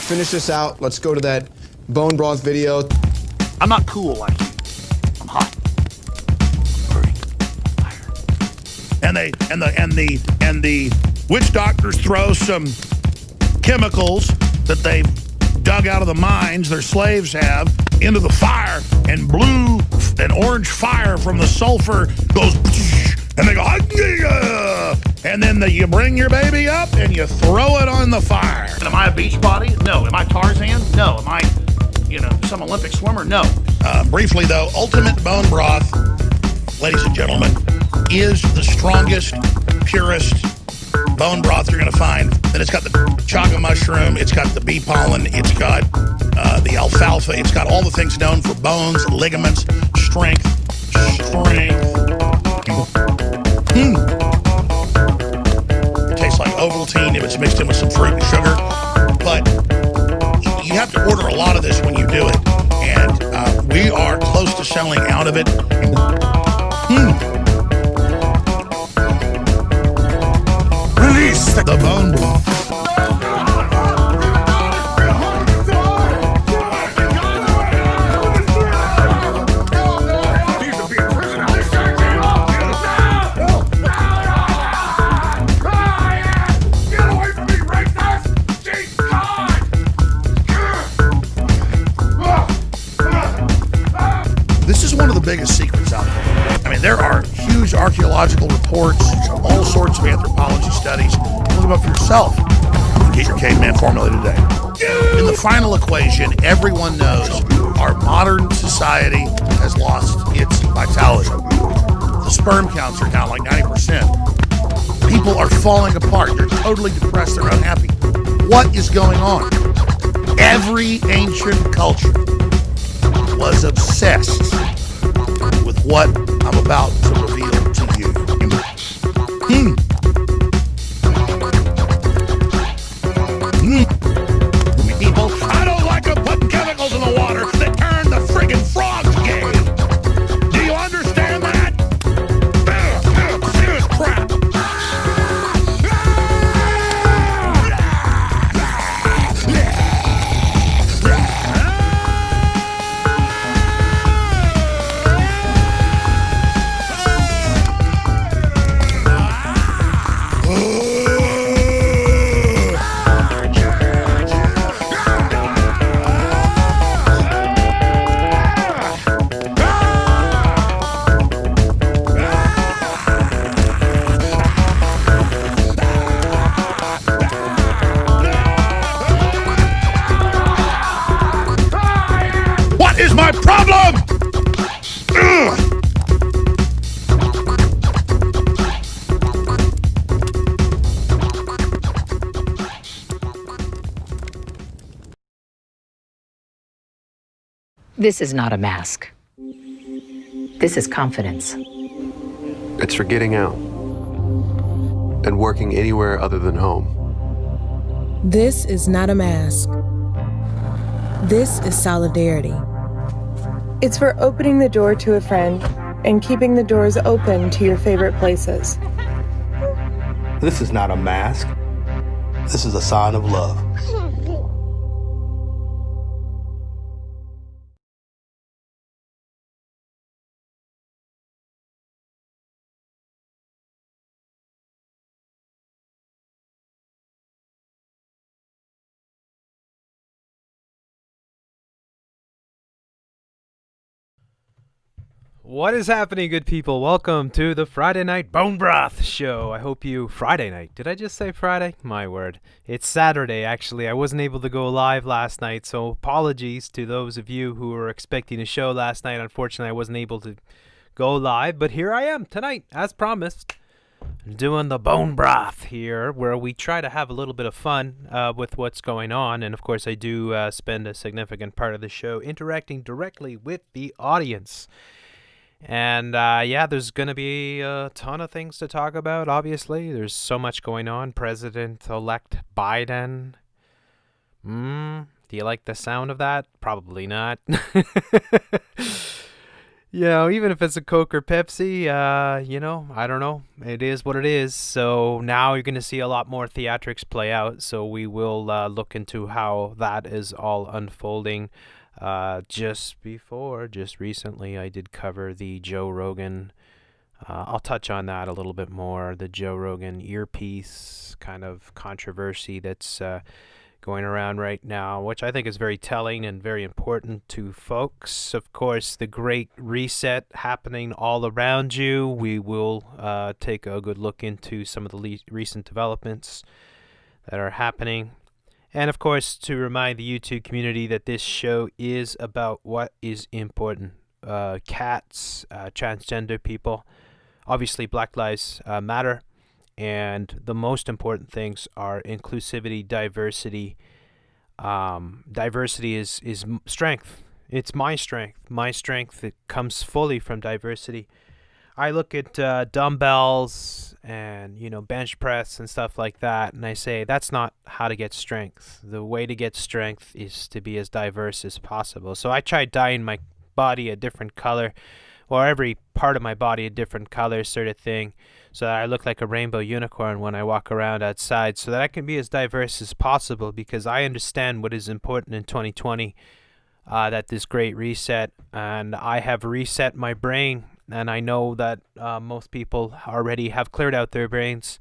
finish this out. Let's go to that bone broth video. I'm not cool like you. I'm hot. Burning. Fire. And the witch doctors throw some chemicals that they've dug out of the mines their slaves have into the fire, and blue and orange fire from the sulfur goes, and they go, and then you bring your baby up and you throw it on the fire. And am I a beach body? No. Am I Tarzan? No. Am I, some Olympic swimmer? No. Briefly though, ultimate bone broth, ladies and gentlemen, is the strongest, purest bone broth you're going to find. And it's got the chaga mushroom, it's got the bee pollen, it's got the alfalfa, it's got all the things known for bones, ligaments, strength. It tastes like Ovaltine if it's mixed in with some fruit and sugar. But you have to order a lot of this when you do it. And we are close to selling out of it. Release the bone broth. Biggest secrets out there. I mean, there are huge archaeological reports, all sorts of anthropology studies. Look them up for yourself. Get your caveman formula today. In the final equation, everyone knows our modern society has lost its vitality. The sperm counts are down like 90%. People are falling apart. They're totally depressed. They're unhappy. What is going on? Every ancient culture was obsessed with what I'm about to reveal to you. People, I don't like them putting chemicals in the water that turn the friggin' frogs gay. Do you understand that? Serious crap. My problem! This is not a mask. This is confidence. It's for getting out and working anywhere other than home. This is not a mask. This is solidarity. It's for opening the door to a friend and keeping the doors open to your favorite places. This is not a mask. This is a sign of love. What is happening, good people? Welcome to the Friday Night Bone Broth Show. I hope you... Friday night. Did I just say Friday? My word. It's Saturday, actually. I wasn't able to go live last night, so apologies to those of you who were expecting a show last night. Unfortunately, I wasn't able to go live, but here I am tonight, as promised, doing the Bone Broth here, where we try to have a little bit of fun with what's going on. And, of course, I do spend a significant part of the show interacting directly with the audience. And, yeah, there's going to be a ton of things to talk about, obviously. There's so much going on. President-elect Biden. Do you like the sound of that? Probably not. even if it's a Coke or Pepsi, I don't know. It is what it is. So now you're going to see a lot more theatrics play out. So we will look into how that is all unfolding. Just recently, I did cover the Joe Rogan. I'll touch on that a little bit more. The Joe Rogan earpiece kind of controversy that's going around right now, which I think is very telling and very important to folks. Of course, the Great Reset happening all around you. We will take a good look into some of the recent developments that are happening. And of course, to remind the YouTube community that this show is about what is important. Cats, transgender people, obviously Black Lives Matter. And the most important things are inclusivity, diversity. Diversity is strength. It's my strength. My strength, it comes fully from diversity. I look at dumbbells and, bench press and stuff like that, and I say that's not how to get strength. The way to get strength is to be as diverse as possible. So I try dyeing my body a different color, or every part of my body a different color sort of thing, so that I look like a rainbow unicorn when I walk around outside, so that I can be as diverse as possible, because I understand what is important in 2020, that this great reset, and I have reset my brain, and I know that most people already have cleared out their brains,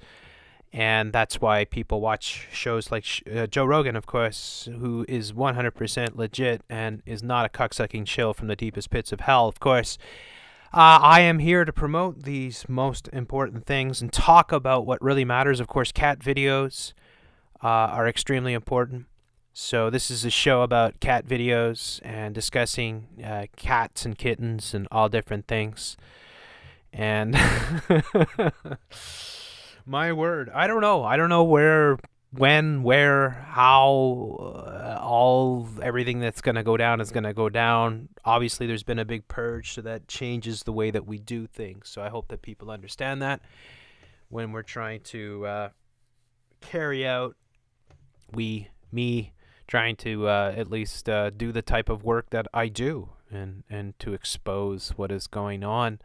and that's why people watch shows like Joe Rogan, of course, who is 100% legit and is not a cocksucking shill from the deepest pits of hell, of course. I am here to promote these most important things and talk about what really matters. Of course, cat videos are extremely important. So this is a show about cat videos and discussing cats and kittens and all different things. And my word, I don't know where, when, where, how, everything that's going to go down is going to go down. Obviously, there's been a big purge, so that changes the way that we do things. So I hope that people understand that when we're trying to carry out, trying to at least do the type of work that I do, and to expose what is going on.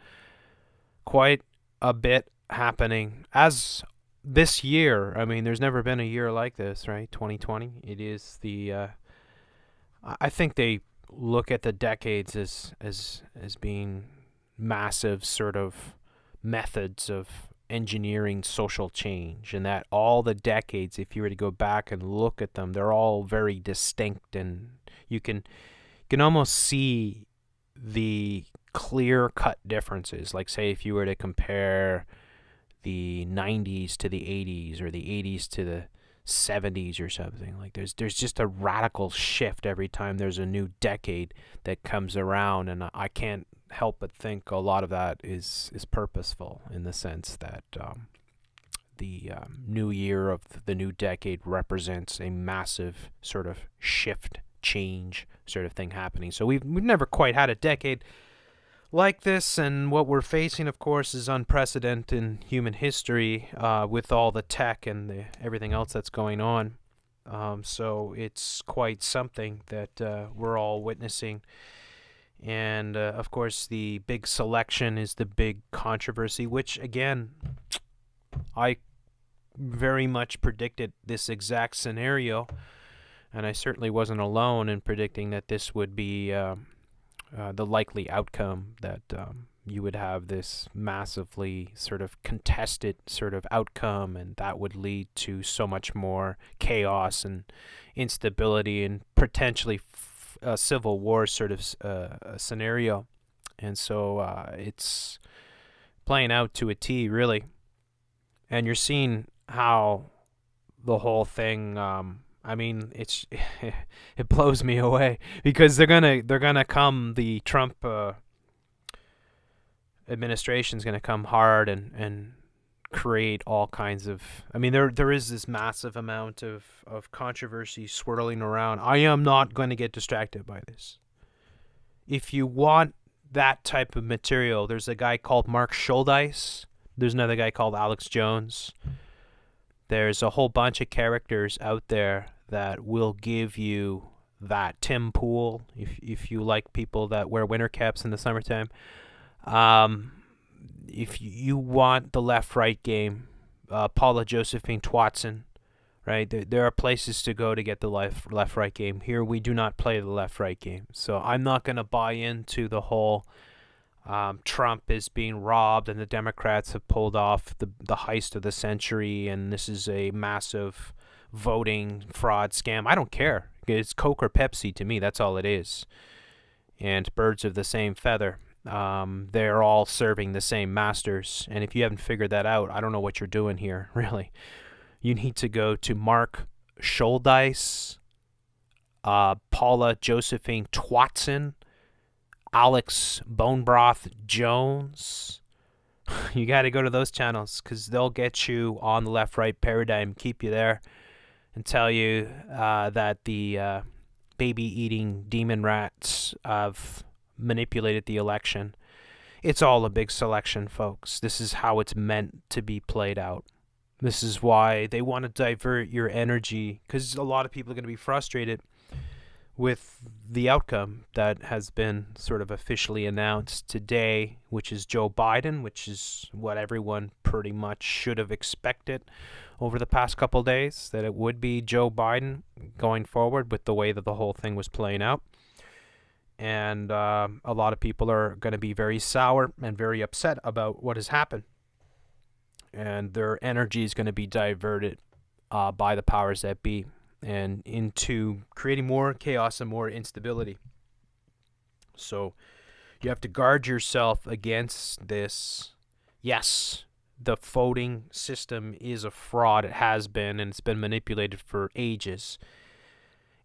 Quite a bit happening as this year. I mean, there's never been a year like this, right? 2020. It is the I think they look at the decades as being massive sort of methods of engineering social change, and that all the decades, if you were to go back and look at them, they're all very distinct, and you can almost see the clear-cut differences. Like, say, if you were to compare the 90s to the 80s, or the 80s to the 70s or something, like there's just a radical shift every time there's a new decade that comes around, and I can't help but think a lot of that is purposeful, in the sense that the new year of the new decade represents a massive sort of shift, change sort of thing happening. So we've never quite had a decade like this, and what we're facing, of course, is unprecedented in human history, with all the tech and everything else that's going on. So it's quite something that we're all witnessing. And, of course, the big selection is the big controversy, which, again, I very much predicted this exact scenario, and I certainly wasn't alone in predicting that this would be the likely outcome, that you would have this massively sort of contested sort of outcome, and that would lead to so much more chaos and instability and potentially a civil war sort of scenario. And so it's playing out to a T, really. And you're seeing how the whole thing, I mean, it blows me away, because they're gonna come, the Trump administration's gonna come hard and create all kinds of, I mean, there is this massive amount of controversy swirling around. I am not going to get distracted by this. If you want that type of material, there's a guy called Mark Schuldeis. There's another guy called Alex Jones. There's a whole bunch of characters out there that will give you that. Tim Pool, if you like people that wear winter caps in the summertime. If you want the left-right game, Paula Josephine Twatson, right? There are places to go to get the left-right game. Here we do not play the left-right game. So I'm not going to buy into the whole Trump is being robbed and the Democrats have pulled off the heist of the century and this is a massive voting fraud scam. I don't care. It's Coke or Pepsi to me. That's all it is. And birds of the same feather. They're all serving the same masters. And if you haven't figured that out, I don't know what you're doing here, really. You need to go to Mark Scholdice, Paula Josephine Twatson, Alex Bonebroth Jones. You got to go to those channels because they'll get you on the left-right paradigm, keep you there, and tell you that the baby-eating demon rats have manipulated the election. It's all a big selection, folks. This is how it's meant to be played out. This is why they want to divert your energy, because a lot of people are going to be frustrated with the outcome that has been sort of officially announced today, which is Joe Biden, which is what everyone pretty much should have expected over the past couple days, that it would be Joe Biden going forward with the way that the whole thing was playing out. And a lot of people are going to be very sour and very upset about what has happened. And their energy is going to be diverted by the powers that be and into creating more chaos and more instability. So you have to guard yourself against this. Yes, the voting system is a fraud. It has been, and it's been manipulated for ages.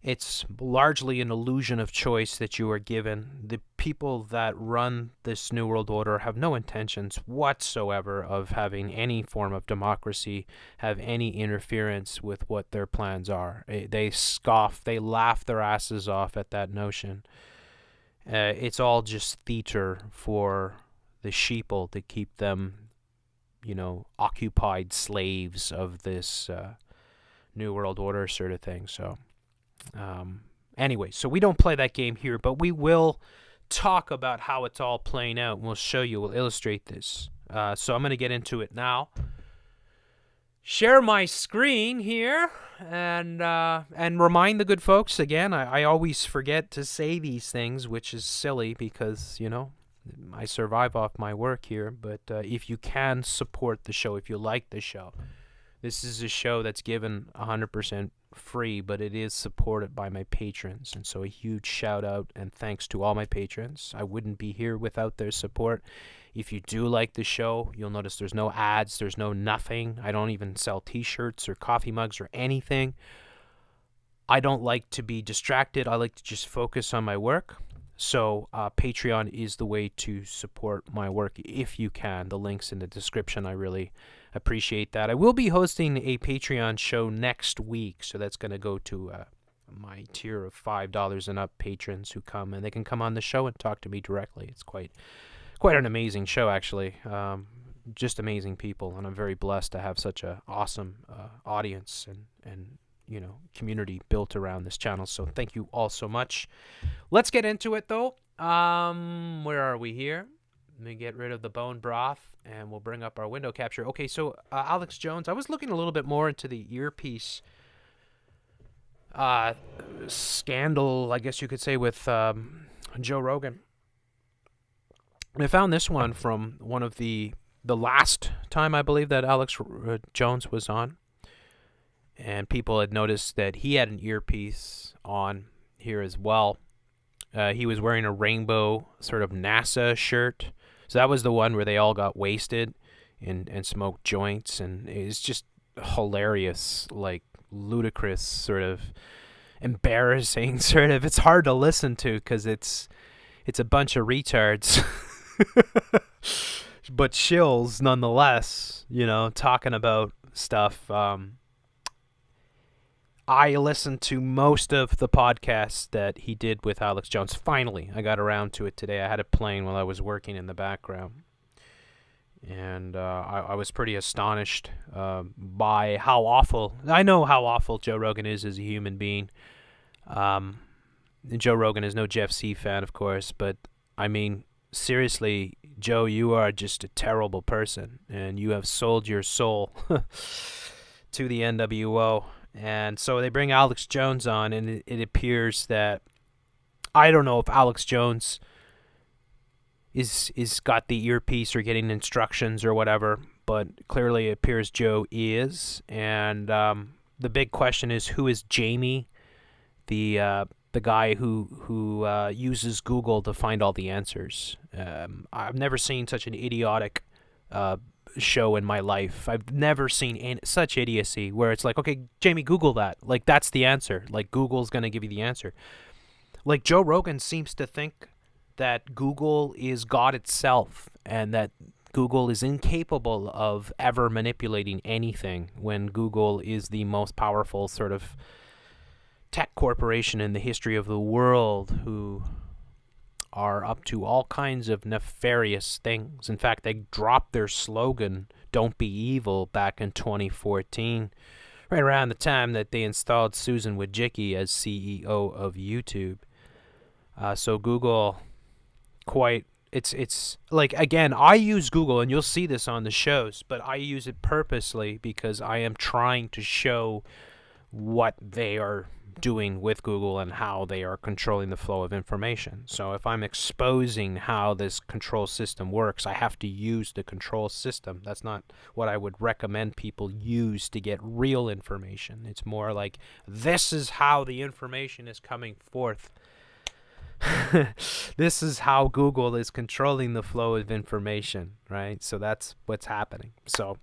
It's largely an illusion of choice that you are given. The people that run this New World Order have no intentions whatsoever of having any form of democracy, have any interference with what their plans are. They scoff, they laugh their asses off at that notion. It's all just theater for the sheeple to keep them, occupied slaves of this New World Order sort of thing. So anyway, so we don't play that game here, but we will talk about how it's all playing out, and we'll show you, we'll illustrate this. So I'm going to get into it now. Share my screen here, and remind the good folks again. I always forget to say these things, which is silly because, I survive off my work here. But if you can support the show, if you like the show, this is a show that's given 100% free, but it is supported by my patrons. And so a huge shout out and thanks to all my patrons. I wouldn't be here without their support. If you do like the show, you'll notice there's no ads, there's no nothing. I don't even sell t-shirts or coffee mugs or anything. I don't like to be distracted. I like to just focus on my work. So Patreon is the way to support my work if you can. The link's in the description. I really appreciate that. I will be hosting a Patreon show next week, so that's going to go to my tier of $5 and up patrons who come, and they can come on the show and talk to me directly. It's quite an amazing show, actually. Just amazing people, and I'm very blessed to have such an awesome audience and community built around this channel. So thank you all so much. Let's get into it, though. Where are we here? Let me get rid of the bone broth, and we'll bring up our window capture. Okay, so Alex Jones, I was looking a little bit more into the earpiece scandal, I guess you could say, with Joe Rogan. And I found this one from one of the last time, I believe, that Alex Jones was on. And people had noticed that he had an earpiece on here as well. He was wearing a rainbow sort of NASA shirt. So that was the one where they all got wasted and smoked joints. And it's just hilarious, like ludicrous, sort of embarrassing, sort of. It's hard to listen to because it's a bunch of retards. But shills nonetheless, talking about stuff. I listened to most of the podcasts that he did with Alex Jones. Finally, I got around to it today. I had it playing while I was working in the background. And I was pretty astonished by how awful... I know how awful Joe Rogan is as a human being. Joe Rogan is no Jeff C. fan, of course, but I mean, seriously, Joe, you are just a terrible person, and you have sold your soul to the NWO. And so they bring Alex Jones on, and it appears that, I don't know if Alex Jones is got the earpiece or getting instructions or whatever, but clearly it appears Joe is. And the big question is, who is Jamie, the guy who uses Google to find all the answers? I've never seen such an idiotic show in my life. I've never seen such idiocy where it's like, okay, Jamie, Google that. Like, that's the answer. Like, Google's going to give you the answer. Like, Joe Rogan seems to think that Google is God itself and that Google is incapable of ever manipulating anything, when Google is the most powerful sort of tech corporation in the history of the world, who are up to all kinds of nefarious things. In fact, they dropped their slogan, "Don't be evil," back in 2014, right around the time that they installed Susan Wojcicki as CEO of YouTube. So Google, it's like, again, I use Google, and you'll see this on the shows, but I use it purposely because I am trying to show what they are doing with Google and how they are controlling the flow of information. So if I'm exposing how this control system works, I have to use the control system. That's not what I would recommend people use to get real information. It's more like, this is how the information is coming forth. This is how Google is controlling the flow of information, right? So that's what's happening. So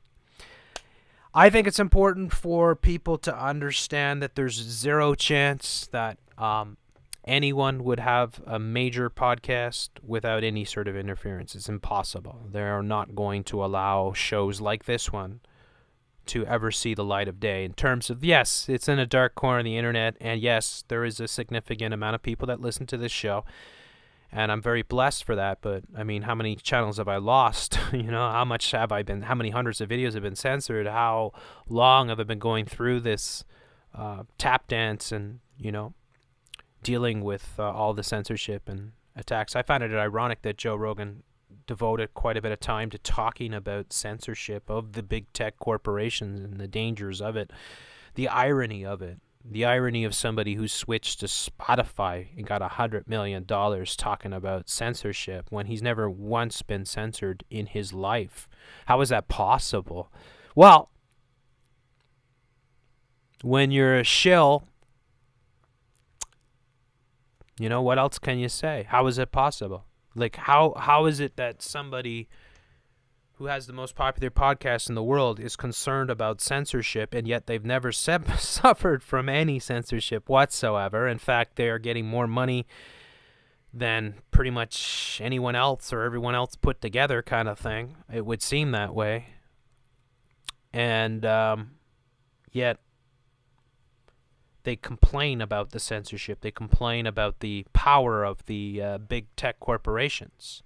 I think it's important for people to understand that there's zero chance that anyone would have a major podcast without any sort of interference. It's impossible. They're not going to allow shows like this one to ever see the light of day. In terms of, yes, it's in a dark corner of the internet, and yes, there is a significant amount of people that listen to this show, and I'm very blessed for that. But I mean, how many channels have I lost? How many hundreds of videos have been censored? How long have I been going through this tap dance and, dealing with all the censorship and attacks? I find it ironic that Joe Rogan devoted quite a bit of time to talking about censorship of the big tech corporations and the dangers of it, the irony of it, the irony of somebody who switched to Spotify and got $100 million talking about censorship when he's never once been censored in his life. How is that possible? Well, when you're a shill, what else can you say? How is it possible? Like, how is it that somebody who has the most popular podcast in the world is concerned about censorship, and yet they've never suffered from any censorship whatsoever? In fact, they are getting more money than pretty much anyone else or everyone else put together, kind of thing. It would seem that way. And yet they complain about the censorship. They complain about the power of the big tech corporations.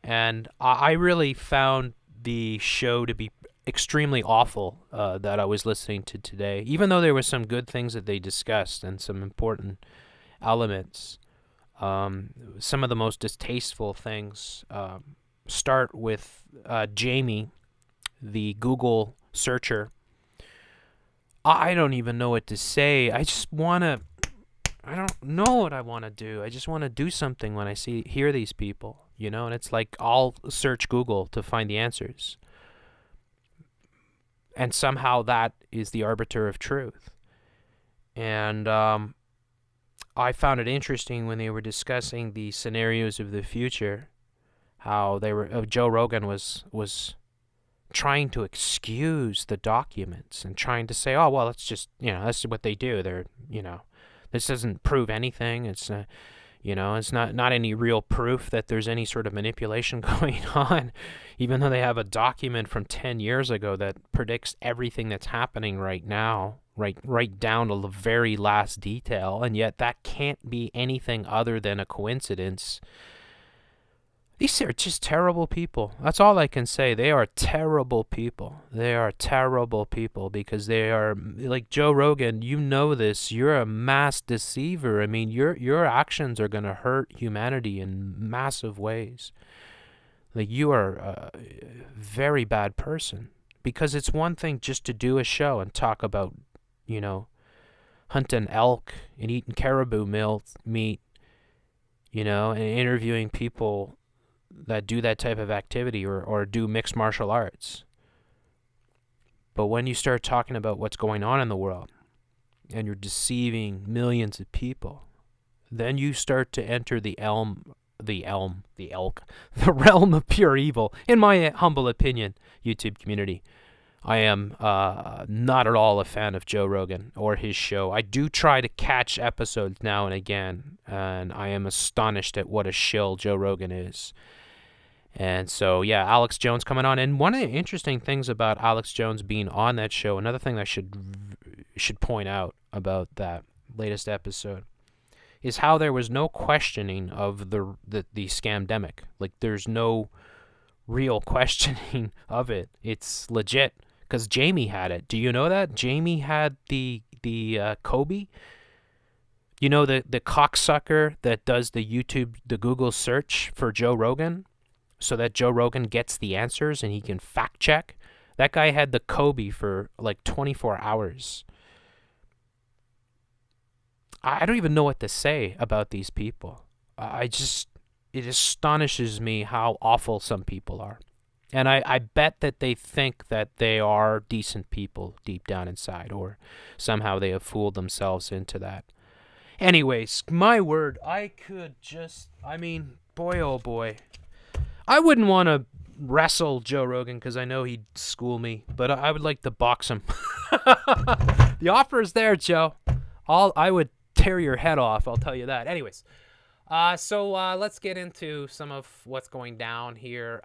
And I really found the show to be extremely awful that I was listening to today, even though there were some good things that they discussed and some important elements. Some of the most distasteful things start with Jamie, the Google searcher. I don't even know what to say. I don't know what I want to do. I just want to do something when I hear these people, and it's like, I'll search Google to find the answers. And somehow that is the arbiter of truth. And I found it interesting when they were discussing the scenarios of the future, how Joe Rogan was trying to excuse the documents and trying to say, oh, well, it's just, that's what they do. They're, this doesn't prove anything. It's, it's not any real proof that there's any sort of manipulation going on, even though they have a document from 10 years ago that predicts everything that's happening right now, right down to the very last detail. And yet that can't be anything other than a coincidence. These are just terrible people. That's all I can say. They are terrible people. They are terrible people because they are, like Joe Rogan, you know this. You're a mass deceiver. I mean, your actions are going to hurt humanity in massive ways. Like, you are a very bad person. Because it's one thing just to do a show and talk about, you know, hunting elk and eating caribou meat, you know, and interviewing people that do that type of activity or do mixed martial arts. But when you start talking about what's going on in the world and you're deceiving millions of people, then you start to enter the realm of pure evil, in my humble opinion, YouTube community. I am not at all a fan of Joe Rogan or his show. I do try to catch episodes now and again, and I am astonished at what a shill Joe Rogan is. And so, yeah, Alex Jones coming on. And one of the interesting things about Alex Jones being on that show, another thing I should point out about that latest episode, is how there was no questioning of the scamdemic. Like, there's no real questioning of it. It's legit. Because Jamie had it. Do you know that? Jamie had the Kobe. You know, the cocksucker that does the Google search for Joe Rogan so that Joe Rogan gets the answers and he can fact check? That guy had the Kobe for like 24 hours. I don't even know what to say about these people. It astonishes me how awful some people are. And I bet that they think that they are decent people deep down inside, or somehow they have fooled themselves into that. Anyways, my word, boy oh boy. I wouldn't want to wrestle Joe Rogan because I know he'd school me, but I would like to box him. The offer is there, Joe. I would tear your head off, I'll tell you that. Anyways, so let's get into some of what's going down here.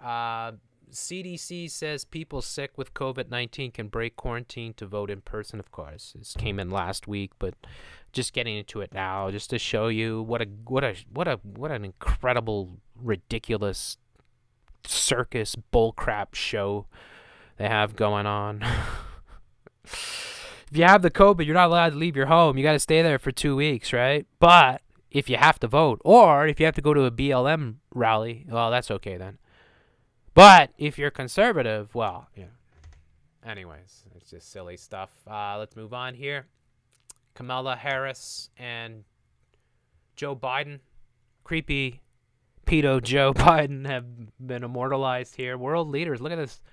CDC says people sick with COVID-19 can break quarantine to vote in person. Of course, this came in last week, but just getting into it now, just to show you what an incredible, ridiculous circus bullcrap show they have going on. If you have the COVID, you're not allowed to leave your home. You got to stay there for 2 weeks, right? But if you have to vote, or if you have to go to a BLM rally, well, that's okay then. But if you're conservative, well, yeah. Anyways, it's just silly stuff. Let's move on here. Kamala Harris and Joe Biden, creepy pedo Joe Biden, have been immortalized here. World leaders, look at this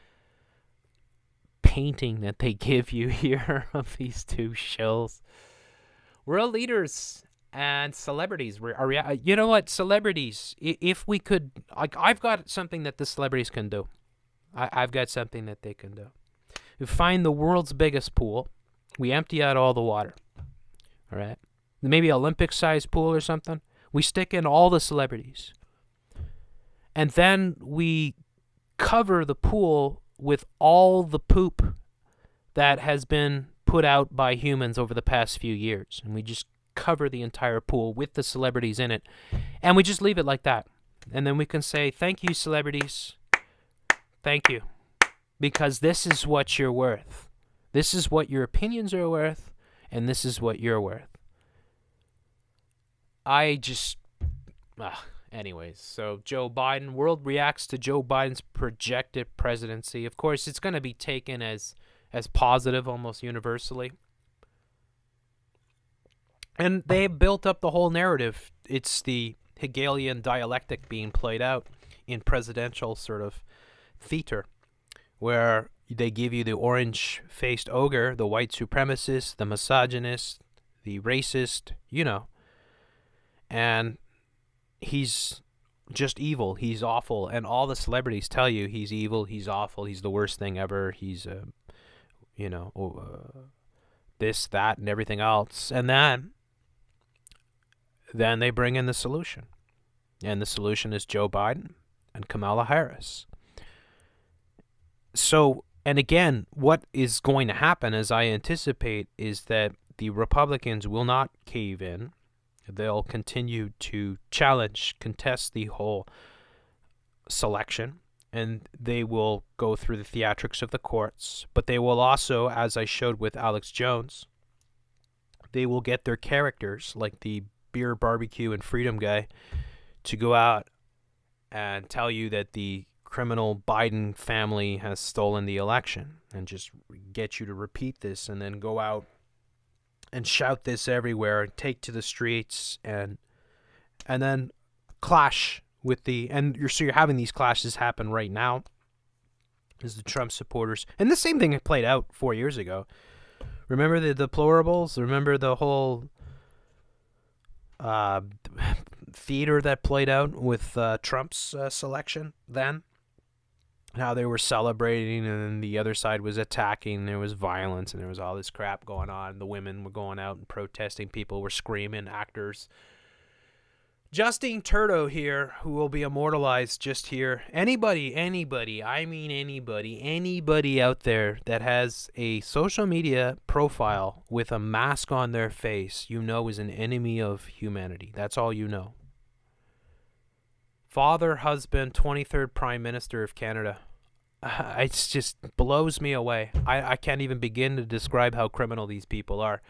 painting that they give you here of these two shills. World leaders and celebrities are, you know what, celebrities, if we could, like, I've got something that the celebrities can do. I've got something that they can do. We find the world's biggest pool. We empty out all the water. All right? Maybe Olympic-sized pool or something. We stick in all the celebrities. And then we cover the pool with all the poop that has been put out by humans over the past few years. And we just cover the entire pool with the celebrities in it, and we just leave it like that. And then we can say, thank you, celebrities. Thank you. Because this is what you're worth. This is what your opinions are worth, and this is what you're worth. Anyways, so Joe Biden, world reacts to Joe Biden's projected presidency. Of course, it's going to be taken as positive almost universally. And they've built up the whole narrative. It's the Hegelian dialectic being played out in presidential sort of theater, where they give you the orange-faced ogre, the white supremacist, the misogynist, the racist, you know. And he's just evil. He's awful. And all the celebrities tell you he's evil, he's awful, he's the worst thing ever, he's, this, that, and everything else. And then they bring in the solution. And the solution is Joe Biden and Kamala Harris. So, and again, what is going to happen, as I anticipate, is that the Republicans will not cave in. They'll continue to challenge, contest the whole selection, and they will go through the theatrics of the courts, but they will also, as I showed with Alex Jones, they will get their characters, like the beer, barbecue, and freedom guy, to go out and tell you that the criminal Biden family has stolen the election, and just get you to repeat this, and then go out and shout this everywhere, and take to the streets, and then clash with so you're having these clashes happen right now as the Trump supporters. And the same thing played out 4 years ago. Remember the deplorables? Remember the whole theater that played out with Trump's selection then? How they were celebrating, and then the other side was attacking. There was violence, and there was all this crap going on. The women were going out and protesting. People were screaming. Actors. Justine Turdo here, who will be immortalized just here. Anybody out there that has a social media profile with a mask on their face, you know is an enemy of humanity. That's all you know. Father, husband, 23rd Prime Minister of Canada. It just blows me away. I can't even begin to describe how criminal these people are.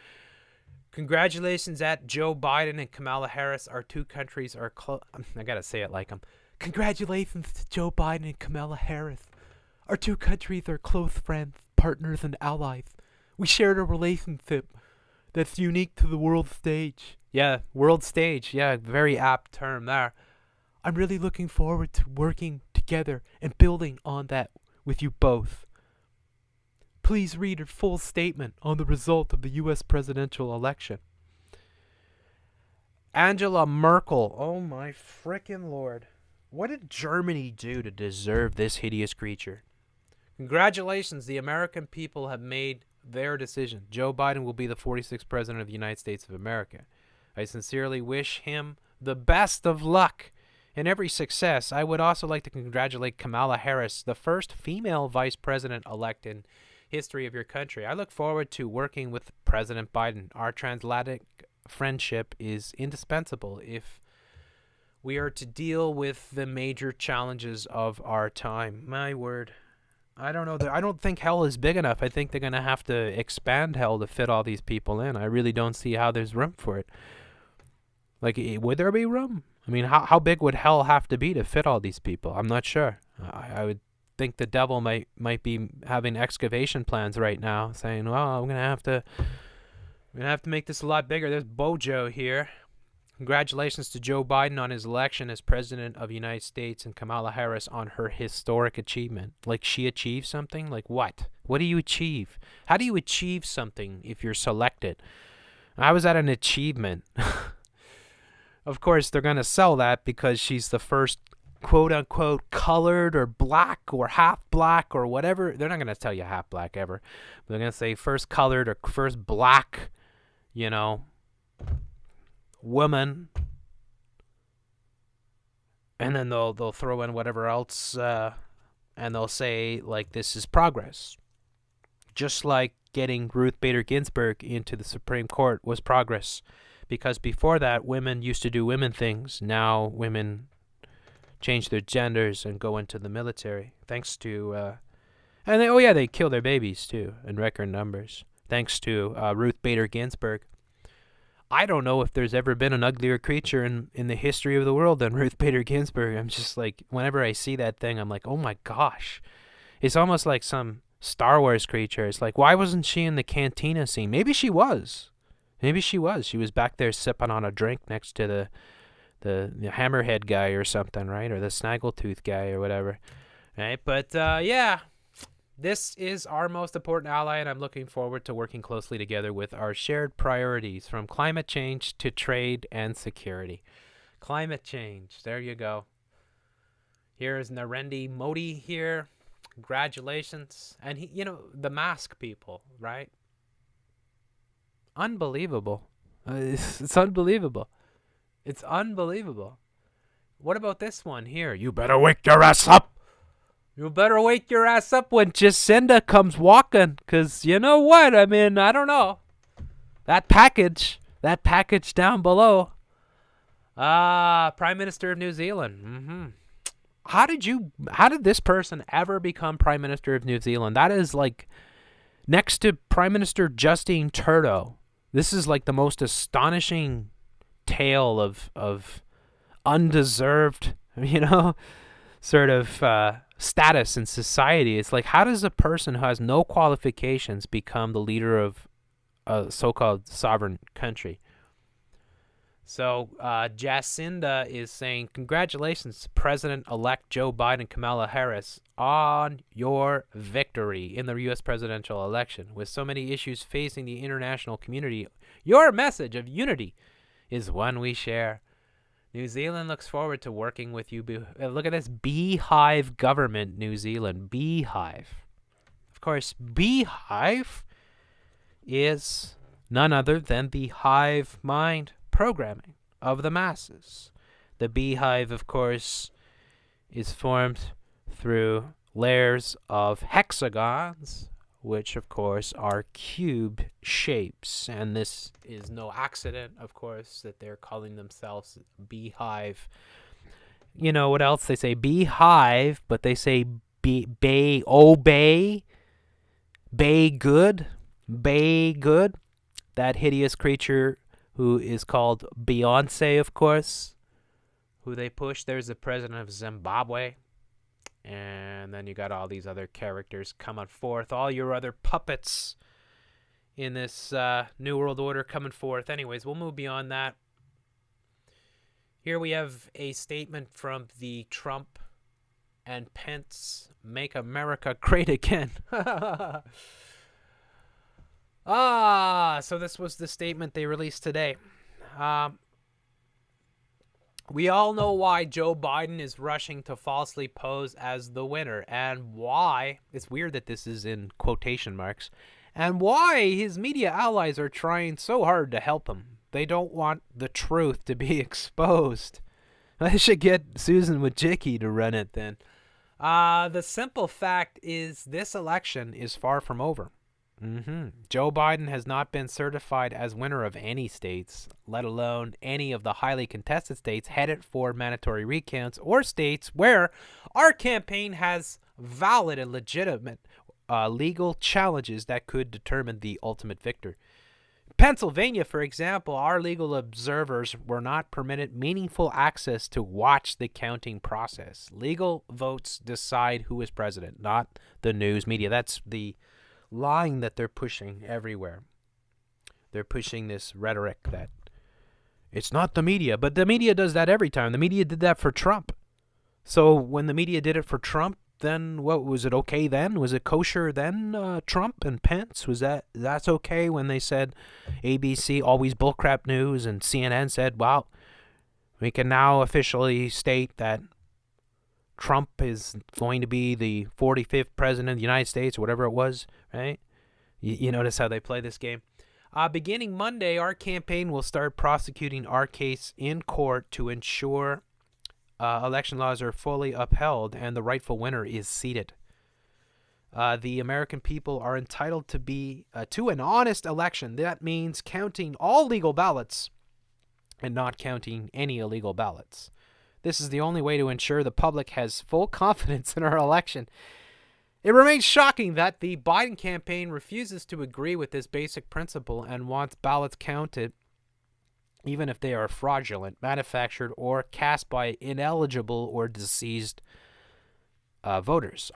Congratulations at Joe Biden and Kamala Harris. Our two countries are close. I gotta say it like them. Congratulations to Joe Biden and Kamala Harris. Our two countries are close friends, partners, and allies. We shared a relationship that's unique to the world stage. Yeah, world stage. Yeah, very apt term there. I'm really looking forward to working together and building on that with you both. Please read a full statement on the result of the U.S. presidential election. Angela Merkel. Oh my frickin' Lord. What did Germany do to deserve this hideous creature? Congratulations, the American people have made their decision. Joe Biden will be the 46th president of the United States of America. I sincerely wish him the best of luck and every success. I would also like to congratulate Kamala Harris, the first female vice president-elect in history of your country. I look forward to working with President Biden. Our transatlantic friendship is indispensable if we are to deal with the major challenges of our time. My word. I don't know. I don't think hell is big enough. I think they're going to have to expand hell to fit all these people in. I really don't see how there's room for it. Like, would there be room? I mean, how big would hell have to be to fit all these people? I'm not sure. I would think the devil might be having excavation plans right now, saying, "Well, I'm gonna have to make this a lot bigger." There's Bojo here. Congratulations to Joe Biden on his election as president of the United States, and Kamala Harris on her historic achievement. Like, she achieved something? Like what? What do you achieve? How do you achieve something if you're selected? I was at an achievement. Of course, they're gonna sell that because she's the first quote-unquote colored or black or half black or whatever. They're not going to tell you half black ever. They're going to say first colored or first black, woman. And then they'll throw in whatever else, and they'll say, like, this is progress. Just like getting Ruth Bader Ginsburg into the Supreme Court was progress. Because before that, women used to do women things. Now women change their genders and go into the military, thanks to, they kill their babies too in record numbers, thanks to Ruth Bader Ginsburg. I don't know if there's ever been an uglier creature in the history of the world than Ruth Bader Ginsburg. I'm just like, whenever I see that thing, I'm like, oh my gosh. It's almost like some Star Wars creature. It's like, why wasn't she in the cantina scene? Maybe she was. She was back there sipping on a drink next to the hammerhead guy or something, right? Or the snaggletooth guy or whatever, right? But this is our most important ally, and I'm looking forward to working closely together with our shared priorities, from climate change to trade and security. Climate change, there you go. Here's Narendra Modi here. Congratulations. And he, the mask people, right? Unbelievable. It's unbelievable. It's unbelievable. What about this one here? You better wake your ass up. You better wake your ass up when Jacinda comes walking. Because you know what? I mean, I don't know. That package down below. Prime Minister of New Zealand. how did this person ever become Prime Minister of New Zealand? That is like next to Prime Minister Justin Trudeau. This is like the most astonishing tale of undeserved, sort of status in society. It's like, how does a person who has no qualifications become the leader of a so-called sovereign country? So Jacinda is saying, congratulations, President-elect Joe Biden, Kamala Harris, on your victory in the U.S. presidential election. With so many issues facing the international community, your message of unity is one we share. New Zealand looks forward to working with you. Look at this beehive government, New Zealand. Beehive. Of course, beehive is none other than the hive mind programming of the masses. The beehive, of course, is formed through layers of hexagons, which, of course, are cube shapes. And this is no accident, of course, that they're calling themselves beehive. You know what else? They say beehive, but they say obey good. Bay good. That hideous creature who is called Beyonce, of course, who they push. There's the president of Zimbabwe. And then you got all these other characters coming forth. All your other puppets in this New World Order coming forth. Anyways, we'll move beyond that. Here we have a statement from the Trump and Pence Make America Great Again. So this was the statement they released today. We all know why Joe Biden is rushing to falsely pose as the winner, and why, it's weird that this is in quotation marks, and why his media allies are trying so hard to help him. They don't want the truth to be exposed. I should get Susan Wojcicki to run it then. The simple fact is this election is far from over. Joe Biden has not been certified as winner of any states, let alone any of the highly contested states headed for mandatory recounts, or states where our campaign has valid and legitimate legal challenges that could determine the ultimate victor. Pennsylvania, for example, our legal observers were not permitted meaningful access to watch the counting process. Legal votes decide who is president, not the news media. That's the line that they're pushing everywhere. They're pushing this rhetoric that it's not the media, but the media does that every time. The media did that for Trump. So when the media did it for Trump, then what was it okay then? Was it kosher then, Trump and Pence? That's okay when they said ABC, always bullcrap news, and CNN said, wow, we can now officially state that Trump is going to be the 45th president of the United States, or whatever it was, right? You notice how they play this game. Beginning Monday, our campaign will start prosecuting our case in court to ensure election laws are fully upheld and the rightful winner is seated. The American people are entitled to an honest election. That means counting all legal ballots and not counting any illegal ballots. This is the only way to ensure the public has full confidence in our election. It remains shocking that the Biden campaign refuses to agree with this basic principle and wants ballots counted even if they are fraudulent, manufactured, or cast by ineligible or deceased voters.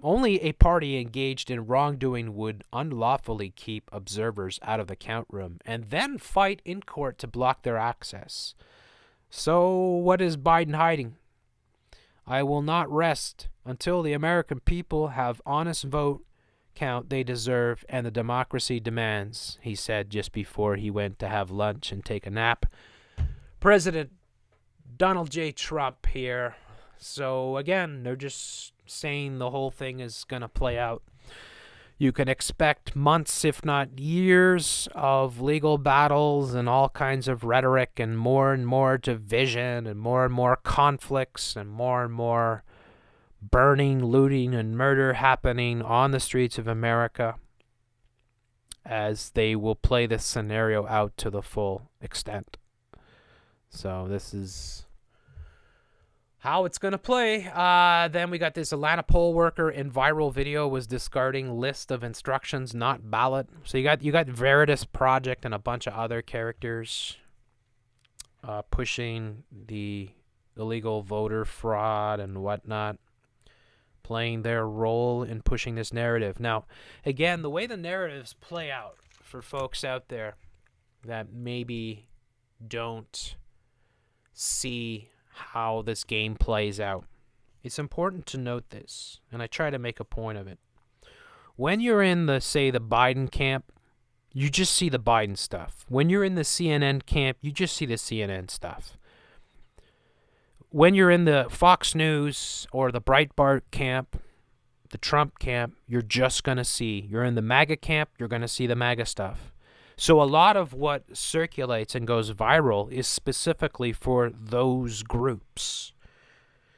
Only a party engaged in wrongdoing would unlawfully keep observers out of the count room and then fight in court to block their access. So what is Biden hiding? I will not rest until the American people have honest vote count they deserve and the democracy demands, he said just before he went to have lunch and take a nap. President Donald J. Trump here. So again, they're just saying the whole thing is going to play out. You can expect months, if not years, of legal battles and all kinds of rhetoric and more division and more conflicts and more burning, looting, and murder happening on the streets of America as they will play this scenario out to the full extent. So this is how it's going to play. Then we got this Atlanta poll worker in viral video was discarding list of instructions, not ballot. So you got Veritas Project and a bunch of other characters pushing the illegal voter fraud and whatnot, playing their role in pushing this narrative. Now, again, the way the narratives play out for folks out there that maybe don't see how this game plays out, it's important to note this, and I try to make a point of it. When you're in the, say, the Biden camp, you just see the Biden stuff. When you're in the CNN camp, you just see the CNN stuff. When you're in the Fox News or the Breitbart camp, the Trump camp, you're just going to see. You're in the MAGA camp, you're going to see the MAGA stuff. So a lot of what circulates and goes viral is specifically for those groups.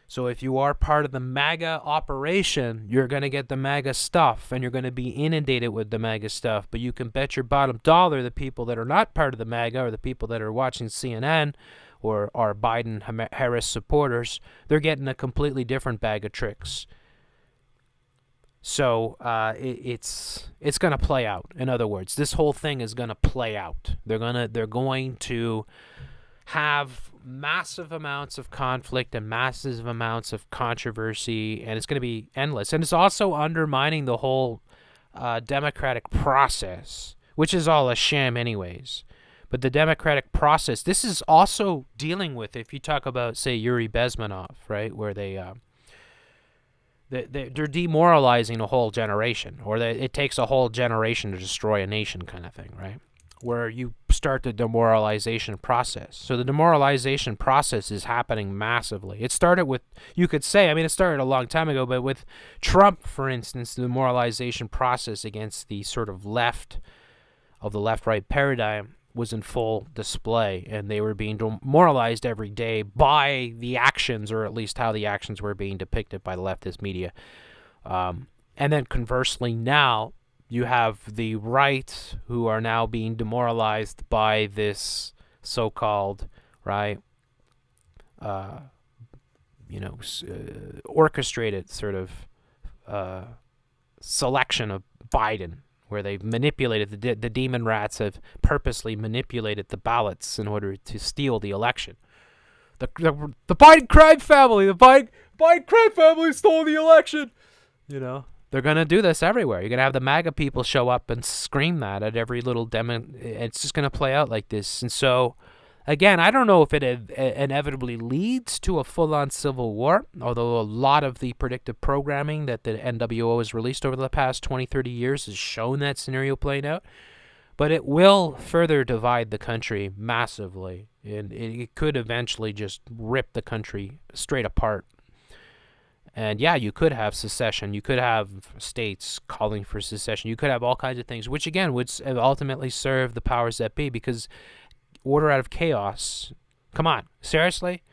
So if you are part of the MAGA operation, you're going to get the MAGA stuff, and you're going to be inundated with the MAGA stuff. But you can bet your bottom dollar the people that are not part of the MAGA, or the people that are watching CNN or are Biden-Harris supporters, they're getting a completely different bag of tricks. So it's going to play out. In other words, this whole thing is going to play out. They're going to have massive amounts of conflict and massive amounts of controversy, and it's going to be endless. And it's also undermining the whole democratic process, which is all a sham anyways. But the democratic process, this is also dealing with, if you talk about, say, Yuri Bezmenov, right, where they're demoralizing a whole generation, or it takes a whole generation to destroy a nation kind of thing, right? Where you start the demoralization process. So the demoralization process is happening massively. It started with, you could say, I mean, it started a long time ago, but with Trump, for instance, the demoralization process against the sort of left of the left-right paradigm was in full display, and they were being demoralized every day by the actions, or at least how the actions were being depicted by the leftist media. And then conversely, now you have the right, who are now being demoralized by this so-called, right, orchestrated sort of selection of Biden, where they've manipulated, the demon rats have purposely manipulated the ballots in order to steal the election. The Biden crime family, the Biden crime family stole the election. You know, they're going to do this everywhere. You're going to have the MAGA people show up and scream that at every little demo. It's just going to play out like this. And so, again, I don't know if it inevitably leads to a full-on civil war, although a lot of the predictive programming that the NWO has released over the past 20, 30 years has shown that scenario playing out. But it will further divide the country massively, and it could eventually just rip the country straight apart. And yeah, you could have secession. You could have states calling for secession. You could have all kinds of things, which again would ultimately serve the powers that be, because order out of chaos. Come on, seriously?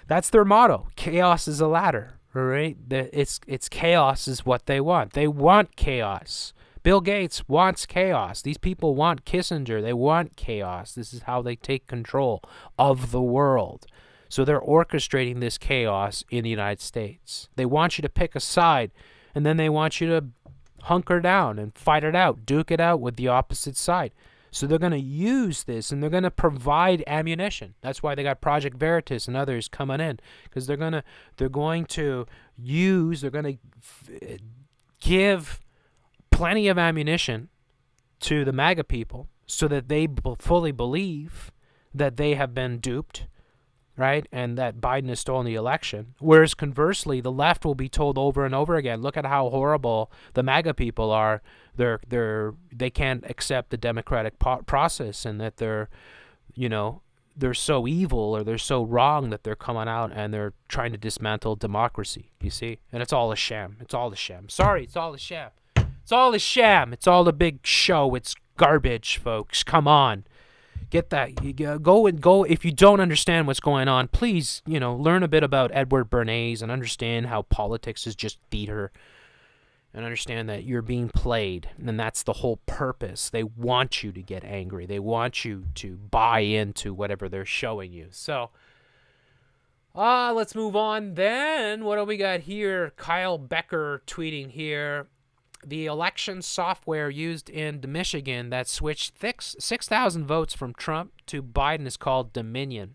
That's their motto. Chaos is a ladder, all right? It's chaos is what they want. They want chaos. Bill Gates wants chaos. These people want Kissinger. They want chaos. This is how they take control of the world. So they're orchestrating this chaos in the United States. They want you to pick a side, and then they want you to hunker down and fight it out, duke it out with the opposite side. So they're going to use this, and they're going to provide ammunition. That's why they got Project Veritas and others coming in, because they're going to give plenty of ammunition to the MAGA people so that they fully believe that they have been duped, right, and that Biden has stolen the election. Whereas conversely, the left will be told over and over again, look at how horrible the MAGA people are. They can't accept the democratic process, and that they're so evil, or they're so wrong, that they're coming out and they're trying to dismantle democracy, you see? And it's all a sham. It's all a sham. Sorry, it's all a sham. It's all a sham. It's all a big show. It's garbage, folks. Come on. Get that. You go. If you don't understand what's going on, please, learn a bit about Edward Bernays and understand how politics is just theater, and understand that you're being played, and that's the whole purpose. They want you to get angry. They want you to buy into whatever they're showing you. So, Let's move on then. What do we got here? Kyle Becker tweeting here. The election software used in Michigan that switched 6,000 votes from Trump to Biden is called Dominion.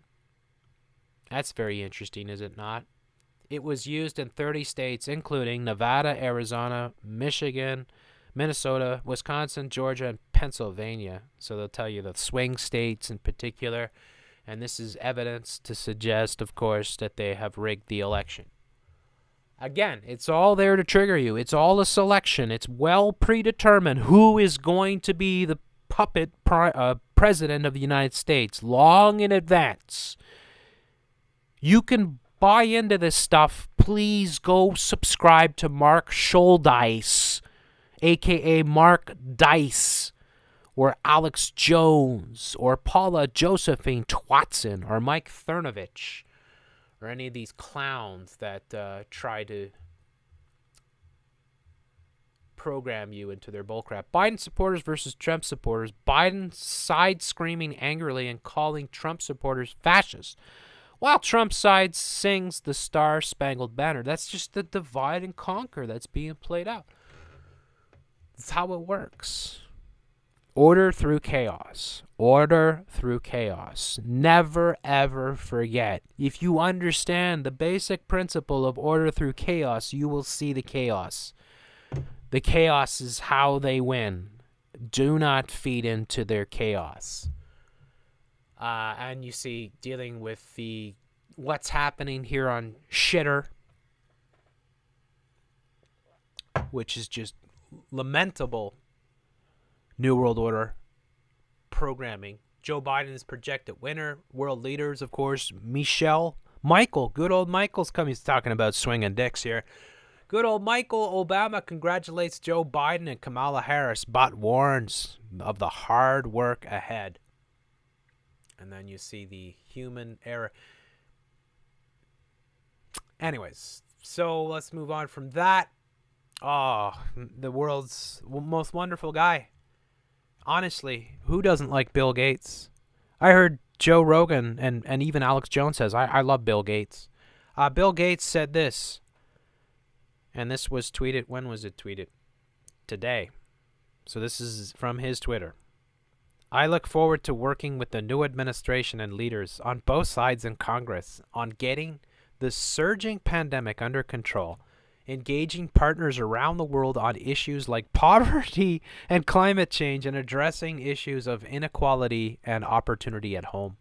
That's very interesting, is it not? It was used in 30 states, including Nevada, Arizona, Michigan, Minnesota, Wisconsin, Georgia, and Pennsylvania. So they'll tell you the swing states in particular. And this is evidence to suggest, of course, that they have rigged the election. Again, it's all there to trigger you. It's all a selection. It's well predetermined who is going to be the puppet president of the United States long in advance. You can buy into this stuff. Please go subscribe to Mark Scholdice, a.k.a. Mark Dice, or Alex Jones, or Paula Josephine Twatson, or Mike Cernovich, or any of these clowns that try to program you into their bullcrap. Biden supporters versus Trump supporters. Biden side screaming angrily and calling Trump supporters fascists, while Trump side sings the Star-Spangled Banner. That's just the divide and conquer that's being played out. That's how it works. Order through chaos. Order through chaos. Never, ever forget. If you understand the basic principle of order through chaos, you will see the chaos. The chaos is how they win. Do not feed into their chaos. And you see, dealing with what's happening here on Shitter, which is just lamentable New World Order programming. Joe Biden is projected winner. World leaders, of course, Michael, good old Michael's coming. He's talking about swinging dicks here. Good old Michael Obama congratulates Joe Biden and Kamala Harris, but warns of the hard work ahead. And then you see the human error. Anyways, so let's move on from that. Oh, the world's most wonderful guy. Honestly, who doesn't like Bill Gates? I heard Joe Rogan and even Alex Jones says, I love Bill Gates. Bill Gates said this, and this was tweeted. When was it tweeted? Today. So this is from his Twitter. I look forward to working with the new administration and leaders on both sides in Congress on getting the surging pandemic under control, engaging partners around the world on issues like poverty and climate change, and addressing issues of inequality and opportunity at home.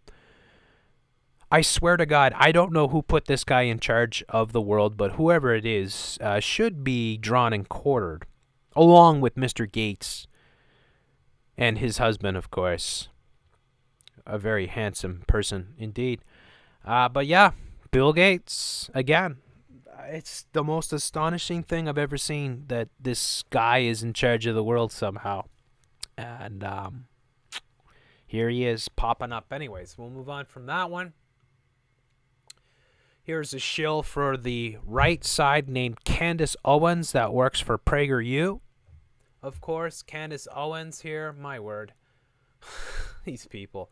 I swear to God, I don't know who put this guy in charge of the world, but whoever it is should be drawn and quartered, along with Mr. Gates and his husband, of course. A very handsome person indeed. But yeah, Bill Gates, again, it's the most astonishing thing I've ever seen that this guy is in charge of the world somehow. And here he is popping up. Anyways, we'll move on from that one. Here's a shill for the right side named Candace Owens that works for PragerU. Of course, Candace Owens here. My word. These people.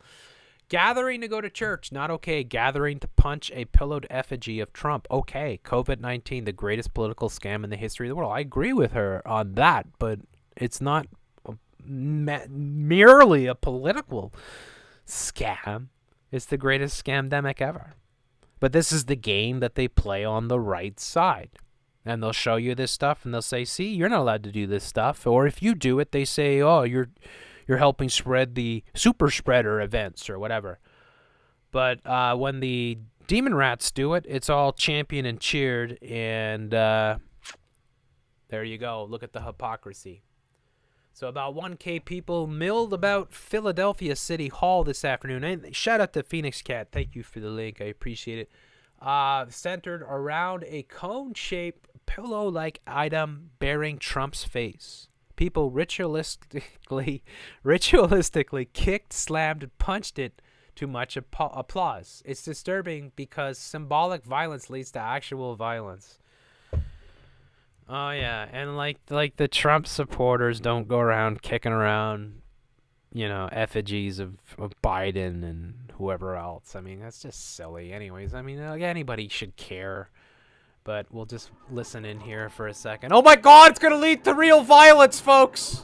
Gathering to go to church, not okay. Gathering to punch a pillowed effigy of Trump, okay. COVID-19, the greatest political scam in the history of the world. I agree with her on that, but it's not merely a political scam. It's the greatest scamdemic ever. But this is the game that they play on the right side. And they'll show you this stuff, and they'll say, see, you're not allowed to do this stuff. Or if you do it, they say, oh, you're helping spread the super spreader events or whatever. But when the demon rats do it, it's all championed and cheered. And there you go. Look at the hypocrisy. So about 1K people milled about Philadelphia City Hall this afternoon. And shout out to Phoenix Cat. Thank you for the link. I appreciate it. Centered around a cone-shaped pillow-like item bearing Trump's face. People ritualistically kicked, slammed, and punched it to much applause. It's disturbing because symbolic violence leads to actual violence. Oh yeah, and like the Trump supporters don't go around kicking around, effigies of Biden and whoever else. I mean, that's just silly. Anyways, I mean, anybody should care. But we'll just listen in here for a second. Oh my God, it's going to lead to real violence, folks.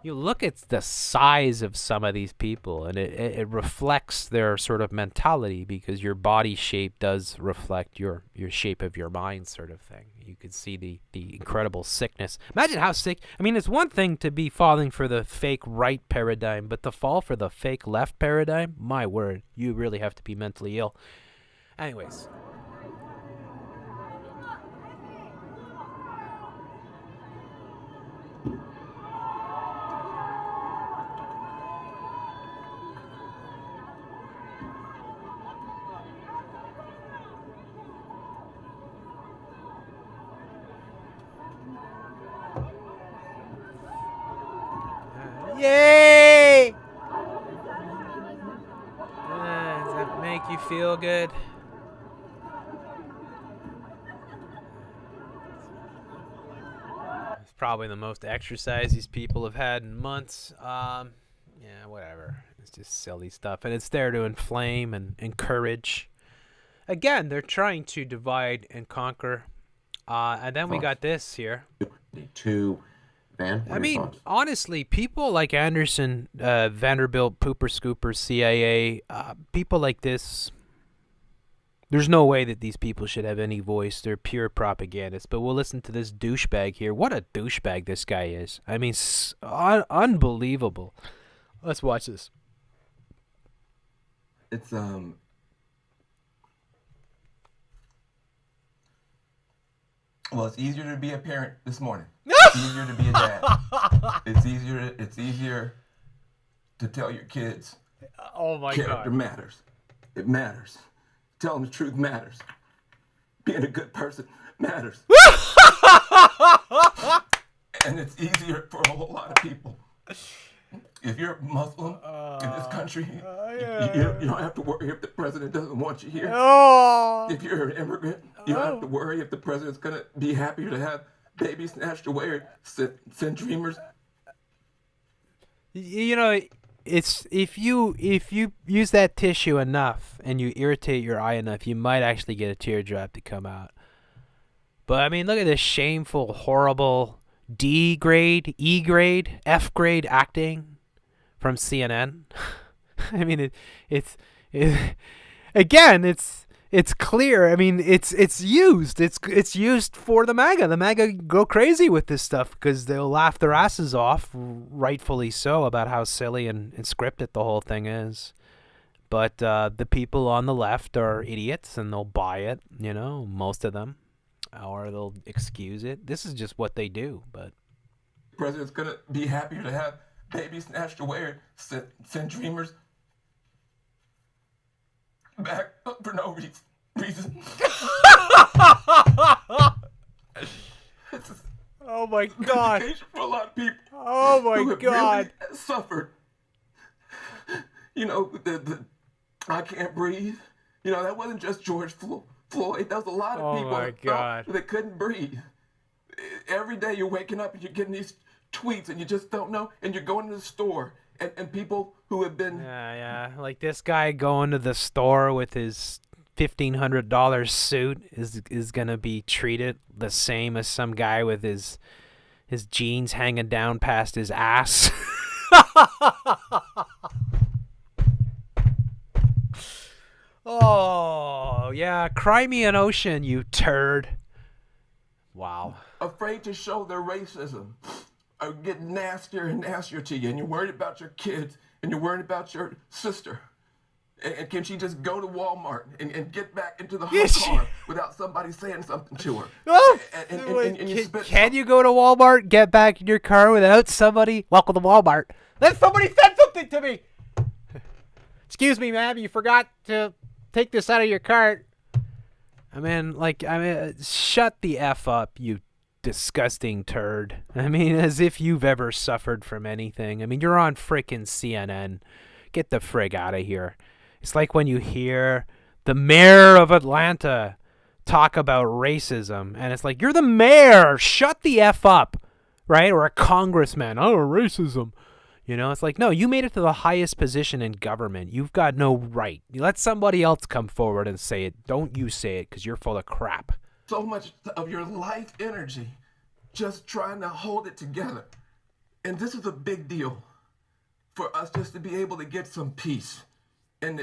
You look at the size of some of these people, and it reflects their sort of mentality, because your body shape does reflect your shape of your mind, sort of thing. You could see the incredible sickness. Imagine how sick. I mean, it's one thing to be falling for the fake right paradigm, but to fall for the fake left paradigm, my word, you really have to be mentally ill. Anyways. Yay! Does that make you feel good? It's probably the most exercise these people have had in months. Yeah, whatever. It's just silly stuff. And it's there to inflame and encourage. Again, they're trying to divide and conquer. And then we got this here. I mean, honestly, people like Anderson, Vanderbilt, Pooper Scooper, CIA, people like this, there's no way that these people should have any voice. They're pure propagandists. But we'll listen to this douchebag here. What a douchebag this guy is. I mean, unbelievable. Let's watch this. It's, well, it's easier to be a parent this morning. It's easier to be a dad. It's easier to tell your kids. Oh my character God. matters. It matters. Telling the truth matters. Being a good person matters. And it's easier for a whole lot of people. If you're Muslim in this country, you don't have to worry if the president doesn't want you here. If you're an immigrant, you don't have to worry if the president's going to be happier to have babies snatched away or send dreamers. You know, it's if you use that tissue enough and you irritate your eye enough, you might actually get a teardrop to come out. But I mean, look at this shameful, horrible D grade, E grade, F grade acting from CNN. I mean, it's clear. I mean, it's used for the MAGA. The MAGA go crazy with this stuff because they'll laugh their asses off, rightfully so, about how silly and scripted the whole thing is. But the people on the left are idiots and they'll buy it, you know, most of them, or they'll excuse it. This is just what they do. But the president's gonna be happier to have babies snatched away or send dreamers back for no reason. Oh my God! For a lot of people. Oh my God! Really suffered. You know, the I can't breathe. You know, that wasn't just George Floyd. That was a lot of people that couldn't breathe. Every day you're waking up and you're getting these tweets and you just don't know, and you're going to the store and people who have been like this guy going to the store with his $1,500 suit is gonna be treated the same as some guy with his jeans hanging down past his ass. Oh yeah, cry me an ocean, you turd. Wow. Afraid to show their racism, are getting nastier and nastier to you, and you're worried about your kids, and you're worried about your sister. And can she just go to Walmart and get back into the car without somebody saying something to her? Oh, and can you go to Walmart, get back in your car without somebody? Welcome to Walmart. Then somebody said something to me. Excuse me, ma'am, you forgot to take this out of your cart. I mean, shut the F up, you disgusting turd. I mean, as if you've ever suffered from anything. I mean, you're on frickin' CNN. Get the frig out of here. It's like when you hear the mayor of Atlanta talk about racism, and it's like, you're the mayor. Shut the F up, right? Or a congressman. Oh, racism. You know, it's like, no, you made it to the highest position in government. You've got no right. You let somebody else come forward and say it. Don't you say it, because you're full of crap. So much of your life energy just trying to hold it together. And this is a big deal for us just to be able to get some peace and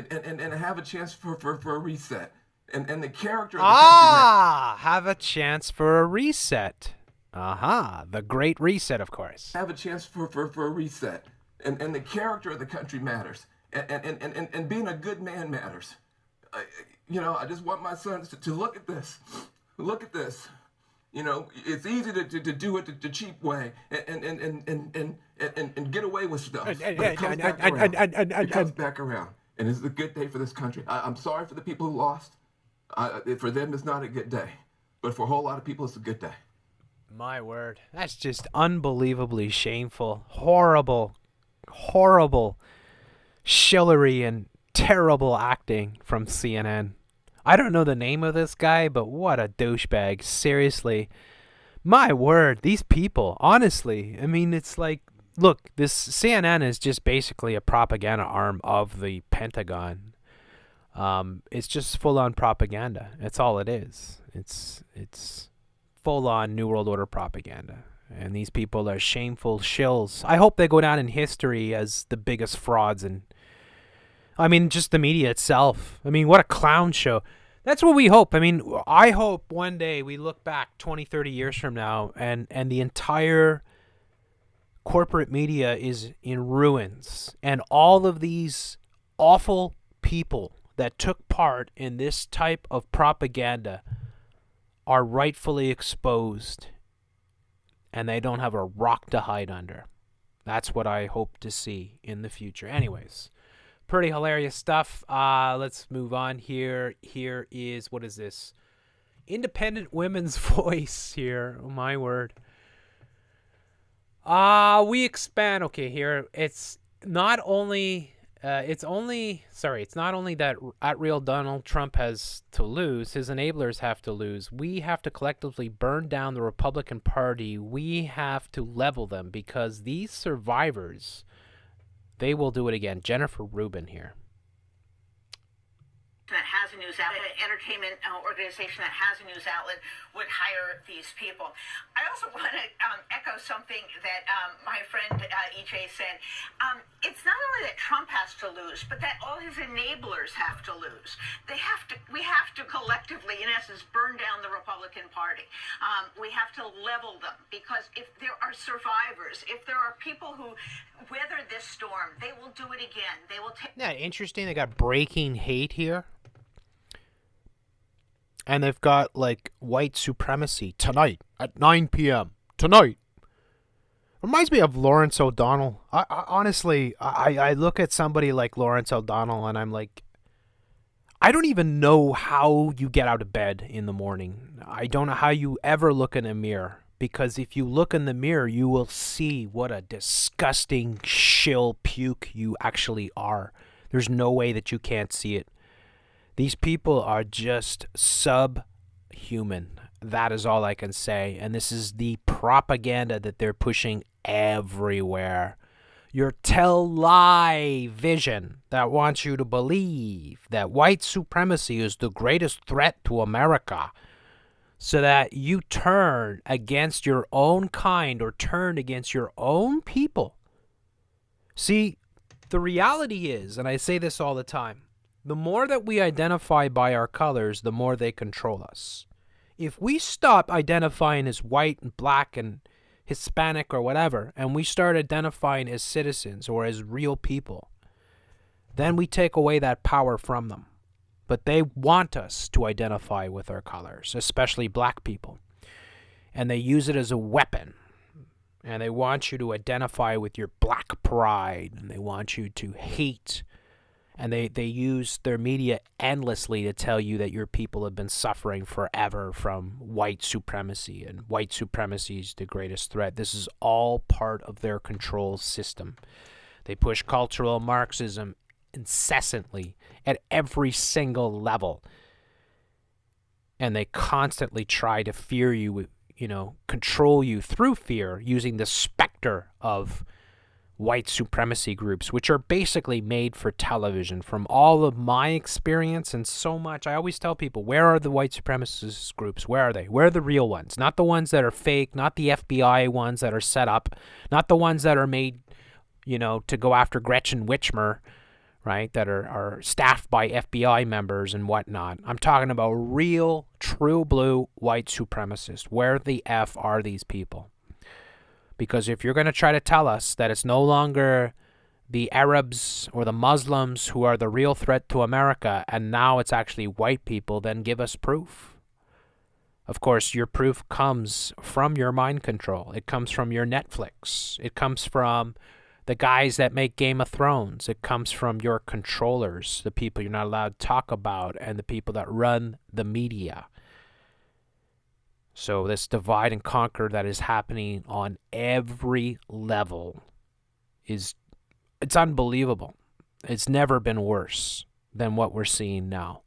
have a chance for a reset. And the character of the country. Have a chance for a reset. The Great Reset, of course. Have a chance for a reset. And the character of the country matters. And being a good man matters. I just want my sons to look at this. Look at this. It's easy to do it the cheap way and get away with stuff. But it comes back around. It comes back around. And it's a good day for this country. I'm sorry for the people who lost. For them, it's not a good day. But for a whole lot of people, it's a good day. My word. That's just unbelievably shameful. Horrible shillery and terrible acting from CNN. I don't know the name of this guy, but what a douchebag. Seriously. My word, these people, honestly, I mean, it's like, look, this CNN is just basically a propaganda arm of the Pentagon. It's just full-on propaganda. That's all it is. It's full-on New World Order propaganda. And these people are shameful shills. I hope they go down in history as the biggest frauds. And I mean, just the media itself. I mean, what a clown show. That's what we hope. I mean, I hope one day we look back 20, 30 years from now and the entire corporate media is in ruins. And all of these awful people that took part in this type of propaganda are rightfully exposed, and they don't have a rock to hide under. That's what I hope to see in the future. Anyways, pretty hilarious stuff. Let's move on here. Here is, what is this? Independent Women's Voice here. Oh, my word. We expand. Okay, here. It's not only that at real Donald Trump has to lose, his enablers have to lose. We have to collectively burn down the Republican Party. We have to level them, because these survivors, they will do it again. Jennifer Rubin here. That has a news outlet, an entertainment organization that has a news outlet would hire these people. I also want to echo something that my friend EJ said. It's not only that Trump has to lose, but that all his enablers have to lose. We have to collectively, in essence, burn down the Republican Party. We have to level them, because if there are survivors, if there are people who weather this storm, they will do it again. They will take. Isn't that interesting? They got breaking hate here. And they've got, like, white supremacy tonight at 9 p.m. Tonight. Reminds me of Lawrence O'Donnell. Honestly, I look at somebody like Lawrence O'Donnell and I'm like, I don't even know how you get out of bed in the morning. I don't know how you ever look in a mirror. Because if you look in the mirror, you will see what a disgusting shill puke you actually are. There's no way that you can't see it. These people are just subhuman. That is all I can say. And this is the propaganda that they're pushing everywhere. Your tell-lie vision that wants you to believe that white supremacy is the greatest threat to America, so that you turn against your own kind or turn against your own people. See, the reality is, and I say this all the time, the more that we identify by our colors, the more they control us. If we stop identifying as white and black and Hispanic or whatever, and we start identifying as citizens or as real people, then we take away that power from them. But they want us to identify with our colors, especially black people. And they use it as a weapon. And they want you to identify with your black pride. And they want you to hate. And they use their media endlessly to tell you that your people have been suffering forever from white supremacy. And white supremacy is the greatest threat. This is all part of their control system. They push cultural Marxism incessantly at every single level. And they constantly try to fear you, control you through fear, using the specter of white supremacy groups, which are basically made for television. From all of my experience and so much, I always tell people, where are the white supremacist groups? Where are they? Where are the real ones? Not the ones that are fake, not the FBI ones that are set up, not the ones that are made, to go after Gretchen Whitmer, right, that are staffed by FBI members and whatnot. I'm talking about real, true blue white supremacists. Where the F are these people? Because if you're going to try to tell us that it's no longer the Arabs or the Muslims who are the real threat to America, and now it's actually white people, then give us proof. Of course, your proof comes from your mind control. It comes from your Netflix. It comes from the guys that make Game of Thrones. It comes from your controllers, the people you're not allowed to talk about, and the people that run the media. So this divide and conquer that is happening on every level it's unbelievable. It's never been worse than what we're seeing now.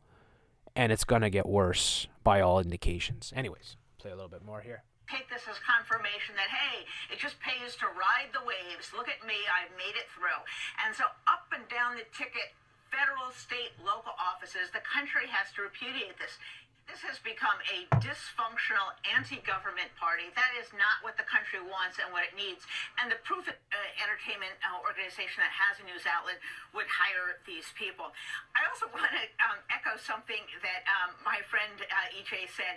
And it's going to get worse by all indications. Anyways, play a little bit more here. Take this as confirmation that, hey, it just pays to ride the waves. Look at me, I've made it through. And so up and down the ticket, federal, state, local offices, the country has to repudiate this. This has become a dysfunctional anti-government party. That is not what the country wants and what it needs. And the proof entertainment organization that has a news outlet would hire these people. I also want to echo something that my friend EJ said.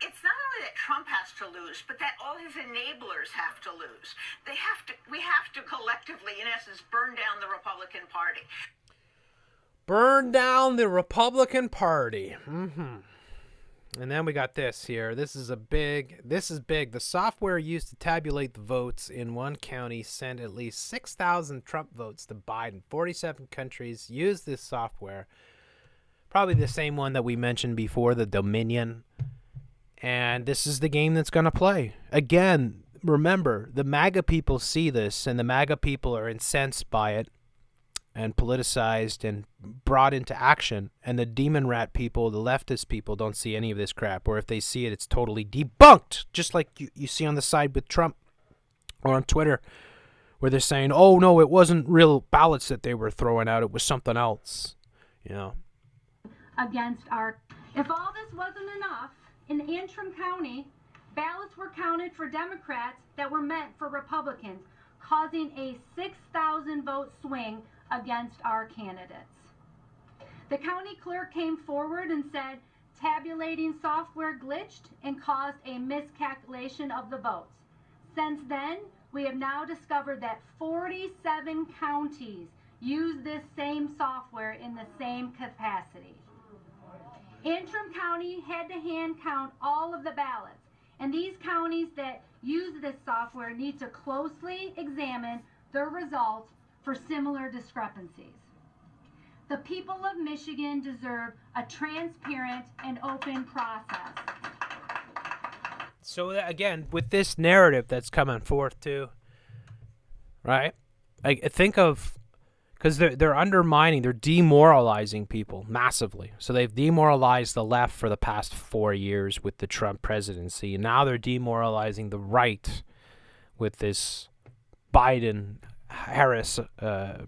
It's not only that Trump has to lose, but that all his enablers have to lose. We have to collectively, in essence, burn down the Republican Party. Burn down the Republican Party. And then we got this here. This is big. The software used to tabulate the votes in one county sent at least 6,000 Trump votes to Biden. 47 countries use this software. Probably the same one that we mentioned before, the Dominion. And this is the game that's going to play. Again, remember, the MAGA people see this, and the MAGA people are incensed by it and politicized and brought into action, and the demon rat people, the leftist people, don't see any of this crap, or if they see it, it's totally debunked, just like you see on the side with Trump or on Twitter, where they're saying, oh no, it wasn't real ballots that they were throwing out, it was something else, Against if all this wasn't enough, in Antrim County, ballots were counted for Democrats that were meant for Republicans, causing a 6,000 vote swing against our candidates. The county clerk came forward and said tabulating software glitched and caused a miscalculation of the votes. Since then, we have now discovered that 47 counties use this same software in the same capacity. Antrim County had to hand count all of the ballots, and these counties that use this software need to closely examine their results for similar discrepancies. The people of Michigan deserve a transparent and open process. So again, with this narrative that's coming forth too, right? I think of, because they're undermining, they're demoralizing people massively. So they've demoralized the left for the past 4 years with the Trump presidency, and now they're demoralizing the right with this Biden-Harris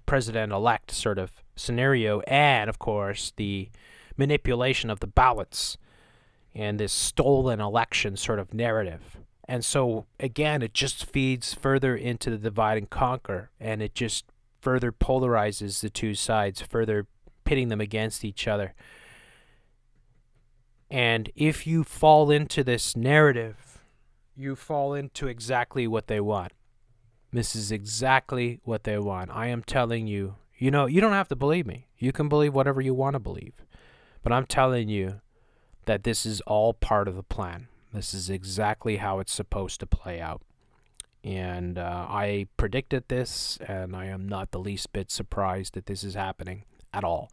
president-elect sort of scenario, and of course the manipulation of the ballots and this stolen election sort of narrative. And so again, it just feeds further into the divide and conquer, and it just further polarizes the two sides, further pitting them against each other. And if you fall into this narrative, you fall into exactly what they want. This is exactly what they want. I am telling you, you don't have to believe me. You can believe whatever you want to believe. But I'm telling you that this is all part of the plan. This is exactly how it's supposed to play out. And I predicted this, and I am not the least bit surprised that this is happening at all.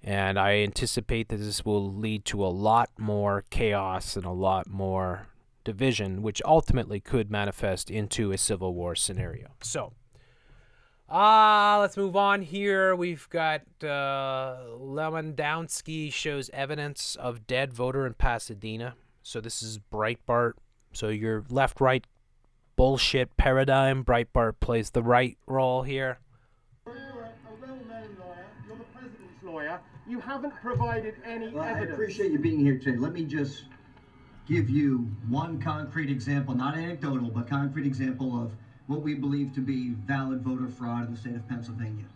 And I anticipate that this will lead to a lot more chaos and a lot more division, which ultimately could manifest into a civil war scenario. So, let's move on here. We've got Lewandowski shows evidence of dead voter in Pasadena. So this is Breitbart. So your left-right bullshit paradigm. Breitbart plays the right role here. You're a well-known lawyer. You're the president's lawyer. You haven't provided any evidence. I appreciate you being here today. Let me just give you one concrete example, not anecdotal, but concrete example of what we believe to be valid voter fraud in the state of Pennsylvania.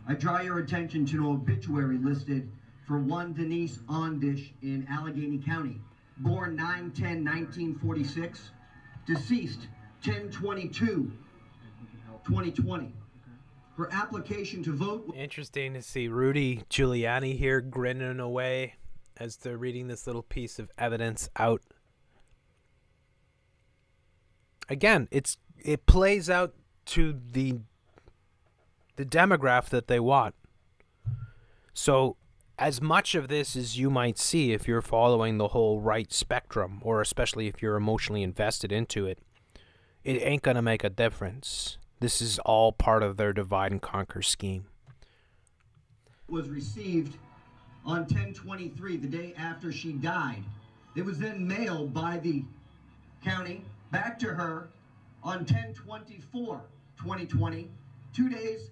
I draw your attention to an obituary listed for one Denise Ondish in Allegheny County, born 9/10/1946, deceased 10/22/2020. Her application to vote. Interesting to see Rudy Giuliani here grinning away as they're reading this little piece of evidence out. Again, it plays out to the demographic that they want. So as much of this as you might see if you're following the whole right spectrum, or especially if you're emotionally invested into it, it ain't gonna make a difference. This is all part of their divide and conquer scheme. Was received on 10/23, the day after she died. It was then mailed by the county back to her on 10/24/2020, 2 days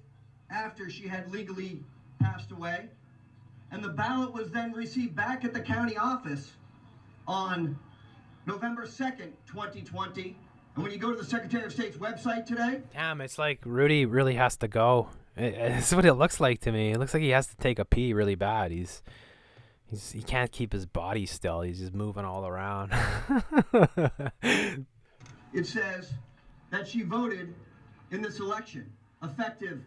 after she had legally passed away. And the ballot was then received back at the county office on November 2nd, 2020. And when you go to the Secretary of State's website today... Damn, it's like Rudy really has to go. It's what it looks like to me. It looks like he has to take a pee really bad. He can't keep his body still. He's just moving all around. It says that she voted in this election, effective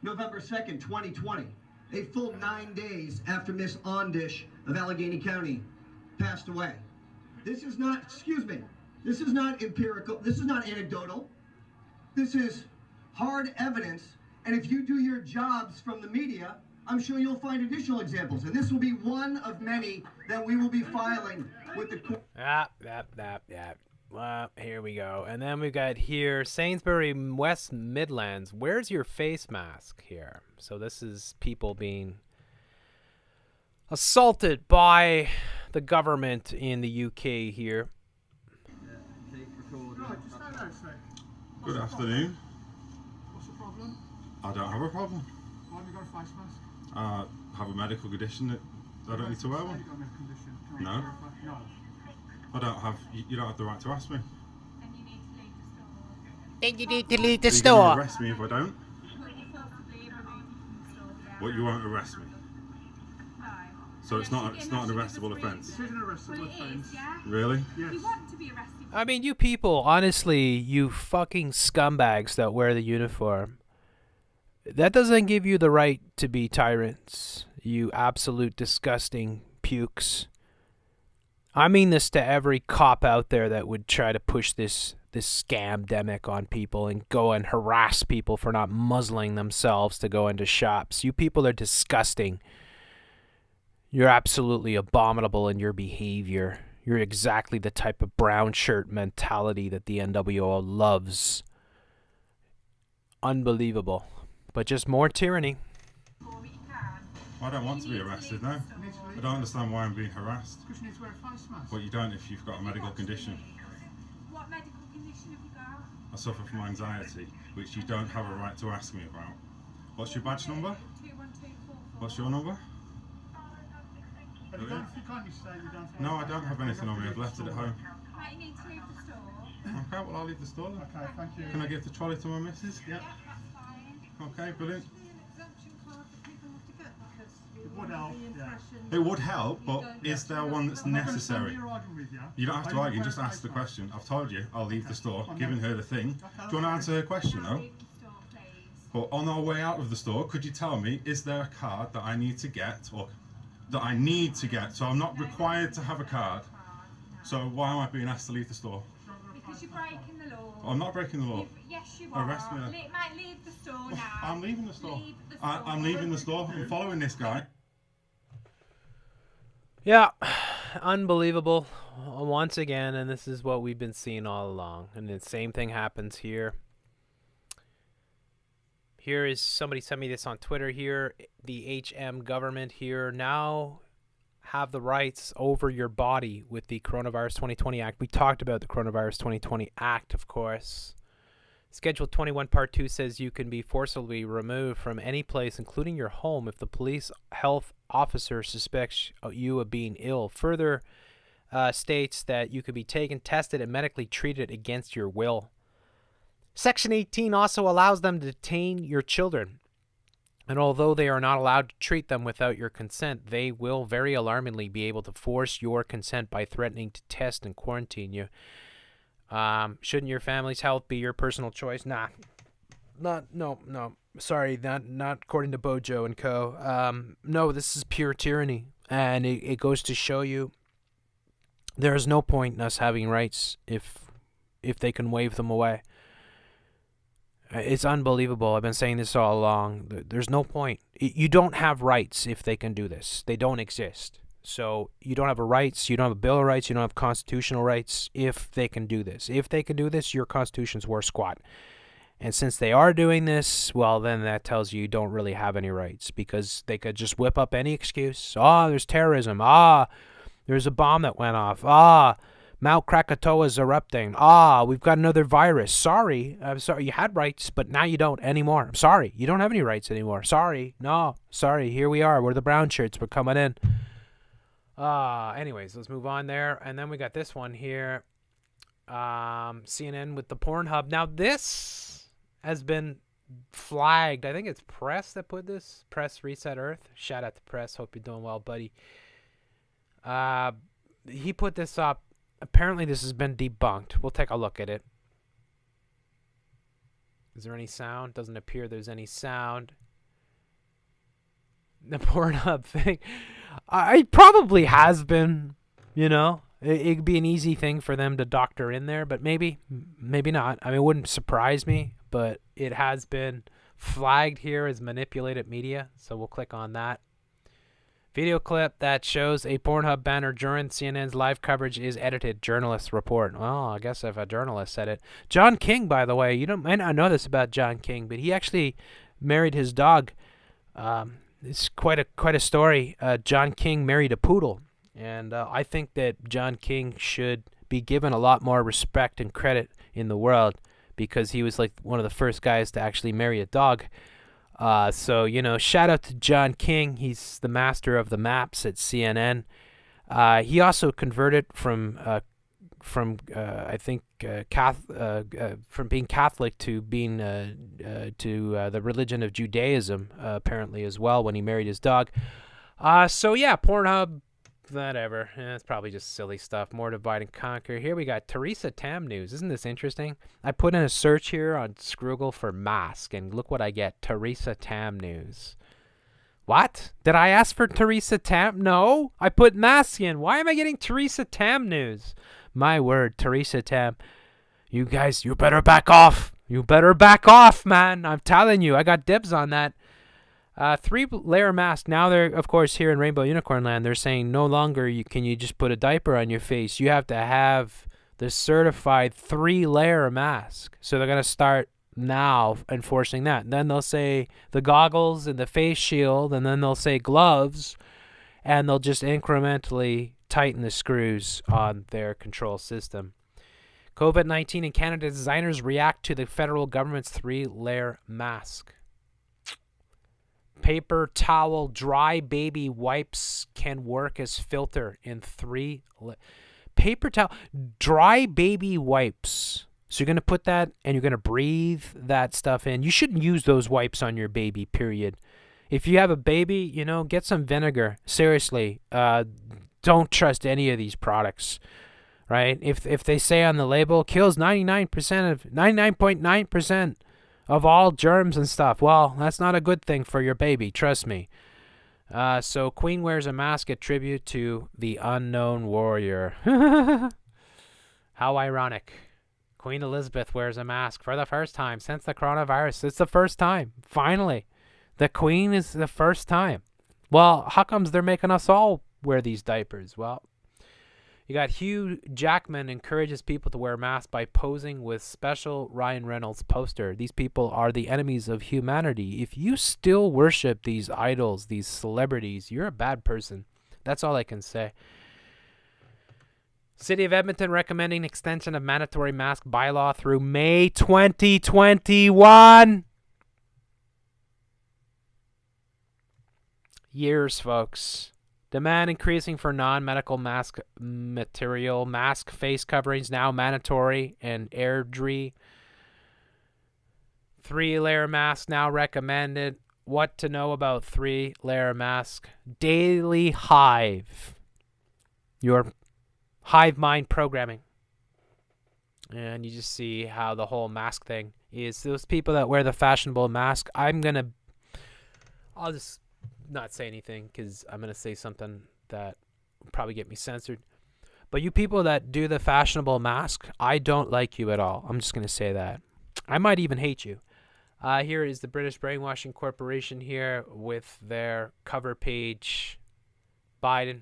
November 2nd, 2020, a full 9 days after Miss Ondish of Allegheny County passed away. This is not, excuse me, this is not empirical, this is not anecdotal. This is hard evidence, and if you do your jobs from the media, I'm sure you'll find additional examples, and this will be one of many that we will be filing with the court. Well, here we go. And then we got here, Sainsbury West Midlands. Where's your face mask here? So this is people being assaulted by the government in the UK here. Good afternoon. What's the problem? I don't have a problem. Why have you got a face mask? I have a medical condition that I don't need to wear one. You've got a medical condition. No. No. I don't have. You don't have the right to ask me. Then you need to leave the Are you store. going to arrest me if I don't? What, you won't arrest me? So it's not an arrestable offence. It is an arrestable offence. Really? Yes. I mean, you people, honestly, you fucking scumbags that wear the uniform, that doesn't give you the right to be tyrants, you absolute disgusting pukes. I mean this to every cop out there that would try to push this scamdemic on people and go and harass people for not muzzling themselves to go into shops. You people are disgusting. You're absolutely abominable in your behavior. You're exactly the type of brown shirt mentality that the NWO loves. Unbelievable. But just more tyranny. I don't want to be arrested, no. I don't understand why I'm being harassed. Because you need to wear a face mask. But you don't if you've got a medical condition. What medical condition have you got? I suffer from anxiety, which you don't have a right to ask me about. What's your badge number? 21244. What's your number? Have you got, if you kindly say you don't have No, I don't have anything on me. I've left it at home. Right, you need to leave the store. Okay, well, I'll leave the store then. Okay, thank you. Can I give the trolley to my missus? Yep. That's fine. Okay, brilliant. It would help, yeah. It would help, but is there one that's necessary? You're arguing with you. You don't have to argue, just ask the question. I've told you, I'll leave the store, giving her the thing. Do you want to answer her question, though? But on our way out of the store, could you tell me, is there a card that I need to get, or that I need to get? So I'm not required to have a card. So why am I being asked to leave the store? Because you're breaking the law. I'm not breaking the law. Yes, you are. Arrest me then. Mate, leave the store now. I'm leaving the store. Leave the store. I'm leaving the store. I'm following this guy. Yeah, unbelievable once again, and this is what we've been seeing all along. And the same thing happens here. Here is, somebody sent me this on Twitter here, the HM government here now have the rights over your body with the Coronavirus 2020 Act. We talked about the Coronavirus 2020 Act, of course. Schedule 21 Part 2 says you can be forcibly removed from any place, including your home, if the police health officer suspects you of being ill. Further states that you could be taken, tested, and medically treated against your will. Section 18 also allows them to detain your children. And although they are not allowed to treat them without your consent, they will very alarmingly be able to force your consent by threatening to test and quarantine you. Shouldn't your family's health be your personal choice? Nah. No. Sorry, not according to Bojo and Co. No, this is pure tyranny. And it goes to show you there is no point in us having rights if they can wave them away. It's unbelievable. I've been saying this all along. There's no point. You don't have rights if they can do this. They don't exist. So you don't have rights. You don't have a Bill of Rights. You don't have constitutional rights if they can do this. If they can do this, your Constitution's worth squat. And since they are doing this, well, then that tells you don't really have any rights, because they could just whip up any excuse. There's terrorism. There's a bomb that went off. Mount Krakatoa's erupting. We've got another virus. Sorry. I'm sorry. You had rights, but now you don't anymore. I'm sorry. You don't have any rights anymore. Sorry. No. Sorry. Here we are. We're the brown shirts. We're coming in. Anyways, let's move on there. And then we got this one here. CNN with the Pornhub. Now, this has been flagged. I think it's Press that put this. Press Reset Earth. Shout out to Press. Hope you're doing well, buddy. He put this up. Apparently, this has been debunked. We'll take a look at it. Is there any sound? Doesn't appear there's any sound. The Pornhub thing. It probably has been, It'd be an easy thing for them to doctor in there, but maybe not. I mean, it wouldn't surprise me, but it has been flagged here as manipulated media, so we'll click on that. Video clip that shows a Pornhub banner during CNN's live coverage is edited. Journalists report. Well, I guess if a journalist said it. John King, by the way, you might not know this about John King, but he actually married his dog. It's quite a story. John King married a poodle, and I think that John King should be given a lot more respect and credit in the world, because he was like one of the first guys to actually marry a dog. So, shout out to John King. He's the master of the maps at CNN. He also converted from being Catholic to being to the religion of Judaism, apparently as well, when he married his dog. So yeah, Pornhub, whatever. It's probably just silly stuff. More divide and conquer. Here we got Theresa Tam news. Isn't this interesting? I put in a search here on Scroogle for mask, and look what I get. Theresa Tam news. What? Did I ask for Theresa Tam? No. I put mask in. Why am I getting Theresa Tam news? My word, Theresa Tam. You guys, you better back off. You better back off, man. I'm telling you, I got dibs on that. 3-layer mask. Now they're, of course, here in Rainbow Unicorn Land, they're saying no longer can you just put a diaper on your face. You have to have the certified 3-layer mask. So they're going to start now enforcing that. And then they'll say the goggles and the face shield, and then they'll say gloves, and they'll just incrementally tighten the screws on their control system. COVID-19 in Canada, designers react to the federal government's 3-layer mask. Paper towel, dry baby wipes can work as filter in 3. Paper towel, dry baby wipes. So you're going to put that and you're going to breathe that stuff in. You shouldn't use those wipes on your baby, period. If you have a baby, get some vinegar. Seriously, don't trust any of these products, right? If they say on the label, kills 99.9% of all germs and stuff. Well, that's not a good thing for your baby, trust me. So Queen wears a mask at tribute to the unknown warrior. How ironic. Queen Elizabeth wears a mask for the first time since the coronavirus. It's the first time. Finally. The Queen is the first time. Well, how comes they're making us all wear these diapers? Well, you got Hugh Jackman encourages people to wear masks by posing with special Ryan Reynolds poster. These people are the enemies of humanity. If you still worship these idols, these celebrities, you're a bad person. That's all I can say. City of Edmonton recommending extension of mandatory mask bylaw through May 2021. Years, folks. Demand increasing for non-medical mask material. Mask face coverings now mandatory and airdrie. 3-layer mask now recommended. What to know about 3-layer mask? Daily Hive. Your hive mind programming. And you just see how the whole mask thing is. Those people that wear the fashionable mask, I'll just not say anything because I'm going to say something that will probably get me censored. But you people that do the fashionable mask, I don't like you at all. I'm just going to say that. I might even hate you. Here is the British Brainwashing Corporation here with their cover page. Biden.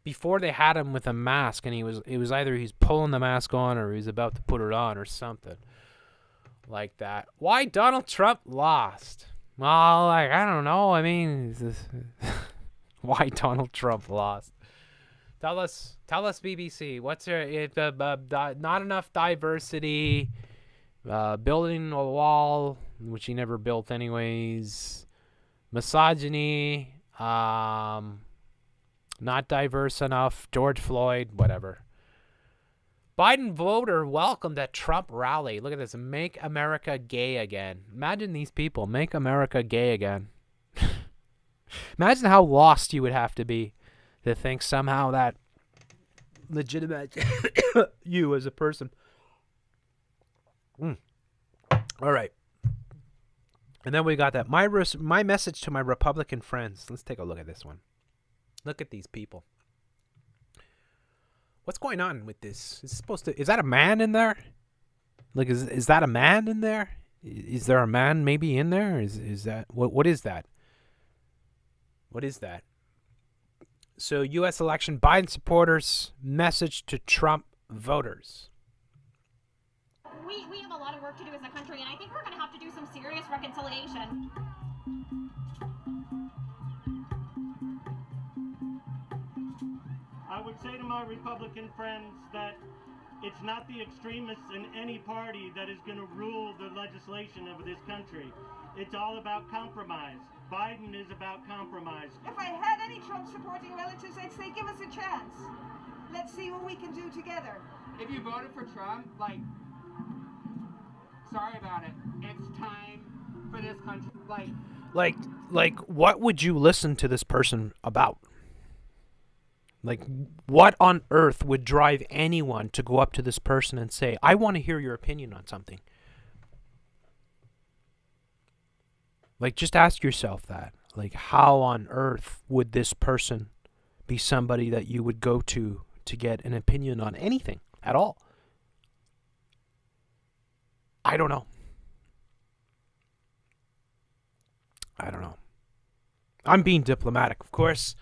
Before they had him with a mask, and it was either he's pulling the mask on or he's about to put it on or something like that. Why Donald Trump lost? Well, like, I don't know. I mean, why Donald Trump lost? Tell us, BBC. What's there? Not enough diversity. Building a wall, which he never built anyways. Misogyny. Not diverse enough. George Floyd, whatever. Biden voter welcomed at Trump rally. Look at this. Make America gay again. Imagine these people. Make America gay again. Imagine how lost you would have to be to think somehow that legitimate you as a person. All right. And then we got that. My message to my Republican friends. Let's take a look at this one. Look at these people. What's going on with this? Is that a man in there? Like, is that a man in there? Is there a man maybe in there? Is that what is that? What is that? So, U.S. election, Biden supporters message to Trump voters. We have a lot of work to do as a country, and I think we're going to have to do some serious reconciliation. I would say to my Republican friends that it's not the extremists in any party that is going to rule the legislation of this country. It's all about compromise. Biden is about compromise. If I had any Trump-supporting relatives, I'd say, give us a chance. Let's see what we can do together. If you voted for Trump, sorry about it. It's time for this country. Like, what would you listen to this person about? Like, what on earth would drive anyone to go up to this person and say, I want to hear your opinion on something? Like, just ask yourself that. Like, how on earth would this person be somebody that you would go to get an opinion on anything at all? I don't know. I'm being diplomatic, of course.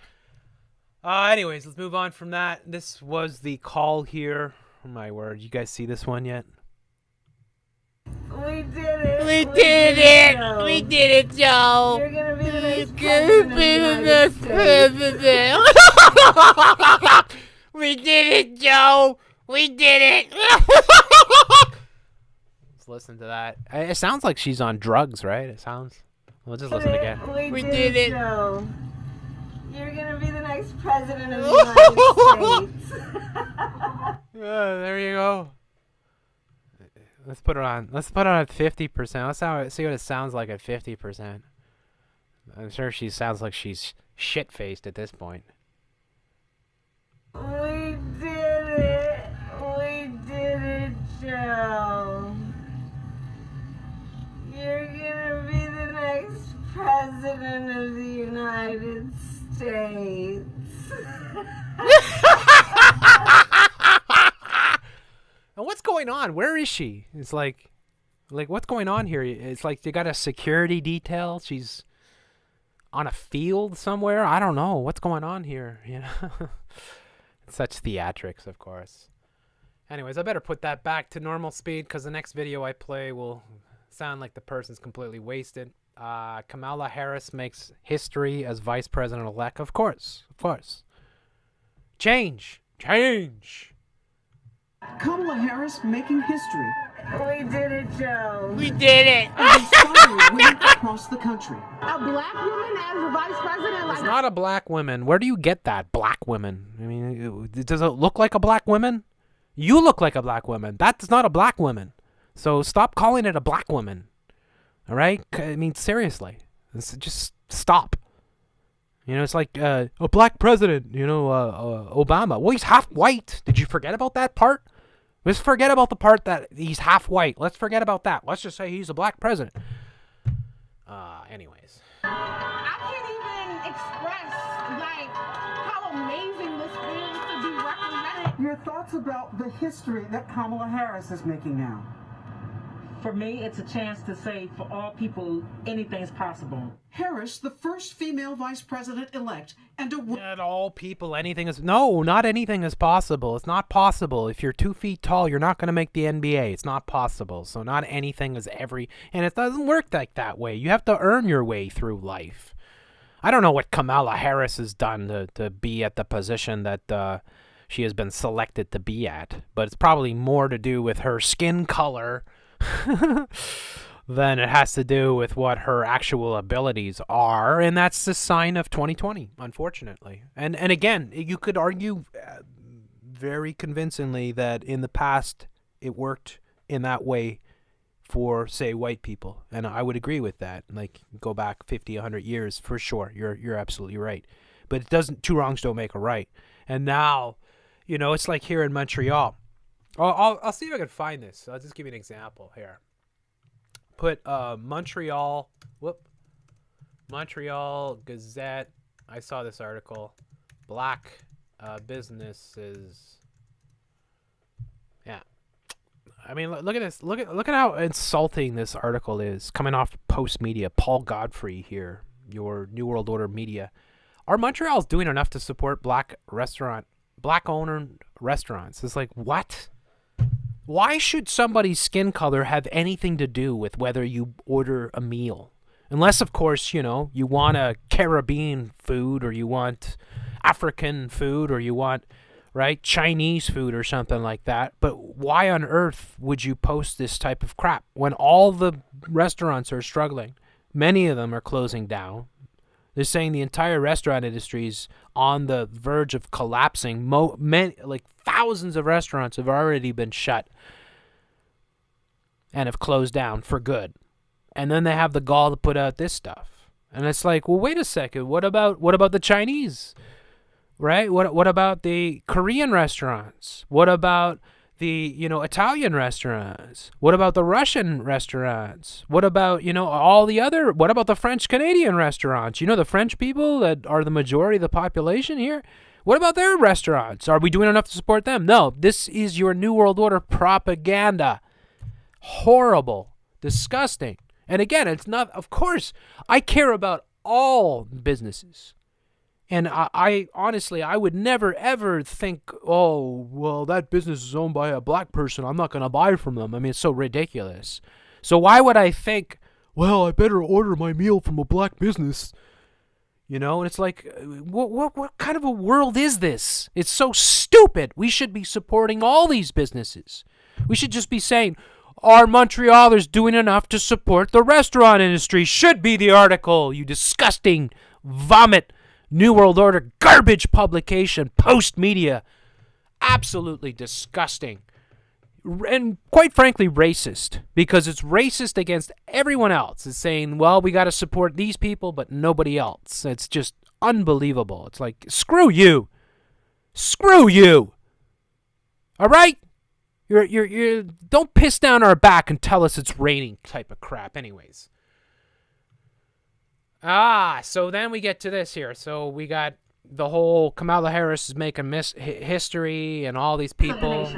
Anyways, let's move on from that. This was the call here. Oh my word, you guys see this one yet? We did it. We did it. We did it, Joe. You're gonna be the next president. We did it, Joe. We did it. Let's listen to that. It sounds like she's on drugs, right? It sounds. We'll just listen again. We did it, Joe. You're gonna be the next president of the United States. There you go. Let's put it on. Let's put it on at 50%. Let's see what it sounds like at 50%. I'm sure she sounds like she's shit-faced at this point. We did it. We did it, Joe. You're gonna be the next president of the United States. And what's going on? Where is she? It's like what's going on here? It's like you got a security detail. She's on a field somewhere. I don't know what's going on here. You know, such theatrics, of course. Anyways, I better put that back to normal speed because the next video I play will sound like the person's completely wasted. Kamala Harris makes history as vice president-elect. Of course. Change. Kamala Harris making history. We did it, Joe. We did it. Inspiring women across the country. A black woman as a vice president? It's not a black woman. Where do you get that? Black women. I mean, does it look like a black woman? You look like a black woman. That's not a black woman. So stop calling it a black woman. All right? I mean, seriously. Just stop. You know, it's like a black president, Obama. Well, he's half white. Did you forget about that part? Let's forget about the part that he's half white. Let's forget about that. Let's just say he's a black president. Anyways. I can't even express, how amazing this feels to be represented. Your thoughts about the history that Kamala Harris is making now? For me, it's a chance to say for all people, anything's possible. Harris, the first female vice president-elect, and At all people, anything is... No, not anything is possible. It's not possible. If you're 2 feet tall, you're not going to make the NBA. It's not possible. So not anything is every... And it doesn't work like that way. You have to earn your way through life. I don't know what Kamala Harris has done to be at the position that she has been selected to be at. But it's probably more to do with her skin color... than it has to do with what her actual abilities are, and that's the sign of 2020, unfortunately. And again, you could argue very convincingly that in the past it worked in that way for, say, white people, and I would agree with that. Like, go back 50, 100 years for sure. You're absolutely right. But it doesn't. Two wrongs don't make a right. And now, it's like here in Montreal. I'll see if I can find this. I'll just give you an example here. Put Montreal Gazette. I saw this article. Black businesses. Yeah. I mean, look at this. Look at how insulting this article is. Coming off Post Media, Paul Godfrey here, your New World Order media. Are Montreal's doing enough to support black-owned restaurants? It's like, what? Why should somebody's skin color have anything to do with whether you order a meal? Unless, of course, you want a Caribbean food, or you want African food, or you want, Chinese food or something like that. But why on earth would you post this type of crap when all the restaurants are struggling? Many of them are closing down. They're saying the entire restaurant industry is on the verge of collapsing. Thousands of restaurants have already been shut and have closed down for good. And then they have the gall to put out this stuff. And it's like, well, wait a second. What about the Chinese? Right? What about the Korean restaurants? What about the, Italian restaurants? What about the Russian restaurants? What about, all the other, what about the French-Canadian restaurants? The French people that are the majority of the population here? What about their restaurants? Are we doing enough to support them? No, this is your New World Order propaganda. Horrible. Disgusting. And again, it's not, of course, I care about all businesses. And I honestly, I would never, ever think, oh, well, that business is owned by a black person. I'm not going to buy from them. I mean, it's so ridiculous. So why would I think, well, I better order my meal from a black business? And it's like, what kind of a world is this? It's so stupid. We should be supporting all these businesses. We should just be saying, are Montrealers doing enough to support the restaurant industry? Should be the article, you disgusting vomit. New World Order garbage publication, Post Media. Absolutely disgusting. And quite frankly, racist. Because it's racist against everyone else. It's saying, well, we got to support these people, but nobody else. It's just unbelievable. It's like, screw you. Screw you. All right? You're don't piss down our back and tell us it's raining type of crap. Anyways. So then we get to this here. So we got the whole Kamala Harris is making history and all these people. It's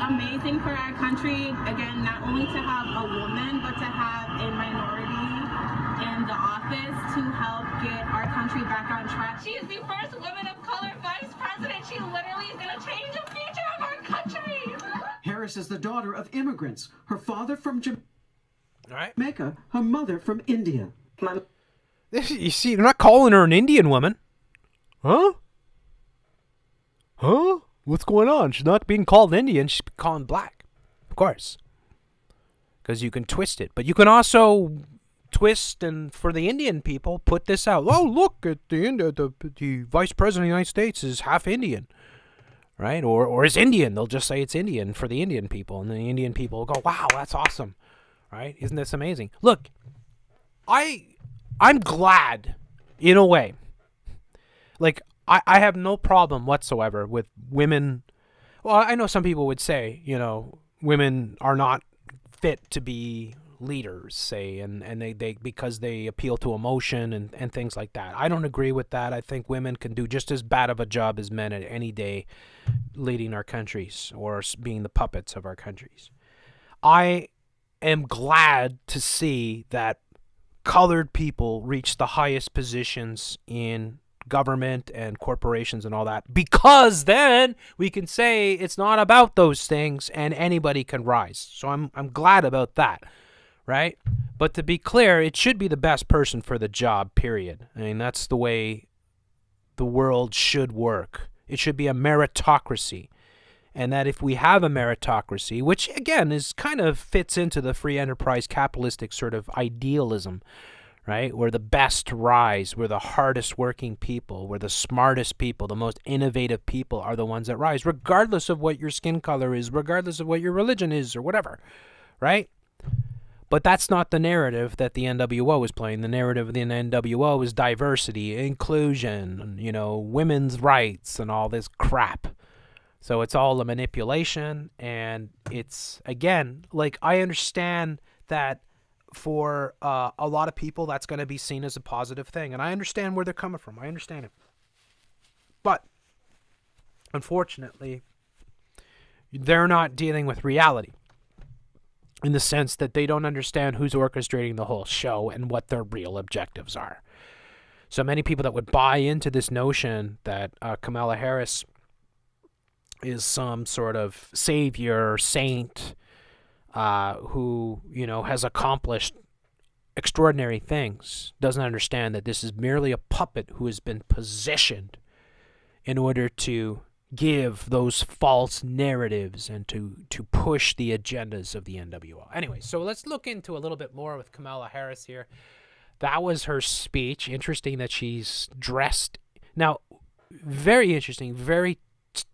amazing for our country, again, not only to have a woman, but to have a minority in the office to help get our country back on track. She is the first woman of color vice president. She literally is going to change the future of our country. Harris is the daughter of immigrants. Her father from Jamaica. Right? Mecca, her mother from India. You see, they're not calling her an Indian woman. Huh? Huh? What's going on? She's not being called Indian. She's being called black. Of course. Because you can twist it. But you can also twist and, for the Indian people, put this out. Oh, look, at the Vice President of the United States is half Indian. Right? Or is Indian. They'll just say it's Indian for the Indian people. And the Indian people will go, wow, that's awesome. Right? Isn't this amazing? Look, I'm glad, in a way. Like, I have no problem whatsoever with women. Well, I know some people would say, you know, women are not fit to be leaders, say, and they because they appeal to emotion and things like that. I don't agree with that. I think women can do just as bad of a job as men at any day leading our countries or being the puppets of our countries. I am glad to see that colored people reach the highest positions in government and corporations and all that, because then we can say it's not about those things and anybody can rise. So I'm glad about that, right? But to be clear, it should be the best person for the job, period. I mean, that's the way the world should work. It should be a meritocracy. And that if we have a meritocracy, which again is kind of fits into the free enterprise capitalistic sort of idealism, right? Where the best rise, where the hardest working people, where the smartest people, the most innovative people are the ones that rise, regardless of what your skin color is, regardless of what your religion is or whatever, right? But that's not the narrative that the NWO is playing. The narrative of the NWO is diversity, inclusion, you know, women's rights and all this crap. So it's all a manipulation, and it's, again, like, I understand that for a lot of people that's going to be seen as a positive thing, and I understand where they're coming from. I understand it. But, unfortunately, they're not dealing with reality in the sense that they don't understand who's orchestrating the whole show and what their real objectives are. So many people that would buy into this notion that Kamala Harris is some sort of savior, saint, who, you know, has accomplished extraordinary things, doesn't understand that this is merely a puppet who has been positioned in order to give those false narratives and to push the agendas of the NWO. Anyway, so let's look into a little bit more with Kamala Harris here. That was her speech. Interesting that she's dressed. Now, very interesting, very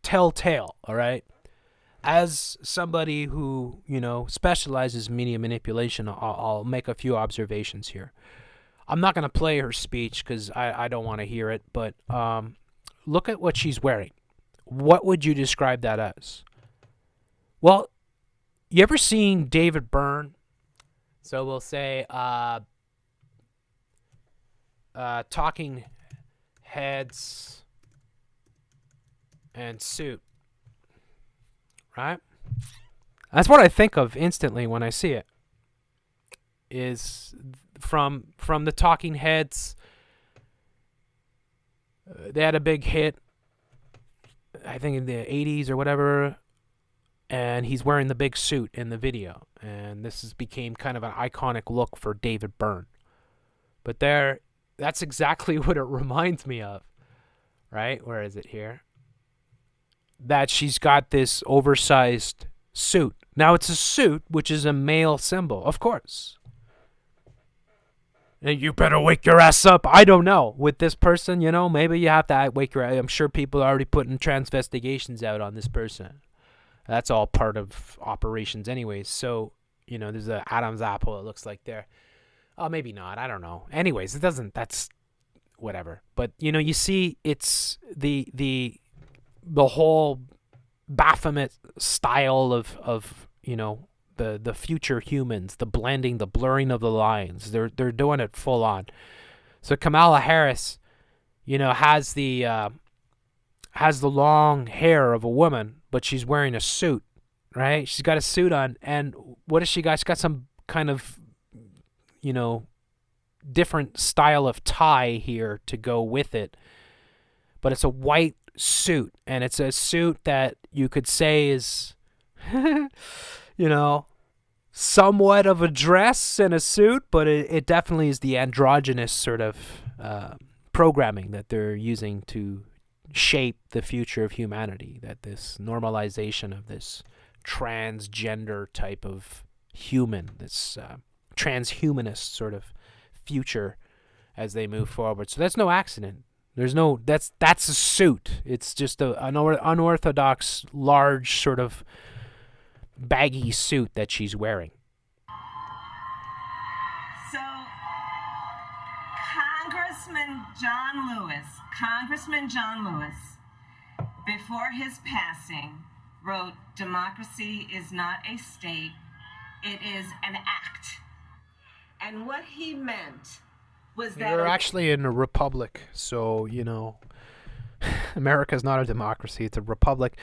telltale, all right? As somebody who, you know, specializes in media manipulation, I'll make a few observations here. I'm not going to play her speech because I don't want to hear it, but look at what she's wearing. What would you describe that as? Well, you ever seen David Byrne? So we'll say talking heads and suit, right? That's what I think of instantly when I see it. Is from the Talking Heads. They had a big hit, I think in the 80s or whatever, and he's wearing the big suit in the video, and this became kind of an iconic look for David Byrne. But that's exactly what it reminds me of, right? Where is it here? That she's got this oversized suit. Now, it's a suit, which is a male symbol, of course. And you better wake your ass up. I don't know. With this person, you know, maybe you have to wake your ass. I'm sure people are already putting transvestigations out on this person. That's all part of operations anyways. So, you know, there's an Adam's apple, it looks like there. Oh, maybe not. I don't know. Anyways, that's whatever. But, you know, you see it's the whole Baphomet style of you know, the future humans, the blending, the blurring of the lines. They're doing it full on. So Kamala Harris, you know, has the long hair of a woman, but she's wearing a suit, right? She's got a suit on, and what has she got? She's got some kind of, you know, different style of tie here to go with it. But it's a white suit, and it's a suit that you could say is, you know, somewhat of a dress and a suit, but it definitely is the androgynous sort of programming that they're using to shape the future of humanity, that this normalization of this transgender type of human, this transhumanist sort of future as they move forward. So that's no accident. There's no, that's a suit. It's just an unorthodox, large sort of baggy suit that she's wearing. So, Congressman John Lewis, before his passing, wrote, "Democracy is not a state, it is an act." And what he meant was that... We're actually in a republic, so, you know, America's not a democracy, it's a republic.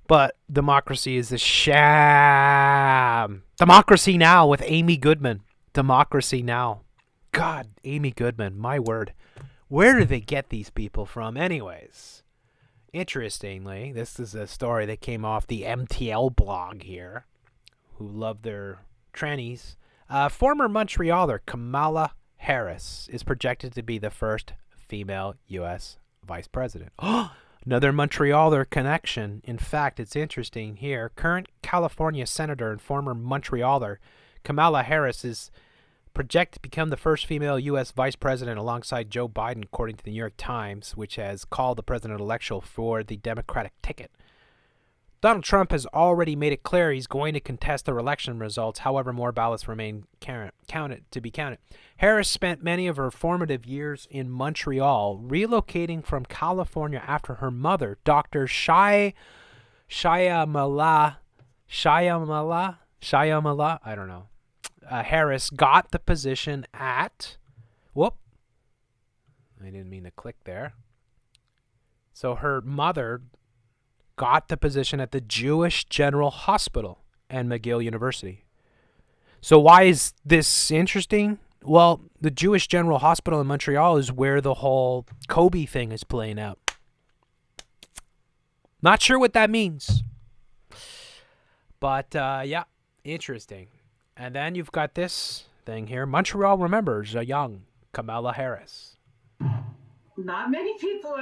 But democracy is a sham. Democracy Now! With Amy Goodman. Democracy Now! God, Amy Goodman, my word. Where do they get these people from anyways? Interestingly, this is a story that came off the MTL blog here, who love their trannies. Former Montrealer Kamala Harris is projected to be the first female U.S. vice president. Another Montrealer connection. In fact, it's interesting here. Current California Senator and former Montrealer Kamala Harris is projected to become the first female U.S. vice president alongside Joe Biden, according to the New York Times, which has called the president-elect for the Democratic ticket. Donald Trump has already made it clear he's going to contest the election results. However, more ballots remain to be counted. Harris spent many of her formative years in Montreal, relocating from California after her mother, Dr. Shyamala, I don't know. Harris got the position at... Whoop. I didn't mean to click there. So her mother got the position at the Jewish General Hospital and McGill University. So why is this interesting? Well, the Jewish General Hospital in Montreal is where the whole Kobe thing is playing out. Not sure what that means. But, yeah, interesting. And then you've got this thing here. Montreal remembers a young Kamala Harris. Not many people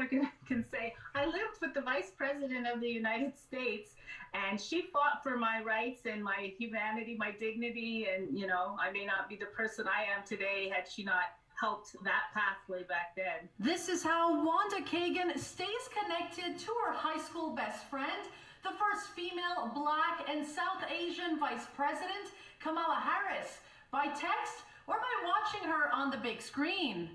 can say, I lived with the Vice President of the United States, and she fought for my rights and my humanity, my dignity, and, you know, I may not be the person I am today had she not helped that pathway back then. This is how Wanda Kagan stays connected to her high school best friend, the first female, Black, and South Asian Vice President, Kamala Harris, by text or by watching her on the big screen.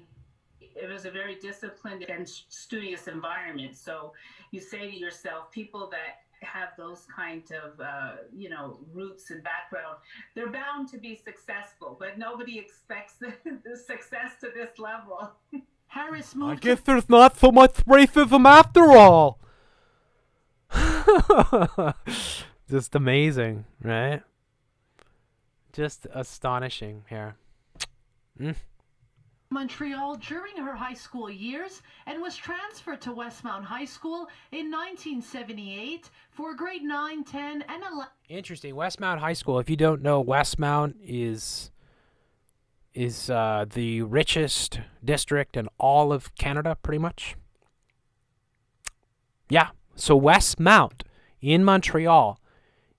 It was a very disciplined and studious environment. So you say to yourself, people that have those kind of, you know, roots and background, they're bound to be successful, but nobody expects the success to this level. Harris I moved. guess there's not so much racism after all. Just amazing, right? Just astonishing here. Montreal during her high school years and was transferred to Westmount High School in 1978 for grade 9, 10, and 11. Interesting. Westmount High School. If you don't know, Westmount is the richest district in all of Canada, pretty much. Yeah. So Westmount in Montreal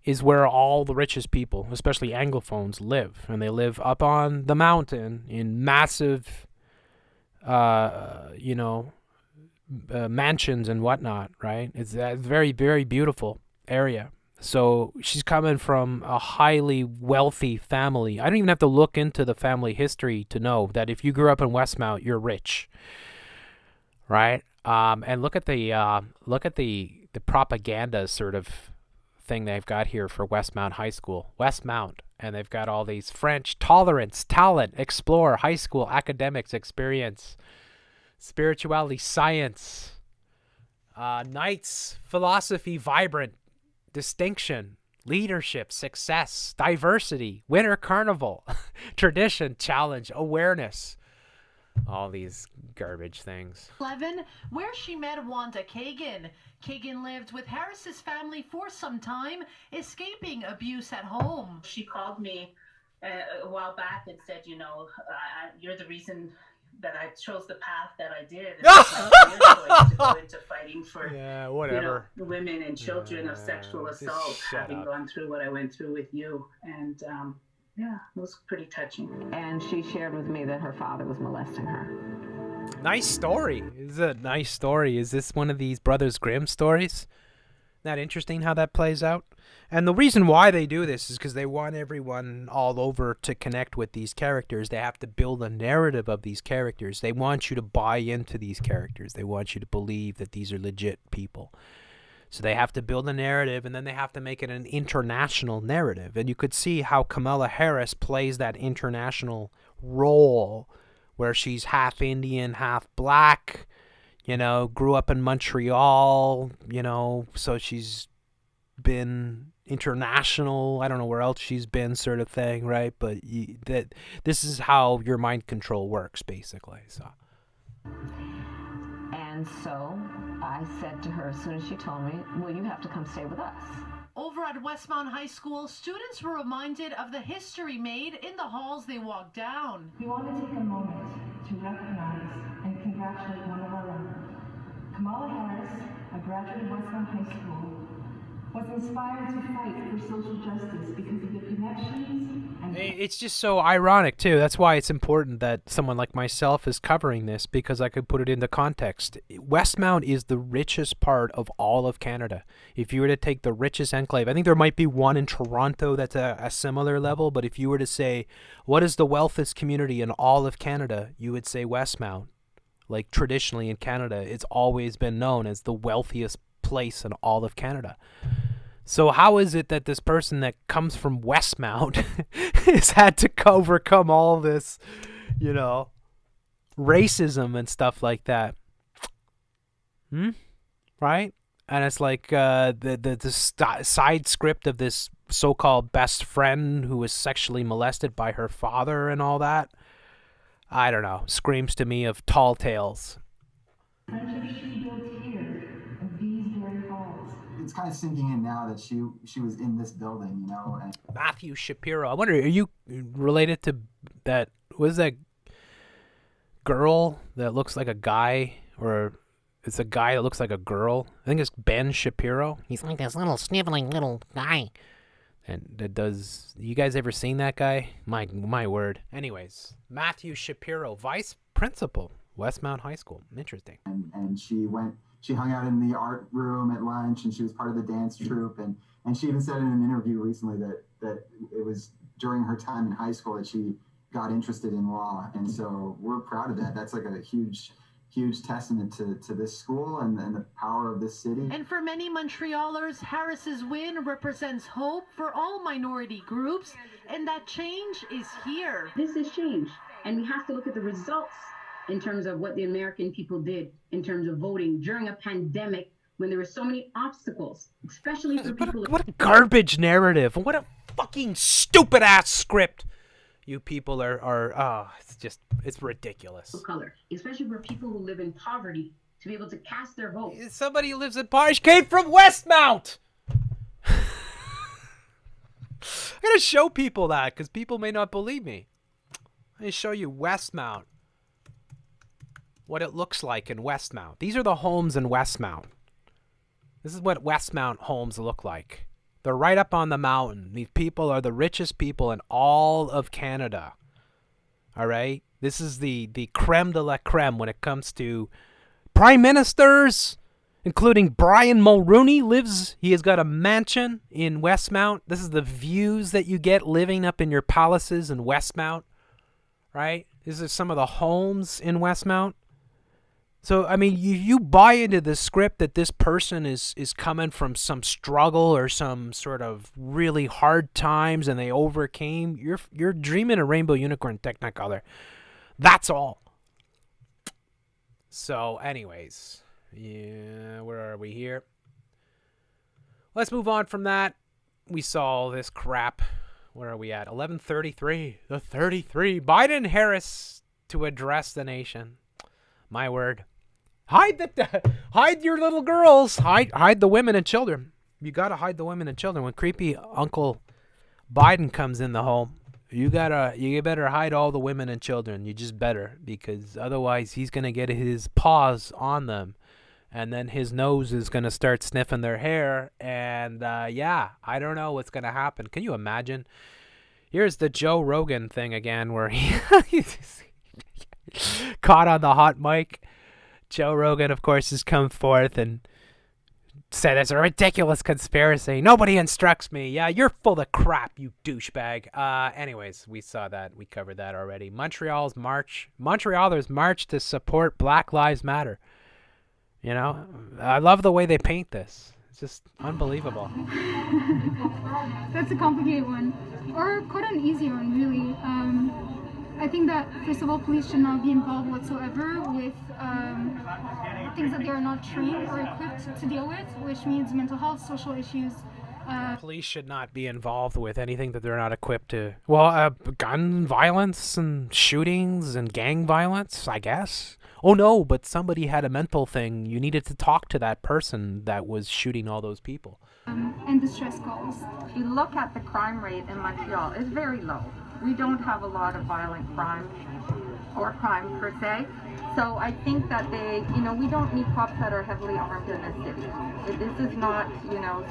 is where all the richest people, especially Anglophones, live. And they live up on the mountain in massive, mansions and whatnot, right? It's a very, very beautiful area. So she's coming from a highly wealthy family. I don't even have to look into the family history to know that if you grew up in Westmount, you're rich, right? And look at the propaganda sort of thing they've got here for Westmount High School. Westmount, and they've got all these French, tolerance, talent, explore, high school, academics, experience, spirituality, science, Knights, philosophy, vibrant, distinction, leadership, success, diversity, winter carnival, tradition, challenge, awareness. all these garbage things. 11, where she met Wanda Kagan. Kagan lived with Harris's family for some time, escaping abuse at home. She called me a while back and said, you know, you're the reason that I chose the path that I did. And it's not your choice to go into fighting for whatever. You know, women and children of sexual assault, having gone through what I went through with you. And yeah, it was pretty touching. And she shared with me that her father was molesting her. Nice story. This is a nice story. Is this one of these Brothers Grimm stories? That interesting how that plays out? And the reason why they do this is because they want everyone all over to connect with these characters. They have to build a narrative of these characters. They want you to buy into these characters. They want you to believe that these are legit people. So they have to build a narrative, and then they have to make it an international narrative. And you could see how Kamala Harris plays that international role where she's half Indian, half black, you know, grew up in Montreal, you know, so she's been international. I don't know where else she's been, sort of thing, right? But this is how your mind control works, basically. So. And so I said to her as soon as she told me, well, you have to come stay with us. Over at Westmount High School, students were reminded of the history made in the halls they walked down. We want to take a moment to recognize and congratulate one of our own. Kamala Harris, a graduate of Westmount High School, was inspired to fight for social justice because of the connections and... It's just so ironic, too. That's why it's important that someone like myself is covering this, because I could put it into context. Westmount is the richest part of all of Canada. If you were to take the richest enclave, I think there might be one in Toronto that's a similar level, but if you were to say, what is the wealthiest community in all of Canada, you would say Westmount. Like, traditionally in Canada, it's always been known as the wealthiest place in all of Canada. So how is it that this person that comes from Westmount has had to overcome all this, you know, racism and stuff like that? Right? And it's like the side script of this so-called best friend who was sexually molested by her father and all that. I don't know. Screams to me of tall tales. It's kind of sinking in now that she was in this building, you know. And Matthew Shapiro. I wonder, are you related to that? What is that girl that looks like a guy, or it's a guy that looks like a girl? I think it's Ben Shapiro. He's like this little sniveling little guy. And that does. You guys ever seen that guy? My word. Anyways, Matthew Shapiro, vice principal, Westmount High School. Interesting. And she hung out in the art room at lunch, and she was part of the dance troupe, and she even said in an interview recently that it was during her time in high school that she got interested in law, and so we're proud of that. That's like a huge testament to this school and the power of this city. And for many Montrealers, Harris's win represents hope for all minority groups, and that change is here. This is change, and we have to look at the results in terms of what the American people did in terms of voting during a pandemic when there were so many obstacles, especially for people... What a garbage narrative. What a fucking stupid-ass script. You people are it's ridiculous. Color, especially for people who live in poverty, to be able to cast their vote. Somebody who lives in poverty came from Westmount! I gotta show people that, because people may not believe me. Let me show you Westmount. What it looks like in Westmount. These are the homes in Westmount. This is what Westmount homes look like. They're right up on the mountain. These people are the richest people in all of Canada. All right? This is the creme de la creme when it comes to prime ministers, including Brian Mulroney he has got a mansion in Westmount. This is the views that you get living up in your palaces in Westmount. Right? These are some of the homes in Westmount. So, I mean, you buy into the script that this person is coming from some struggle or some sort of really hard times and they overcame. You're dreaming a rainbow unicorn technicolor. That's all. So, anyways, yeah, where are we here? Let's move on from that. We saw this crap. Where are we at? 11:33. The 33. Biden-Harris to address the nation. My word. Hide your little girls. Hide the women and children. You gotta hide the women and children. When creepy Uncle Biden comes in the home, you better hide all the women and children. You just better, because otherwise he's gonna get his paws on them, and then his nose is gonna start sniffing their hair, and yeah, I don't know what's gonna happen. Can you imagine? Here's the Joe Rogan thing again, where he's caught on the hot mic. Joe Rogan, of course, has come forth and said it's a ridiculous conspiracy. Nobody instructs me. Yeah, you're full of crap, you douchebag. Anyways, we saw that. We covered that already. Montrealers march to support Black Lives Matter. You know, I love the way they paint this. It's just unbelievable. That's a complicated one, or quite an easy one, really. I think that, first of all, police should not be involved whatsoever with things that they are not trained or equipped to deal with, which means mental health, social issues. Police should not be involved with anything that they're not equipped to. Well, gun violence and shootings and gang violence, I guess. Oh no, but somebody had a mental thing. You needed to talk to that person that was shooting all those people. And distress calls. If you look at the crime rate in Montreal, it's very low. We don't have a lot of violent crime or crime per se. So I think that we don't need cops that are heavily armed in the city. This is not,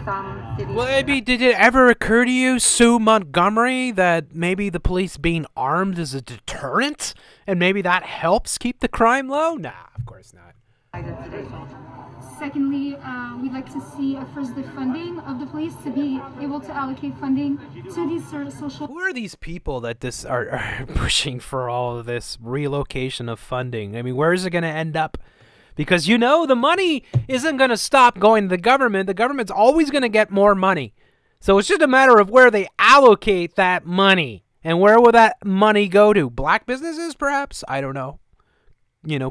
some cities. Well, maybe did it ever occur to you, Sue Montgomery, that maybe the police being armed is a deterrent, and maybe that helps keep the crime low? Nah, of course not. Secondly, we'd like to see a first defunding of the police to be able to allocate funding to these social... Who are these people that are pushing for all of this relocation of funding? I mean, where is it going to end up? Because, the money isn't going to stop going to the government. The government's always going to get more money. So it's just a matter of where they allocate that money. And where will that money go to? Black businesses, perhaps? I don't know.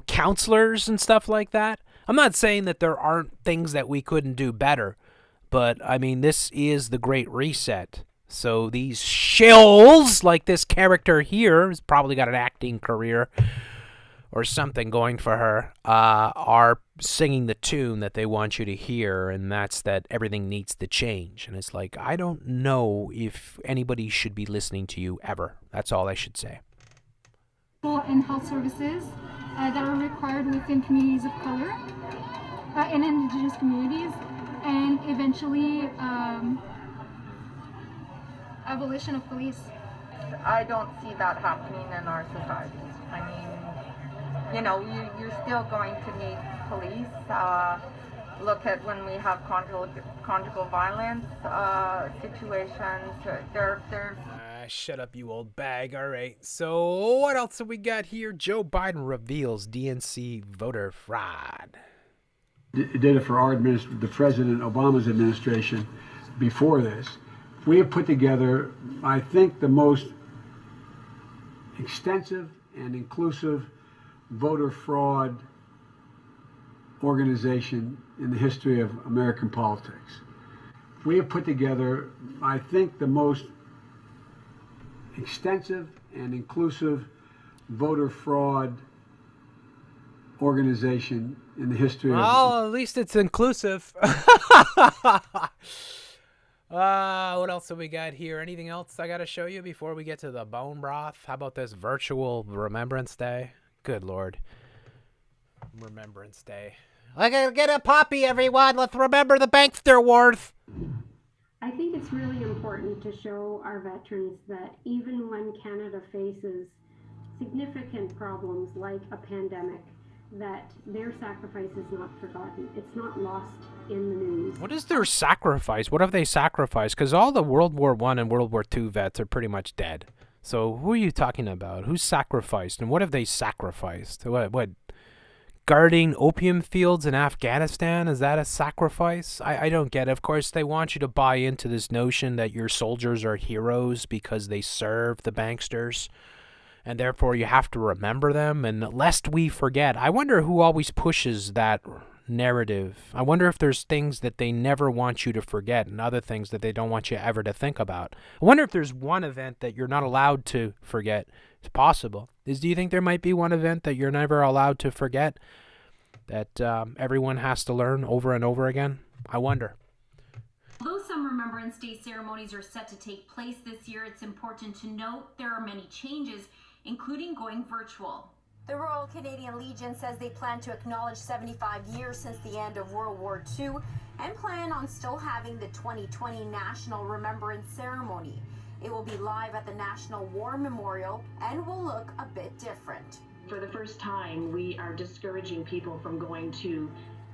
Counselors and stuff like that. I'm not saying that there aren't things that we couldn't do better, but, I mean, this is the Great Reset. So these shills, like this character here, who's probably got an acting career or something going for her, are singing the tune that they want you to hear, and that's that everything needs to change. And it's like, I don't know if anybody should be listening to you ever. That's all I should say. And health services that are required within communities of color and indigenous communities, and eventually abolition of police. I don't see that happening in our society. I mean, you're still going to need police. Look at when we have conjugal violence situations. Shut up, you old bag. All right. So what else have we got here? Joe Biden reveals DNC voter fraud. Did it for our the President Obama's administration before this. We have put together, I think, the most extensive and inclusive voter fraud organization in the history of American politics. We have put together, I think, the most extensive and inclusive voter fraud organization in the history of... Well, at least it's inclusive. What else have we got here? Anything else I got to show you before we get to the bone broth? How about this virtual Remembrance Day? Good Lord. Remembrance Day. Get a poppy, everyone. Let's remember the bankster wars. I think it's really important to show our veterans that even when Canada faces significant problems like a pandemic, that their sacrifice is not forgotten. It's not lost in the news. What is their sacrifice? What have they sacrificed? Because all the World War I and World War II vets are pretty much dead. So who are you talking about? Who's sacrificed? And what have they sacrificed? What? Guarding opium fields in Afghanistan? Is that a sacrifice? I don't get it. Of course, they want you to buy into this notion that your soldiers are heroes because they serve the banksters. And therefore, you have to remember them. And lest we forget, I wonder who always pushes that narrative. I wonder if there's things that they never want you to forget and other things that they don't want you ever to think about. I wonder if there's one event that you're not allowed to forget. It's possible. Do you think there might be one event that you're never allowed to forget that everyone has to learn over and over again? I wonder. Although some Remembrance Day ceremonies are set to take place this year, it's important to note there are many changes, including going virtual. The Royal Canadian Legion says they plan to acknowledge 75 years since the end of World War II and plan on still having the 2020 National Remembrance Ceremony. It will be live at the National War Memorial and will look a bit different. For the first time, we are discouraging people from going to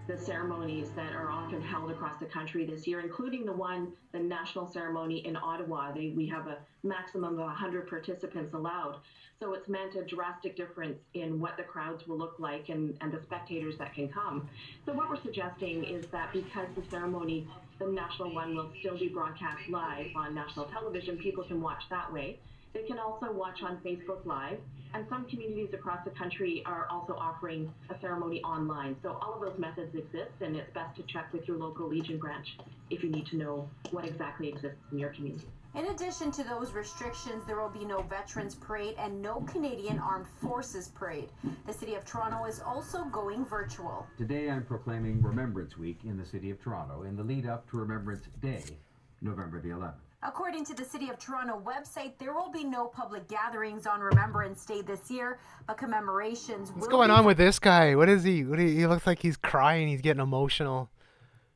the ceremonies that are often held across the country this year, including the national ceremony in Ottawa. We have a maximum of 100 participants allowed. So it's meant a drastic difference in what the crowds will look like and the spectators that can come. So what we're suggesting is that because the ceremony, the national one, will still be broadcast live on national television, people can watch that way. They can also watch on Facebook Live, and some communities across the country are also offering a ceremony online. So all of those methods exist, and it's best to check with your local Legion branch if you need to know what exactly exists in your community. In addition to those restrictions, there will be no Veterans Parade and no Canadian Armed Forces Parade. The City of Toronto is also going virtual. Today I'm proclaiming Remembrance Week in the City of Toronto in the lead up to Remembrance Day, November the 11th. According to the City of Toronto website, there will be no public gatherings on Remembrance Day this year, but commemorations will be... What's going on with this guy? What is he? He looks like he's crying. He's getting emotional.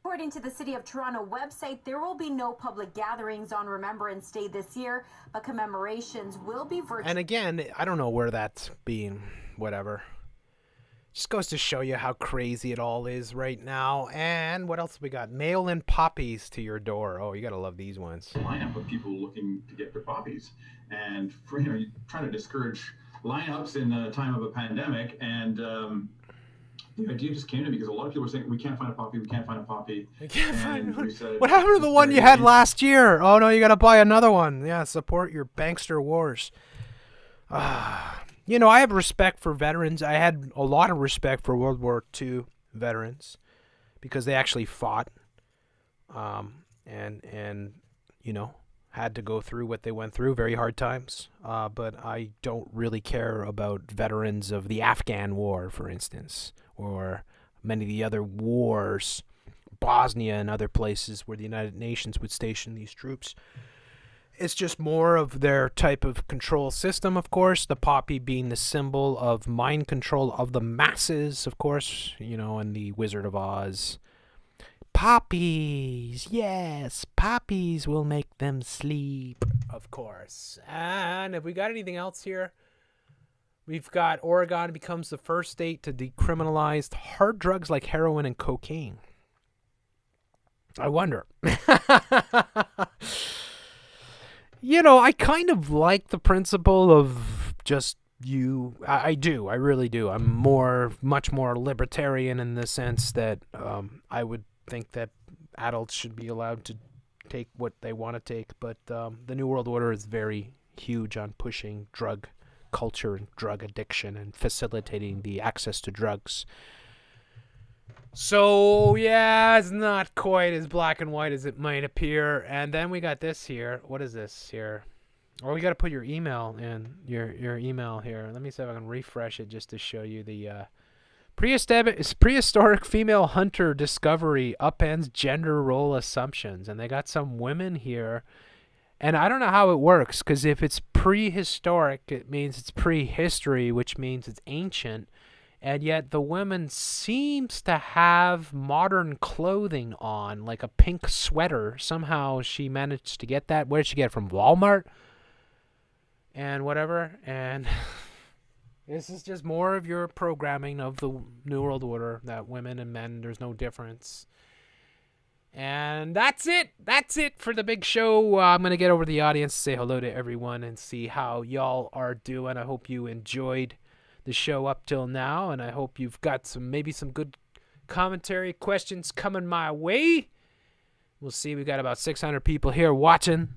According to the City of Toronto website, there will be no public gatherings on Remembrance Day this year, but commemorations will be virtual. And again, I don't know where that's being, whatever. Just goes to show you how crazy it all is right now. And what else have we got? Mail-in poppies to your door. Oh, you gotta love these ones. Lineup of people looking to get their poppies, and for, you're trying to discourage lineups in a time of a pandemic. And the idea just came to me because a lot of people were saying, "We can't find a poppy. We can't find a poppy." We can't find one. Said, what happened to the one you had last year? Oh no, you gotta buy another one. Yeah, support your bankster wars. You know, I have respect for veterans. I had a lot of respect for World War II veterans because they actually fought and you know, had to go through what they went through, very hard times. But I don't really care about veterans of the Afghan War, for instance, or many of the other wars, Bosnia and other places where the United Nations would station these troops. It's just more of their type of control system, of course, the poppy being the symbol of mind control of the masses, of course, you know, in the Wizard of Oz. Poppies, yes, poppies will make them sleep, of course. And have we got anything else here? We've got Oregon becomes the first state to decriminalize hard drugs like heroin and cocaine. I wonder. You know, I kind of like the principle of just you. I do. I really do. I'm much more libertarian in the sense that I would think that adults should be allowed to take what they want to take. But the New World Order is very huge on pushing drug culture and drug addiction and facilitating the access to drugs. So, yeah, it's not quite as black and white as it might appear. And then we got this here. What is this here? Oh, we got to put your email in, your email here. Let me see if I can refresh it just to show you the prehistoric female hunter discovery upends gender role assumptions. And they got some women here. And I don't know how it works, because if it's prehistoric, it means it's prehistory, which means it's ancient. And yet the woman seems to have modern clothing on, like a pink sweater. Somehow she managed to get that. Where did she get it from? Walmart? And whatever. And this is just more of your programming of the New World Order, that women and men, there's no difference. And that's it. That's it for the big show. I'm going to get over to the audience, say hello to everyone, and see how y'all are doing. I hope you enjoyed the show up till now, and I hope you've got maybe some good commentary questions coming my way. We'll see. We got about 600 people here watching,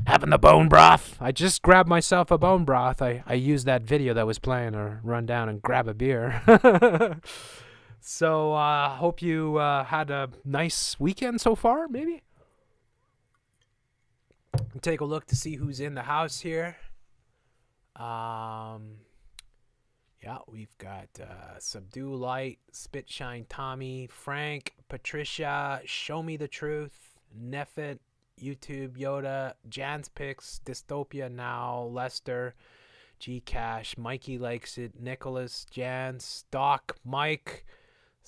having the bone broth. I just grabbed myself a bone broth. I used that video that was playing to run down and grab a beer. So, hope you had a nice weekend so far, maybe? Take a look to see who's in the house here. Yeah, we've got Subdue Light, Spit Shine Tommy, Frank, Patricia, Show Me the Truth, Neffet, YouTube Yoda, Jan's Picks, Dystopia Now, Lester, Gcash, Mikey Likes It, Nicholas, Jan, Stock, Mike,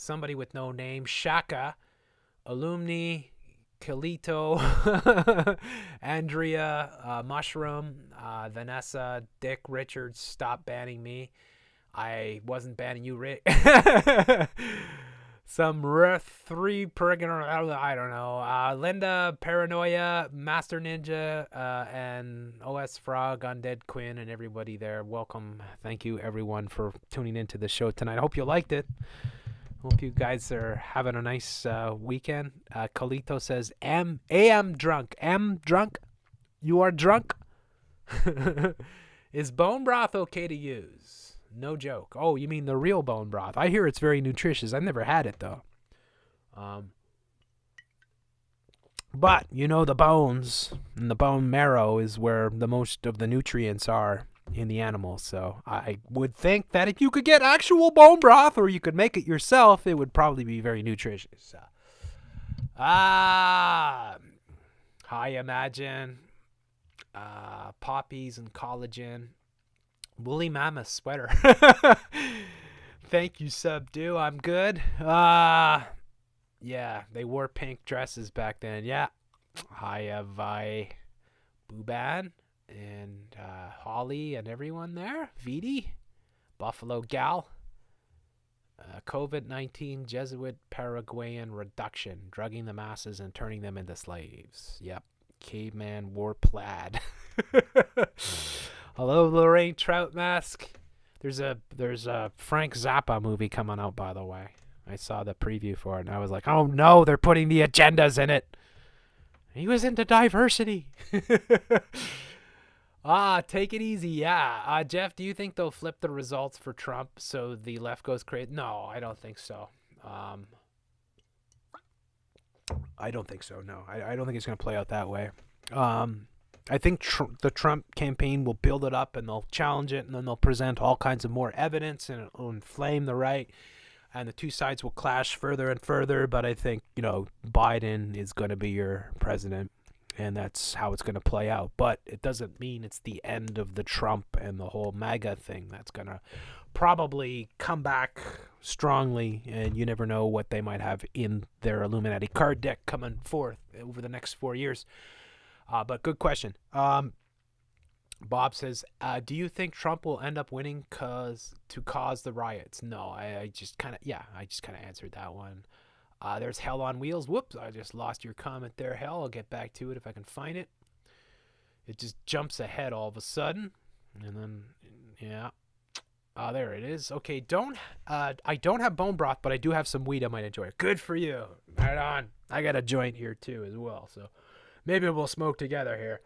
somebody with no name, Shaka, Alumni, Kalito, Andrea, Mushroom, Vanessa, Dick, Richards, Stop Banning Me. I wasn't banning you, Rick. Some Rith 3 Perigon, I don't know. Linda, Paranoia, Master Ninja, and OS Frog, Undead Quinn, and everybody there. Welcome. Thank you, everyone, for tuning into the show tonight. I hope you liked it. Hope you guys are having a nice weekend. Kalito says, am drunk. Am drunk? You are drunk? Is bone broth okay to use? No joke. Oh, you mean the real bone broth. I hear it's very nutritious. I've never had it, though. But, you know, the bones and the bone marrow is where the most of the nutrients are in the animal. So I would think that if you could get actual bone broth or you could make it yourself, it would probably be very nutritious. High Imagine, poppies and collagen. Woolly Mammoth sweater. Thank you, Subdue. I'm good. Yeah, they wore pink dresses back then. Yeah. Hi, Vi, Booban, and Holly, and everyone there. Vidi, Buffalo Gal. COVID-19 Jesuit Paraguayan reduction, drugging the masses and turning them into slaves. Yep. Caveman wore plaid. Hello, Lorraine Trout Mask. There's a Frank Zappa movie coming out, by the way. I saw the preview for it, and I was like, oh no, they're putting the agendas in it. He was into diversity. Take it easy, yeah. Jeff, do you think they'll flip the results for Trump so the left goes crazy? No, I don't think so. I don't think so, no. I don't think it's going to play out that way. I think the Trump campaign will build it up and they'll challenge it and then they'll present all kinds of more evidence and it'll inflame the right and the two sides will clash further and further. But I think, you know, Biden is going to be your president and that's how it's going to play out. But it doesn't mean it's the end of the Trump and the whole MAGA thing. That's going to probably come back strongly and you never know what they might have in their Illuminati card deck coming forth over the next 4 years. But good question. Bob says, do you think Trump will end up winning to cause the riots? No, I just kind of answered that one. There's Hell on Wheels. Whoops, I just lost your comment there, Hell. I'll get back to it if I can find it. It just jumps ahead all of a sudden. And then, yeah. There it is. Okay, I don't have bone broth, but I do have some weed I might enjoy. Good for you. Right on. I got a joint here, too, as well, so... Maybe we'll smoke together here.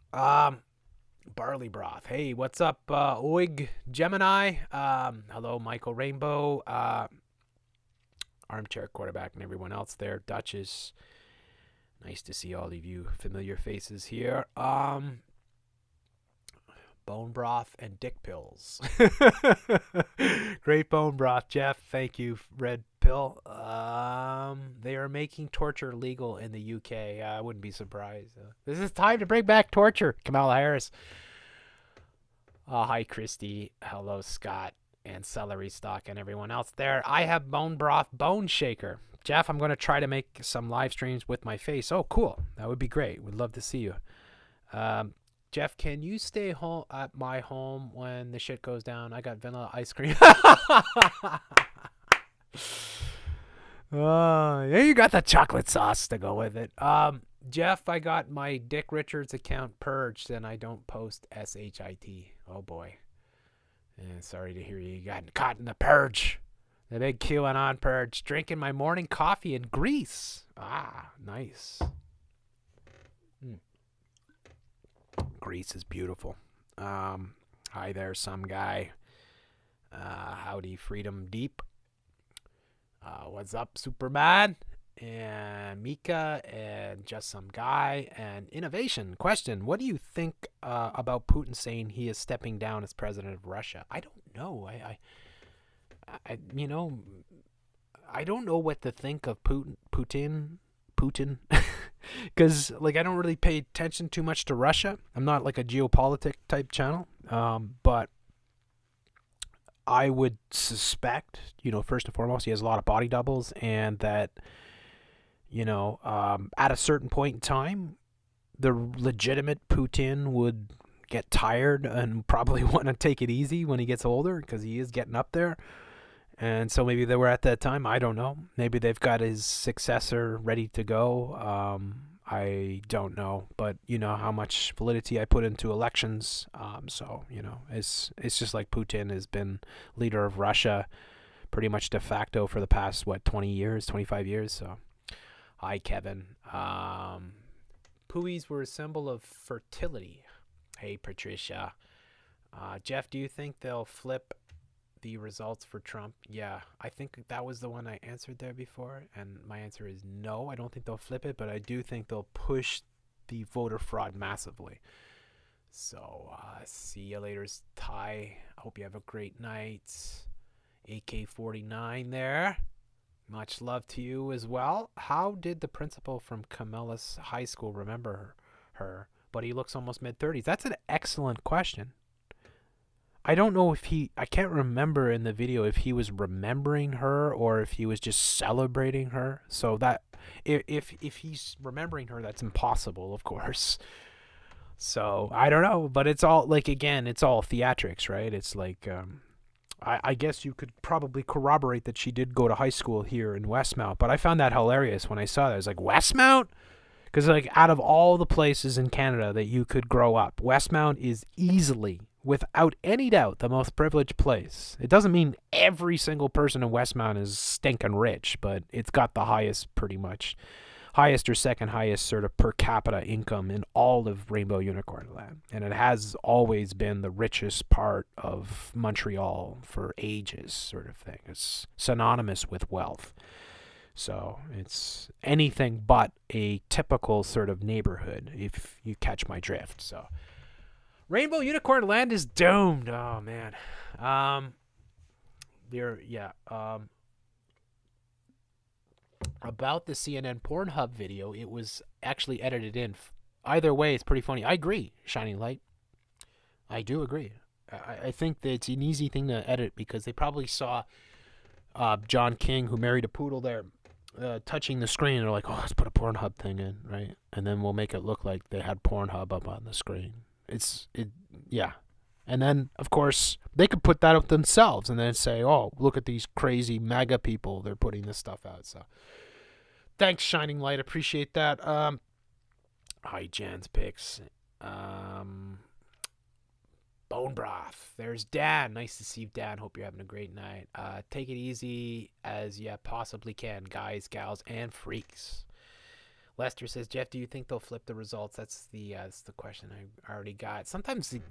Barley broth. Hey, what's up, Oig Gemini? Hello, Michael Rainbow. Armchair Quarterback and everyone else there. Duchess. Nice to see all of you familiar faces here. Bone broth and dick pills. Great bone broth, Jeff. Thank you, Red Pill. They are making torture legal in the UK. I wouldn't be surprised. This is time to bring back torture. Kamala Harris. Hi, Christy. Hello, Scott. And Celery Stock and everyone else there. I have bone broth bone shaker. Jeff, I'm going to try to make some live streams with my face. Oh, cool. That would be great. Would love to see you. Jeff, can you stay home at my home when the shit goes down? I got vanilla ice cream. Yeah, you got the chocolate sauce to go with it. Jeff, I got my Dick Richards account purged and I don't post SHIT. Oh boy. Sorry to hear you got caught in the purge. The big QAnon purge. Drinking my morning coffee in Greece. Nice. Greece is beautiful. Hi there, some guy. Howdy, Freedom Deep. What's up, Superman? And Mika, and Just Some Guy, and Innovation. Question: what do you think about Putin saying he is stepping down as president of Russia? I don't know. I I don't know what to think of Putin, because like I don't really pay attention too much to Russia. I'm not like a geopolitic type channel, but I would suspect, first and foremost, he has a lot of body doubles, and that, at a certain point in time, the legitimate Putin would get tired and probably want to take it easy when he gets older, because he is getting up there. And so maybe they were at that time. I don't know. Maybe they've got his successor ready to go. I don't know. But you know how much validity I put into elections. So, it's just like Putin has been leader of Russia pretty much de facto for the past, 20 years, 25 years. So, hi, Kevin. Pui's were a symbol of fertility. Hey, Patricia. Jeff, do you think they'll flip the results for Trump? Yeah, I think that was the one I answered there before, and my answer is no. I don't think they'll flip it, but I do think they'll push the voter fraud massively. So, see you later, Ty. I hope you have a great night. AK-49 there. Much love to you as well. How did the principal from Camillus High School remember her, but he looks almost mid-30s? That's an excellent question. I don't know if I can't remember in the video if he was remembering her or if he was just celebrating her. So that, if he's remembering her, that's impossible, of course. So, I don't know, but it's all, again, it's all theatrics, right? It's like, I guess you could probably corroborate that she did go to high school here in Westmount, but I found that hilarious when I saw that. I was like, Westmount? Because, out of all the places in Canada that you could grow up, Westmount is easily, without any doubt, the most privileged place. It doesn't mean every single person in Westmount is stinking rich, but it's got the highest, pretty much, highest or second highest sort of per capita income in all of Rainbow Unicorn Land. And it has always been the richest part of Montreal for ages, sort of thing. It's synonymous with wealth. So it's anything but a typical sort of neighborhood, if you catch my drift. So Rainbow Unicorn Land is doomed. Oh, man. About the CNN Pornhub video, it was actually edited in. Either way, it's pretty funny. I agree, Shining Light. I do agree. I think that it's an easy thing to edit because they probably saw John King, who married a poodle there, touching the screen. They're like, oh, let's put a Pornhub thing in, right? And then we'll make it look like they had Pornhub up on the screen. Yeah. And then, of course, they could put that up themselves and then say, oh, look at these crazy MAGA people. They're putting this stuff out. So thanks, Shining Light. Appreciate that. Hi, Jan's Picks. Bone Broth. There's Dan. Nice to see you, Dan. Hope you're having a great night. Take it easy as you possibly can, guys, gals, and freaks. Lester says, Jeff, do you think they'll flip the results? That's the question I already got. Sometimes the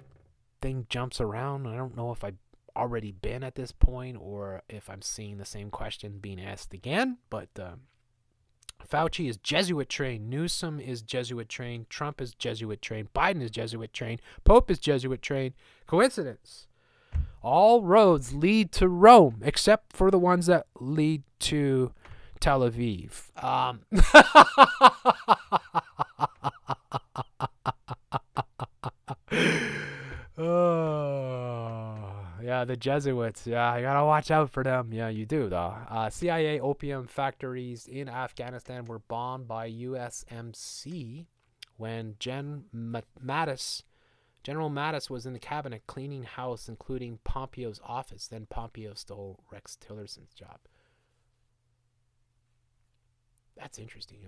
thing jumps around. I don't know if I've already been at this point or if I'm seeing the same question being asked again. But Fauci is Jesuit trained. Newsom is Jesuit trained. Trump is Jesuit trained. Biden is Jesuit trained. Pope is Jesuit trained. Coincidence? All roads lead to Rome, except for the ones that lead to Tel Aviv. Yeah, the Jesuits. Yeah, you gotta watch out for them. Yeah, you do, though. CIA opium factories in Afghanistan were bombed by USMC when General Mattis was in the cabinet cleaning house, including Pompeo's office. Then Pompeo stole Rex Tillerson's job. That's interesting.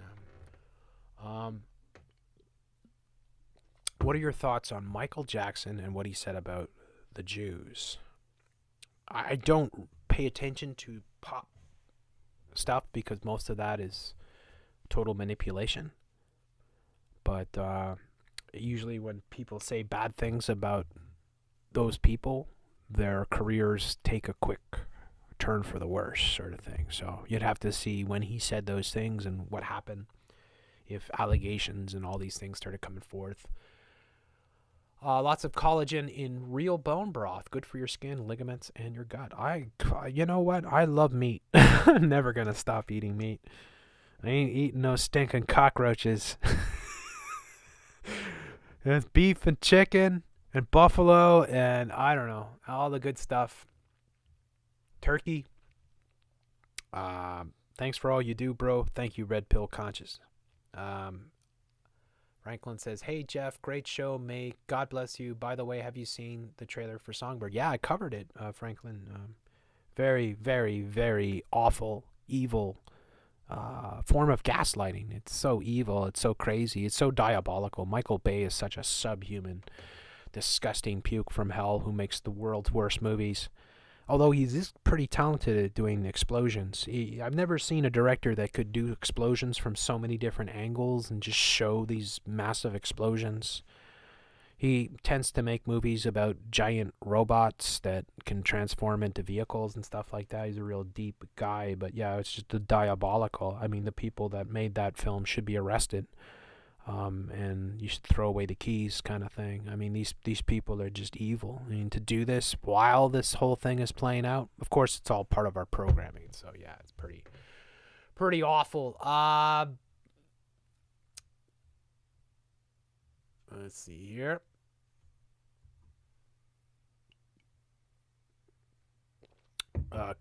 What are your thoughts on Michael Jackson and what he said about the Jews? I don't pay attention to pop stuff because most of that is total manipulation. But usually when people say bad things about those people, their careers take a quick turn for the worse, sort of thing. So you'd have to see when he said those things and what happened if allegations and all these things started coming forth. Lots of collagen in real bone broth. Good for your skin, ligaments, and your gut. You know what? I love meat. I'm never going to stop eating meat. I ain't eating no stinking cockroaches. There's beef and chicken and buffalo and I don't know, all the good stuff. Turkey. Thanks for all you do, bro. Thank you, Red Pill Conscious. Franklin says, hey, Jeff, great show, mate. God bless you. By the way, have you seen the trailer for Songbird? Yeah, I covered it, Franklin. Very, very, very awful, evil form of gaslighting. It's so evil. It's so crazy. It's so diabolical. Michael Bay is such a subhuman, disgusting puke from hell who makes the world's worst movies. Although he's pretty talented at doing explosions. I've never seen a director that could do explosions from so many different angles and just show these massive explosions. He tends to make movies about giant robots that can transform into vehicles and stuff like that. He's a real deep guy, but yeah, it's just diabolical. I mean, the people that made that film should be arrested. And you should throw away the keys, kind of thing. I mean, these people are just evil. I mean, to do this while this whole thing is playing out, of course, it's all part of our programming. So yeah, it's pretty awful. Let's see here.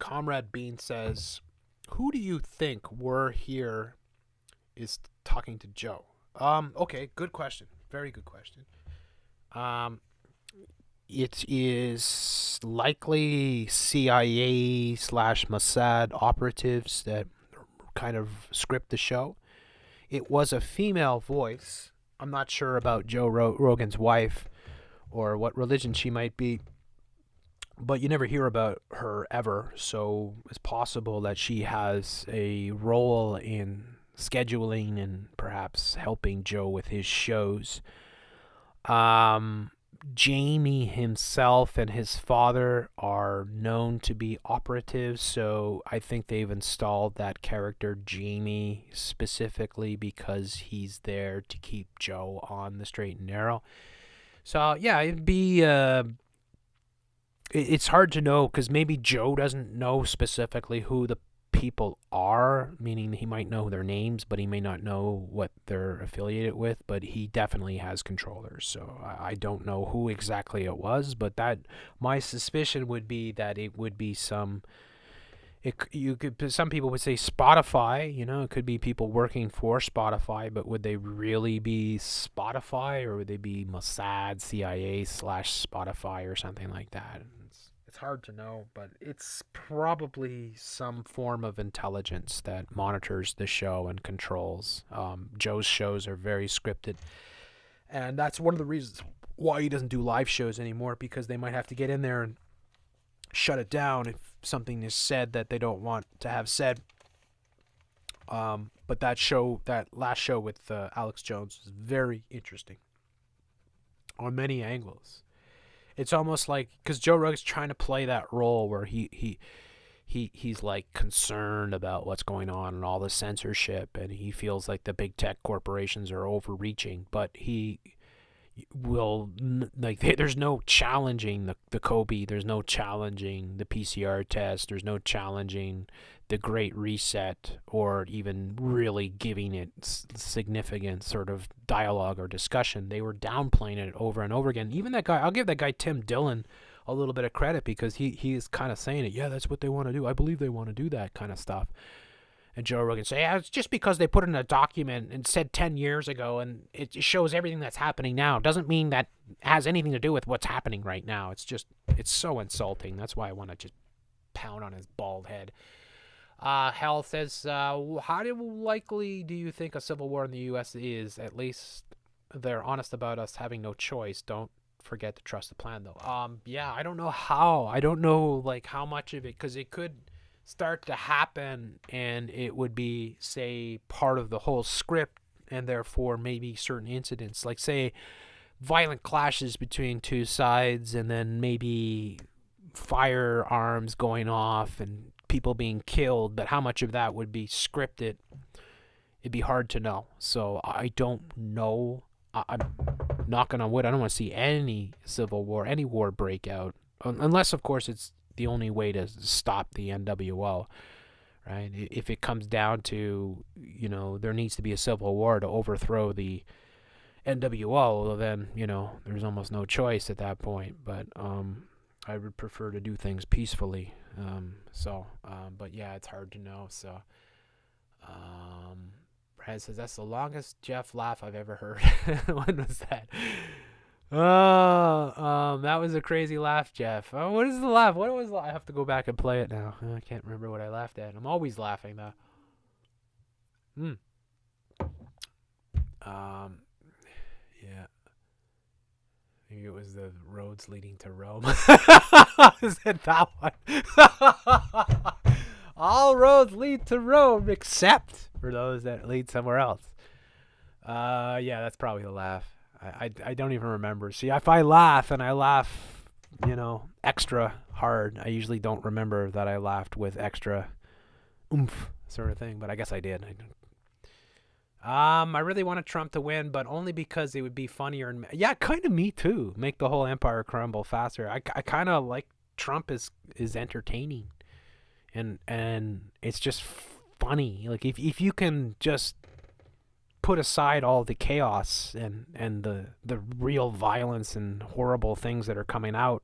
Comrade Bean says, "Who do you think we're here is talking to Joe?" Okay, good question. Very good question. It is likely CIA / Mossad operatives that kind of script the show. It was a female voice. I'm not sure about Joe Rogan's wife or what religion she might be, but you never hear about her ever, so it's possible that she has a role in scheduling and perhaps helping Joe with his shows. Jamie himself and his father are known to be operatives, so I think they've installed that character Jamie specifically because he's there to keep Joe on the straight and narrow. So yeah, it'd be it's hard to know because maybe Joe doesn't know specifically who the people are, meaning he might know their names, but he may not know what they're affiliated with, but he definitely has controllers. So I don't know who exactly it was, but that my suspicion would be that it would be some people would say Spotify, it could be people working for Spotify, but would they really be Spotify or would they be Mossad, CIA / Spotify or something like that? It's hard to know, but it's probably some form of intelligence that monitors the show and controls. Joe's shows are very scripted, and that's one of the reasons why he doesn't do live shows anymore, because they might have to get in there and shut it down if something is said that they don't want to have said. But that last show with Alex Jones was very interesting on many angles. It's almost like, because Joe Rogan's trying to play that role where he's like concerned about what's going on and all the censorship, and he feels like the big tech corporations are overreaching, but he will, like, there's no challenging the Kobe, there's no challenging the PCR test, there's no challenging the Great Reset, or even really giving it significant sort of dialogue or discussion. They were downplaying it over and over again. Even that guy, I'll give that guy Tim Dillon a little bit of credit, because he is kind of saying it. Yeah, that's what they want to do. I believe they want to do that kind of stuff. And Joe Rogan say, yeah, it's just because they put it in a document and said 10 years ago and it shows everything that's happening now. Doesn't mean that has anything to do with what's happening right now. It's so insulting. That's why I want to just pound on his bald head. Hell says, how likely do you think a civil war in the U.S. is? At least they're honest about us having no choice. Don't forget to trust the plan, though. Yeah, I don't know how. I don't know, like, how much of it, because it could start to happen and it would be, say, part of the whole script, and therefore maybe certain incidents, like, say, violent clashes between two sides, and then maybe firearms going off and people being killed, but how much of that would be scripted, it'd be hard to know. So I don't know. I'm knocking on wood. I don't want to see any civil war, any war breakout, unless, of course, it's the only way to stop the NWO, right? If it comes down to, there needs to be a civil war to overthrow the NWO, then, there's almost no choice at that point. But I would prefer to do things peacefully. But yeah, it's hard to know. So, Brad says, that's the longest Jeff laugh I've ever heard. When was that? That was a crazy laugh, Jeff. Oh, what is the laugh? What was I have to go back and play it now. I can't remember what I laughed at. I'm always laughing though. Yeah. I think it was the roads leading to Rome. Is it that one? All roads lead to Rome except for those that lead somewhere else. Yeah, that's probably the laugh. I don't even remember. See, if I laugh and I laugh, extra hard, I usually don't remember that I laughed with extra oomph sort of thing, but I guess I did. I really wanted Trump to win, but only because it would be funnier. And yeah, kind of me too. Make the whole empire crumble faster. I kind of like Trump is entertaining, and it's just funny. Like if you can just put aside all the chaos and the real violence and horrible things that are coming out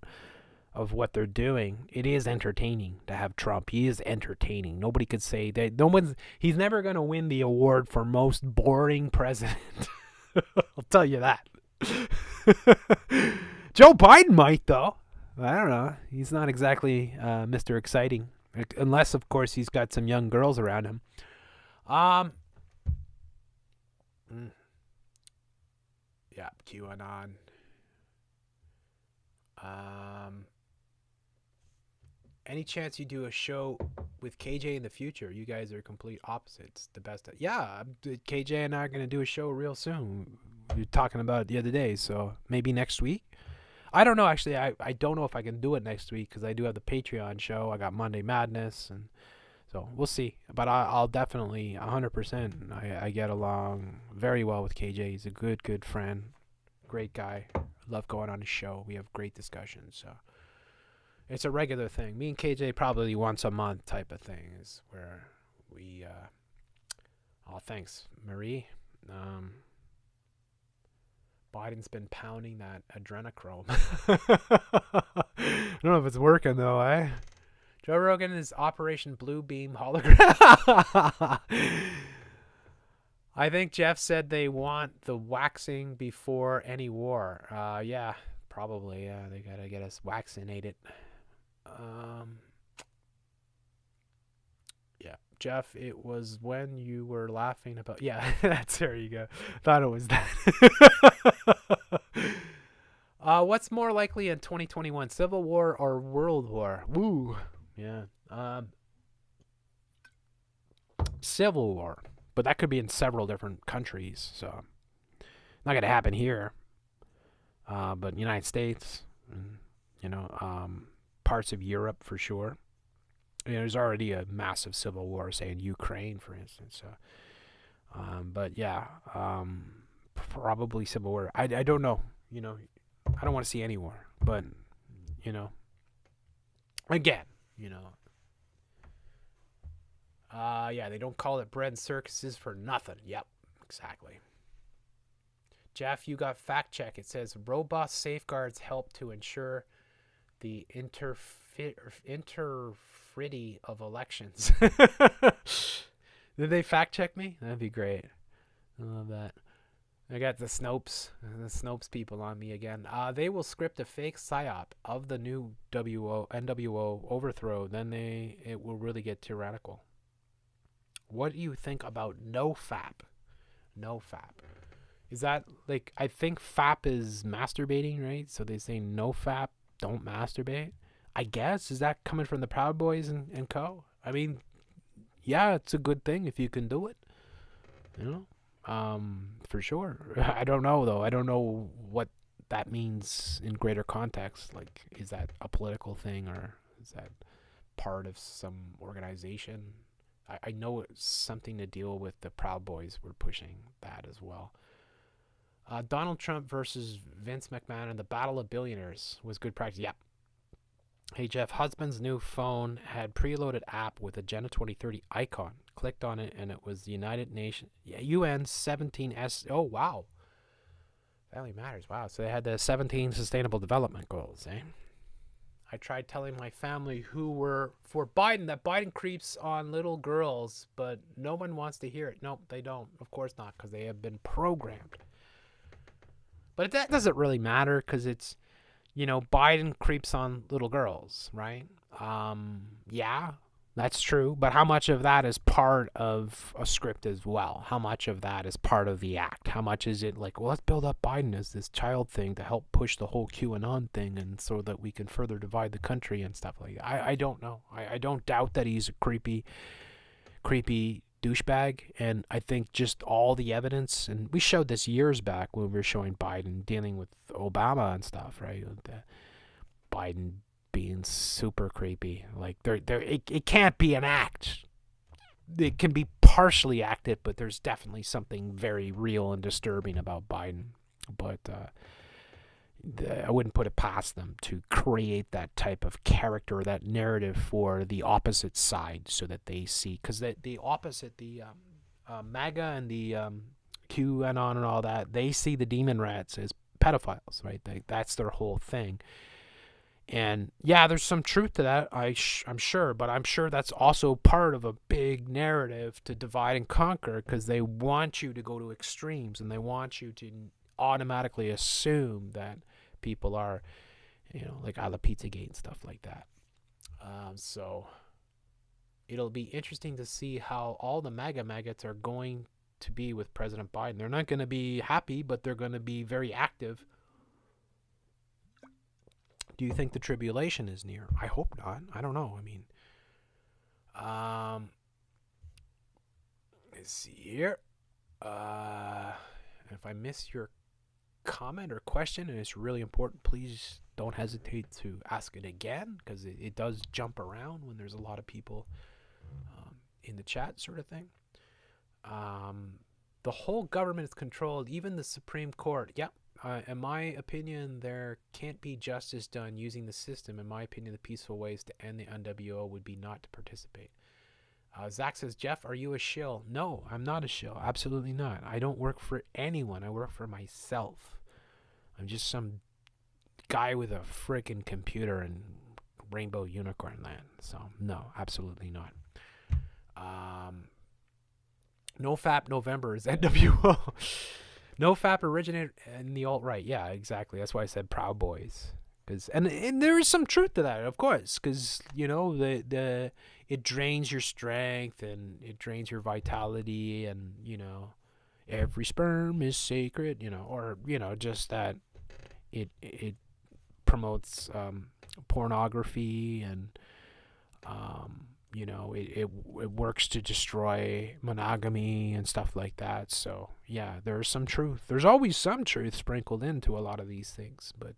of what they're doing, it is entertaining to have Trump. He is entertaining. Nobody could say that. He's never going to win the award for most boring president. I'll tell you that. Joe Biden might, though. I don't know. He's not exactly Mr. Exciting, unless, of course, he's got some young girls around him. Yeah, QAnon. Any chance you do a show with KJ in the future? You guys are complete opposites. The best. Yeah, KJ and I are going to do a show real soon. We were talking about it the other day, so maybe next week. I don't know, actually. I don't know if I can do it next week because I do have the Patreon show. I got Monday Madness, and so we'll see. But I'll definitely, 100%, I get along very well with KJ. He's a good friend. Great guy. I love going on his show. We have great discussions, so it's a regular thing. Me and KJ probably once a month type of thing is where we oh, thanks, Marie. Biden's been pounding that adrenochrome. I don't know if it's working though, eh? Joe Rogan is Operation Blue Beam hologram. I think Jeff said they want the waxing before any war. Yeah, probably. Yeah, they gotta get us vaccinated. Yeah, Jeff, it was when you were laughing about. Yeah, that's there you go. Thought it was that. What's more likely in 2021, Civil War or World War? Woo. Yeah. Civil War. But that could be in several different countries, so not going to happen here. But United States, parts of Europe for sure. There's already a massive civil war, say in Ukraine, for instance. So, but yeah, probably civil war. I don't know. I don't want to see any war, but again, yeah, they don't call it bread and circuses for nothing. Yep, exactly. Jeff, you got fact check. It says robust safeguards help to ensure the interfrity of elections. Did they fact check me? That'd be great. I love that. I got the Snopes people on me again. They will script a fake psyop of the new NWO overthrow. Then it will really get tyrannical. What do you think about no FAP? No FAP. Is that like, I think FAP is masturbating, right? So they say no FAP, don't masturbate. I guess, is that coming from the Proud Boys and co? I mean, yeah, it's a good thing if you can do it. For sure. I don't know though. I don't know what that means in greater context. Like, is that a political thing, or is that part of some organization? I know it's something to deal with. The Proud Boys were pushing that as well. Donald Trump versus Vince McMahon in the Battle of Billionaires was good practice. Yep. Hey Jeff, husband's new phone had preloaded app with Agenda 2030 icon. Clicked on it and it was the United Nations, UN 17S. Oh wow. Family Matters. Wow. So they had the 17 Sustainable Development Goals, eh? I tried telling my family who were for Biden that Biden creeps on little girls, but no one wants to hear it. Nope, they don't. Of course not, because they have been programmed. But that doesn't really matter, because it's, Biden creeps on little girls, right? Yeah, that's true. But how much of that is part of a script as well? How much of that is part of the act? How much is it like, well, let's build up Biden as this child thing to help push the whole QAnon thing, and so that we can further divide the country and stuff like that? I don't know. I don't doubt that he's a creepy douchebag, and I think just all the evidence, and we showed this years back when we were showing Biden dealing with Obama and stuff, right? Biden being super creepy. Like, it can't be an act. It can be partially acted, but there's definitely something very real and disturbing about Biden. But I wouldn't put it past them to create that type of character, that narrative for the opposite side, so that they see, because the opposite, the MAGA and the QAnon and all that, they see the demon rats as pedophiles, right? That's their whole thing. And yeah, there's some truth to that, I'm sure, but I'm sure that's also part of a big narrative to divide and conquer, because they want you to go to extremes, and they want you to automatically assume that people are, like a la Pizzagate and stuff like that. So it'll be interesting to see how all the maggots are going to be with President Biden. They're not going to be happy, but they're going to be very active. Do you think the tribulation is near? I hope not. I don't know. I mean, let's see here. If I miss your comment or question and it's really important, please don't hesitate to ask it again, because it does jump around when there's a lot of people in the chat, sort of thing. The whole government is controlled, even the Supreme Court. Yep. In my opinion, there can't be justice done using the system. In my opinion, the peaceful ways to end the NWO would be not to participate. Zach says, Jeff, are you a shill? No, I'm not a shill. Absolutely not. I don't work for anyone. I work for myself. I'm just some guy with a freaking computer in Rainbow Unicorn Land. So, no, absolutely not. NoFap November is NWO. NoFap originated in the alt-right. Yeah, exactly. That's why I said Proud Boys. And there is some truth to that, of course, because it drains your strength and it drains your vitality, and every sperm is sacred, or just that it promotes pornography, and it works to destroy monogamy and stuff like that. So yeah, there's some truth. There's always some truth sprinkled into a lot of these things, but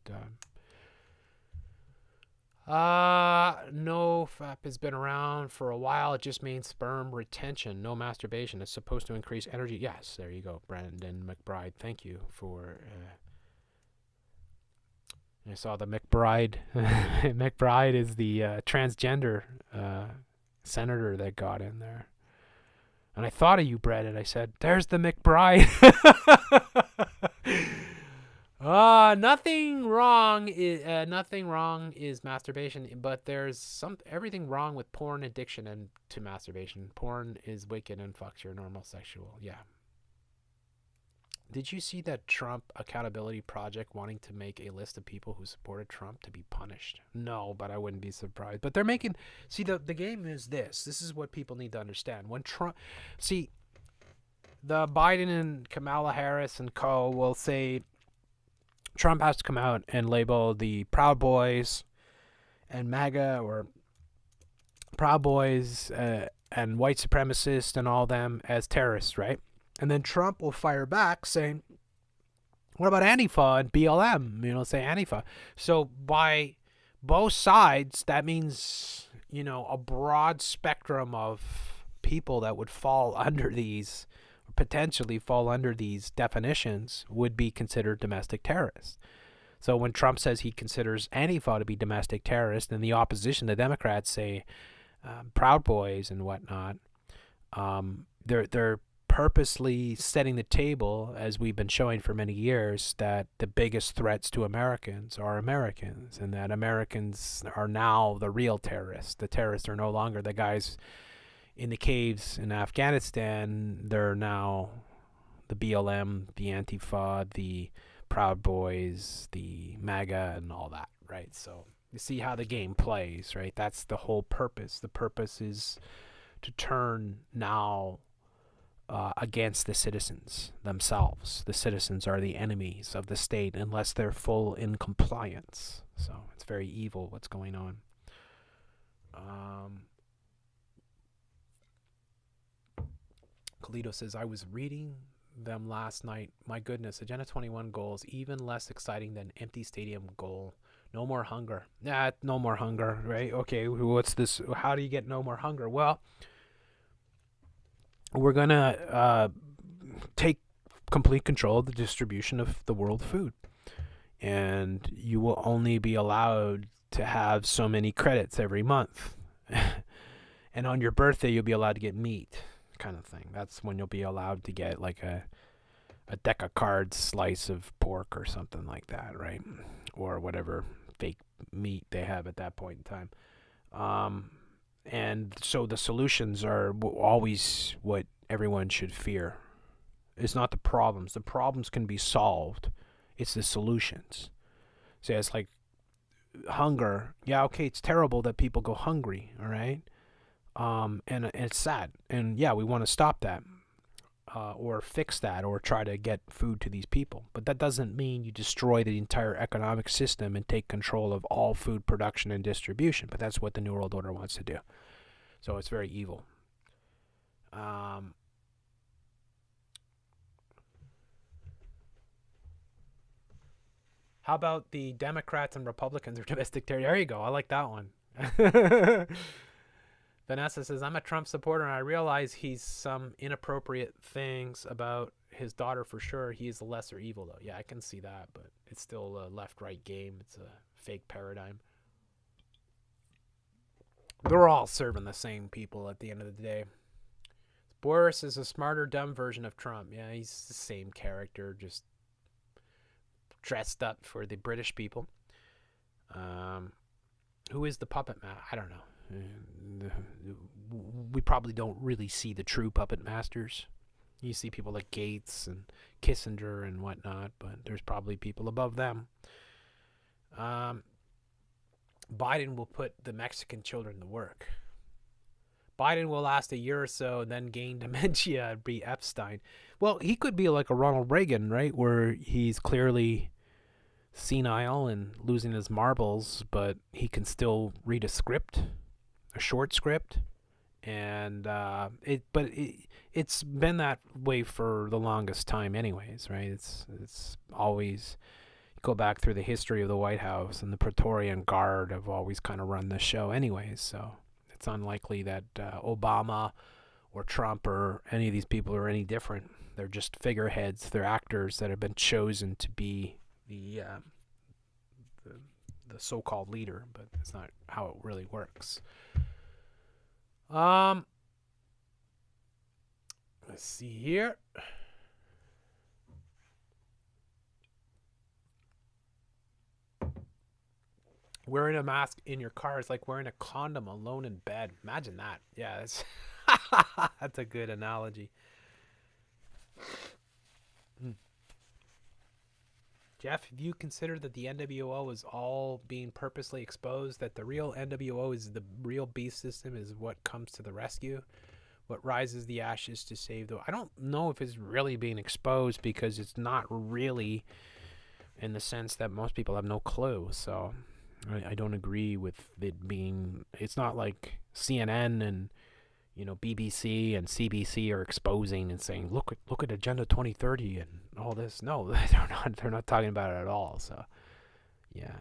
NoFap has been around for a while. It just means sperm retention, no masturbation. It's supposed to increase energy. Yes, there you go, Brandon McBride. Thank you for. I saw the McBride. McBride is the transgender senator that got in there, and I thought of you, Brad, and I said, "There's the McBride." Nothing wrong is masturbation, but there's everything wrong with porn addiction and to masturbation. Porn is wicked and fucks your normal sexual. Yeah. Did you see that Trump Accountability Project wanting to make a list of people who supported Trump to be punished? No, but I wouldn't be surprised. But they're making, see, the game is this. This is what people need to understand. When Trump, see, the Biden and Kamala Harris and co will say Trump has to come out and label the Proud Boys and MAGA, or Proud Boys and white supremacists and all them, as terrorists, right? And then Trump will fire back saying, What about Antifa and BLM? You know, say Antifa. So by both sides, that means, you know, a broad spectrum of people that would fall under these, potentially fall under these definitions, would be considered domestic terrorists. So when Trump says he considers Antifa to be domestic terrorists, and the opposition, the Democrats, say Proud Boys and whatnot, they're purposely setting the table, as we've been showing for many years, that the biggest threats to Americans are Americans, and that Americans are now the real terrorists. The terrorists are no longer the guys in the caves in Afghanistan. They're now the BLM, the Antifa, the Proud Boys, the MAGA, and all that, right? So you see how the game plays, right? That's the whole purpose. The purpose is to turn now against the citizens themselves. The citizens are the enemies of the state unless they're full in compliance. So it's very evil what's going on. Kalito says, I was reading them last night. My goodness, Agenda 21 goals even less exciting than empty stadium goal. No more hunger. Nah, no more hunger, right? Okay, what's this? How do you get no more hunger? Well, we're going to take complete control of the distribution of the world food. And you will only be allowed to have so many credits every month. And on your birthday, you'll be allowed to get meat, kind of thing. That's when you'll be allowed to get like a deck of cards slice of pork or something like that, right? Or whatever fake meat they have at that point in time. And so the solutions are always what everyone should fear. It's not the problems. The problems can be solved. It's the solutions. So it's like hunger. Yeah, okay, it's terrible that people go hungry, all right? And it's sad. And yeah, we want to stop that or fix that or try to get food to these people. But that doesn't mean you destroy the entire economic system and take control of all food production and distribution. But that's what the New World Order wants to do. So it's very evil. How about the Democrats and Republicans are domestic terrorists? There you go. I like that one. Vanessa says, I'm a Trump supporter, and I realize he's some inappropriate things about his daughter for sure. He is the lesser evil, though. Yeah, I can see that, but it's still a left-right game. It's a fake paradigm. They're all serving the same people at the end of the day. Boris is a smarter, dumb version of Trump. Yeah, he's the same character, just dressed up for the British people. Who is the puppet master? I don't know. We probably don't really see the true puppet masters. You see people like Gates and Kissinger and whatnot, but there's probably people above them. Biden will put the Mexican children to work. Biden will last a year or so and then gain dementia and be Epstein. Well, he could be like a Ronald Reagan, right? Where he's clearly senile and losing his marbles, but he can still read a script, a short script. And it's been that way for the longest time anyways, right? It's always, go back through the history of the White House, and the Praetorian Guard have always kind of run the show anyways, so it's unlikely that Obama or Trump or any of these people are any different. They're just figureheads. They're actors that have been chosen to be the so-called leader, but it's not how it really works. Let's see here. Wearing a mask in your car is like wearing a condom alone in bed. Imagine that. Yeah, that's that's a good analogy. Jeff, have you considered that the NWO is all being purposely exposed, that the real NWO is the real beast system, is what comes to the rescue, what rises the ashes to save the... I don't know if it's really being exposed, because it's not really, in the sense that most people have no clue, so I don't agree with it being... It's not like CNN and, BBC and CBC are exposing and saying, look at Agenda 2030 and all this. No, they're not talking about it at all. So, yeah,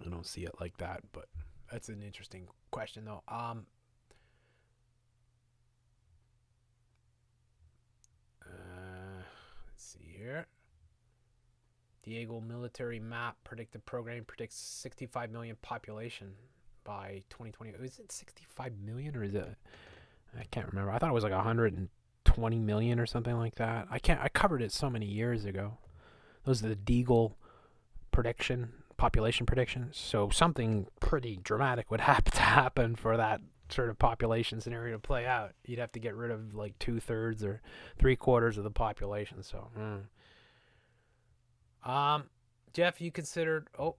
I don't see it like that, but that's an interesting question, though. Let's see here. Diego military map predicted program predicts 65 million population by 2020. Is it 65 million or is it? I can't remember. I thought it was like 120 million or something like that. I covered it so many years ago. Those are the Deagle population predictions. So something pretty dramatic would have to happen for that sort of population scenario to play out. You'd have to get rid of like 2/3 or 3/4 of the population. So, Jeff, you considered? Oh,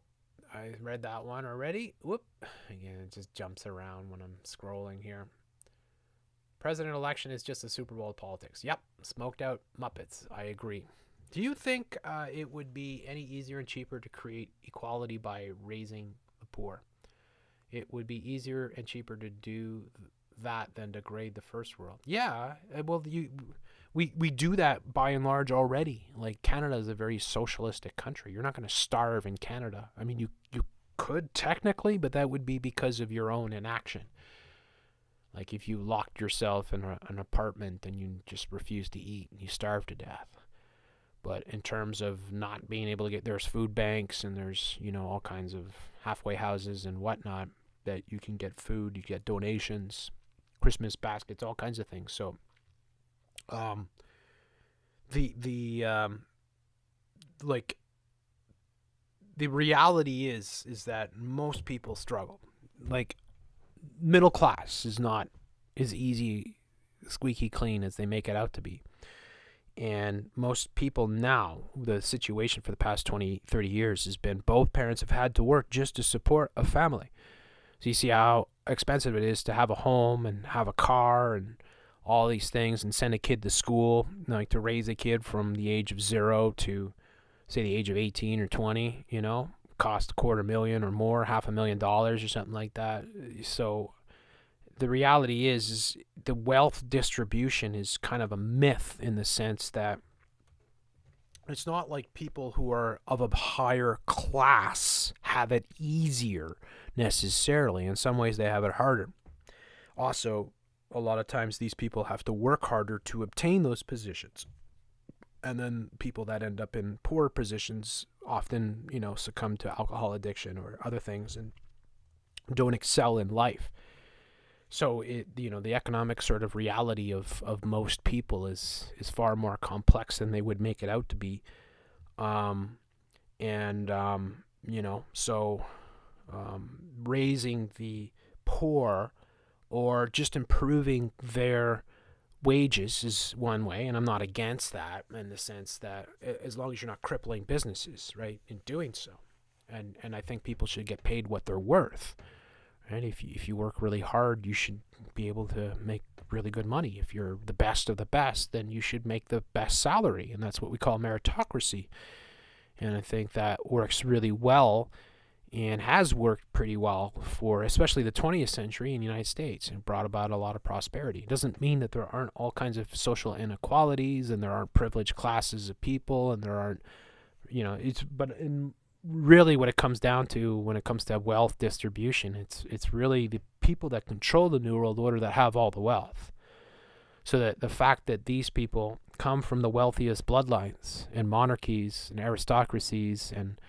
I read that one already. Whoop! Again, it just jumps around when I'm scrolling here. President election is just a Super Bowl of politics. Yep, smoked out Muppets. I agree. Do you think it would be any easier and cheaper to create equality by raising the poor? It would be easier and cheaper to do that than degrade the first world. Yeah, well, we do that by and large already. Like, Canada is a very socialistic country. You're not going to starve in Canada. I mean, you could technically, but that would be because of your own inaction. Like if you locked yourself in an apartment and you just refuse to eat and you starve to death. But in terms of not being able to get, there's food banks and there's, all kinds of halfway houses and whatnot that you can get food, you get donations, Christmas baskets, all kinds of things. So, the reality is that most people struggle. Like, middle class is not as easy, squeaky clean as they make it out to be. And most people now, the situation for the past 20, 30 years has been both parents have had to work just to support a family. So you see how expensive it is to have a home and have a car and all these things and send a kid to school, like to raise a kid from the age of 0 to, say, the age of 18 or 20, cost $250,000 or more, $500,000 or something like that. So the reality is the wealth distribution is kind of a myth in the sense that it's not like people who are of a higher class have it easier necessarily. In some ways, they have it harder. Also, a lot of times these people have to work harder to obtain those positions. And then people that end up in poor positions often, succumb to alcohol addiction or other things and don't excel in life. So the economic sort of reality of most people is far more complex than they would make it out to be. Raising the poor or just improving their wages is one way, and I'm not against that in the sense that as long as you're not crippling businesses, right, in doing so. And I think people should get paid what they're worth. Right? If you work really hard, you should be able to make really good money. If you're the best of the best, then you should make the best salary, and that's what we call meritocracy. And I think that works really well and has worked pretty well for especially the 20th century in the United States and brought about a lot of prosperity. It doesn't mean that there aren't all kinds of social inequalities and there aren't privileged classes of people and there aren't, really what it comes down to when it comes to wealth distribution, it's really the people that control the New World Order that have all the wealth. So that the fact that these people come from the wealthiest bloodlines and monarchies and aristocracies and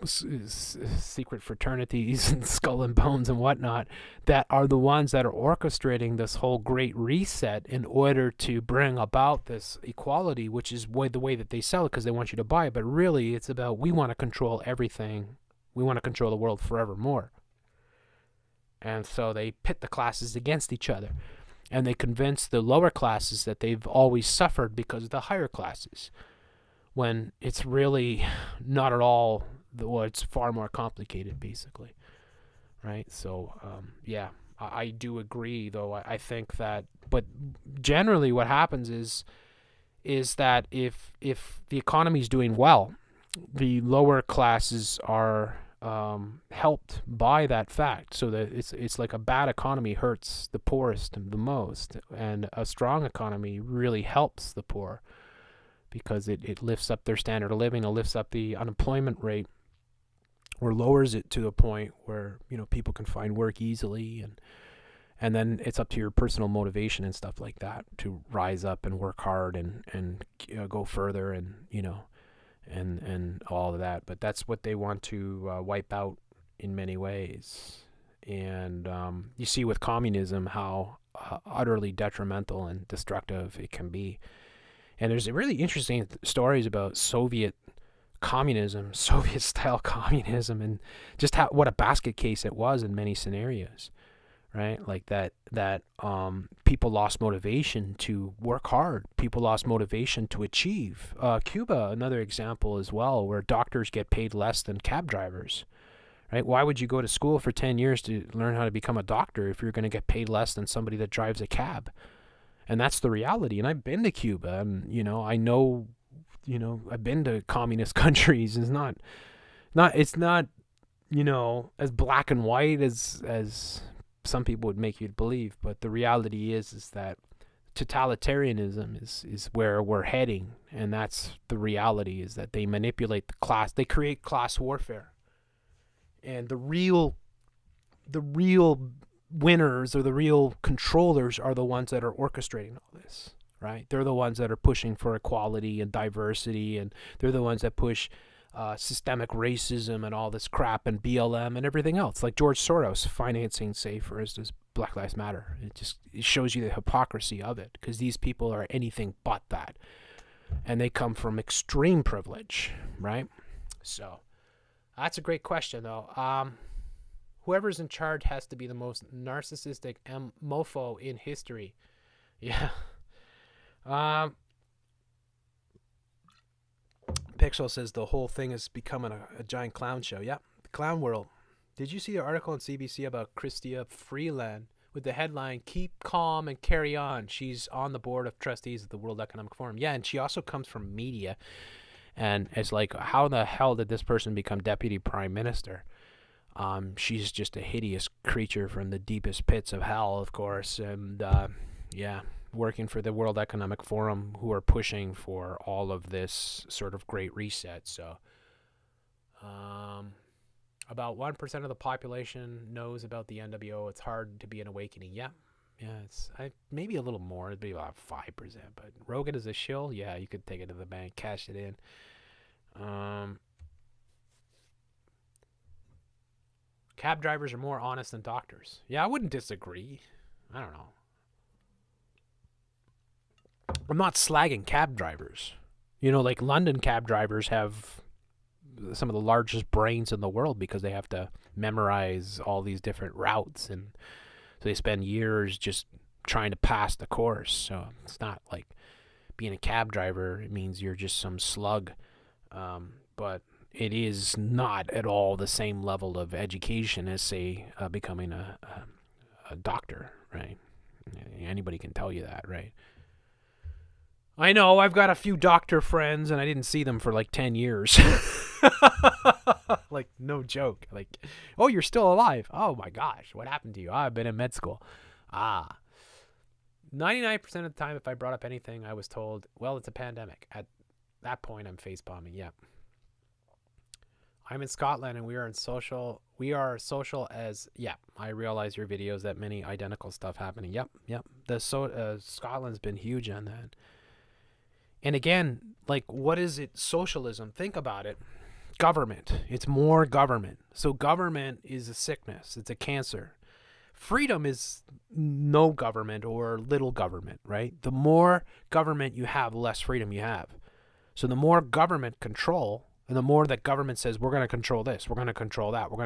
secret fraternities and skull and bones and whatnot, that are the ones that are orchestrating this whole great reset in order to bring about this equality, which is the way that they sell it because they want you to buy it. But really, it's about we want to control everything. We want to control the world forevermore. And so they pit the classes against each other. And they convince the lower classes that they've always suffered because of the higher classes, when it's really not at all. It's far more complicated, basically, right? So, I do agree, though. I think that, but generally what happens is that if the economy is doing well, the lower classes are helped by that fact. So that it's like a bad economy hurts the poorest the most, and a strong economy really helps the poor because it lifts up their standard of living, it lifts up the unemployment rate, or lowers it to a point where, you know, people can find work easily, and then it's up to your personal motivation and stuff like that to rise up and work hard and go further, and, you know, and all of that. But that's what they want to wipe out in many ways. And you see with communism how utterly detrimental and destructive it can be. And there's really interesting stories about Soviet communism, Soviet-style communism, and just what a basket case it was in many scenarios, right? Like that people lost motivation to work hard. People lost motivation to achieve. Cuba, another example as well, where doctors get paid less than cab drivers, right? Why would you go to school for 10 years to learn how to become a doctor if you're going to get paid less than somebody that drives a cab? And that's the reality. And I've been to Cuba, and, you know, I know, you know, I've been to communist countries. It's not, you know, as black and white as some people would make you believe. But the reality is that totalitarianism is where we're heading. And that's the reality, is that they manipulate the class. They create class warfare. And the real winners, or the real controllers, are the ones that are orchestrating all this, right? They're the ones that are pushing for equality and diversity, and they're the ones that push systemic racism and all this crap, and BLM and everything else, like George Soros financing, say, for instance, Black Lives Matter. It shows you the hypocrisy of it, because these people are anything but that, and they come from extreme privilege, right? So that's a great question, though. Whoever's in charge has to be the most narcissistic mofo in history. Yeah. Pixel says the whole thing is becoming a giant clown show. Yeah, the clown world. Did you see the article on CBC about Chrystia Freeland with the headline, "Keep calm and carry on"? She's on the board of trustees of the World Economic Forum. Yeah, and she also comes from media. And it's like, how the hell did this person become deputy prime minister? She's just a hideous creature from the deepest pits of hell, of course. And yeah, working for the World Economic Forum, who are pushing for all of this sort of great reset. So about 1% of the population knows about the NWO. It's hard to be an awakening. Yeah, it's maybe a little more. It'd be about 5%. But Rogan is a shill. Yeah, you could take it to the bank, cash it in. Cab drivers are more honest than doctors. Yeah, I wouldn't disagree. I don't know. I'm not slagging cab drivers. You know, like London cab drivers have some of the largest brains in the world because they have to memorize all these different routes, and so they spend years just trying to pass the course. So it's not like being a cab driver, it means you're just some slug. But it is not at all the same level of education as, say, becoming a doctor, right? Anybody can tell you that, right? I know, I've got a few doctor friends, and I didn't see them for like 10 years. Like, no joke. Like, oh, you're still alive. Oh my gosh, what happened to you? I've been in med school. 99% of the time, if I brought up anything, I was told, well, it's a pandemic. At that point, I'm face bombing. Yeah. I'm in Scotland, and we are social as, yeah, I realize your videos that many identical stuff happening. Yep. Scotland's been huge on that. And again, like, what is it? Socialism. Think about it. Government. It's more government. So government is a sickness. It's a cancer. Freedom is no government or little government, right? The more government you have, the less freedom you have. So the more government control, and the more that government says, we're going to control this, we're going to control that, we're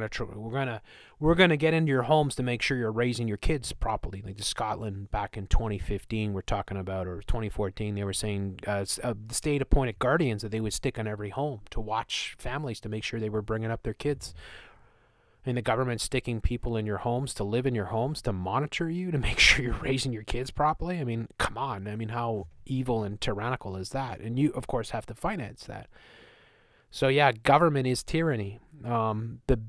going to get into your homes to make sure you're raising your kids properly. Like the Scotland back in 2015, we're talking about, or 2014, they were saying the state-appointed guardians that they would stick in every home to watch families to make sure they were bringing up their kids. And the government sticking people in your homes to live in your homes to monitor you to make sure you're raising your kids properly. I mean, come on. I mean, how evil and tyrannical is that? And you, of course, have to finance that. So yeah, government is tyranny. The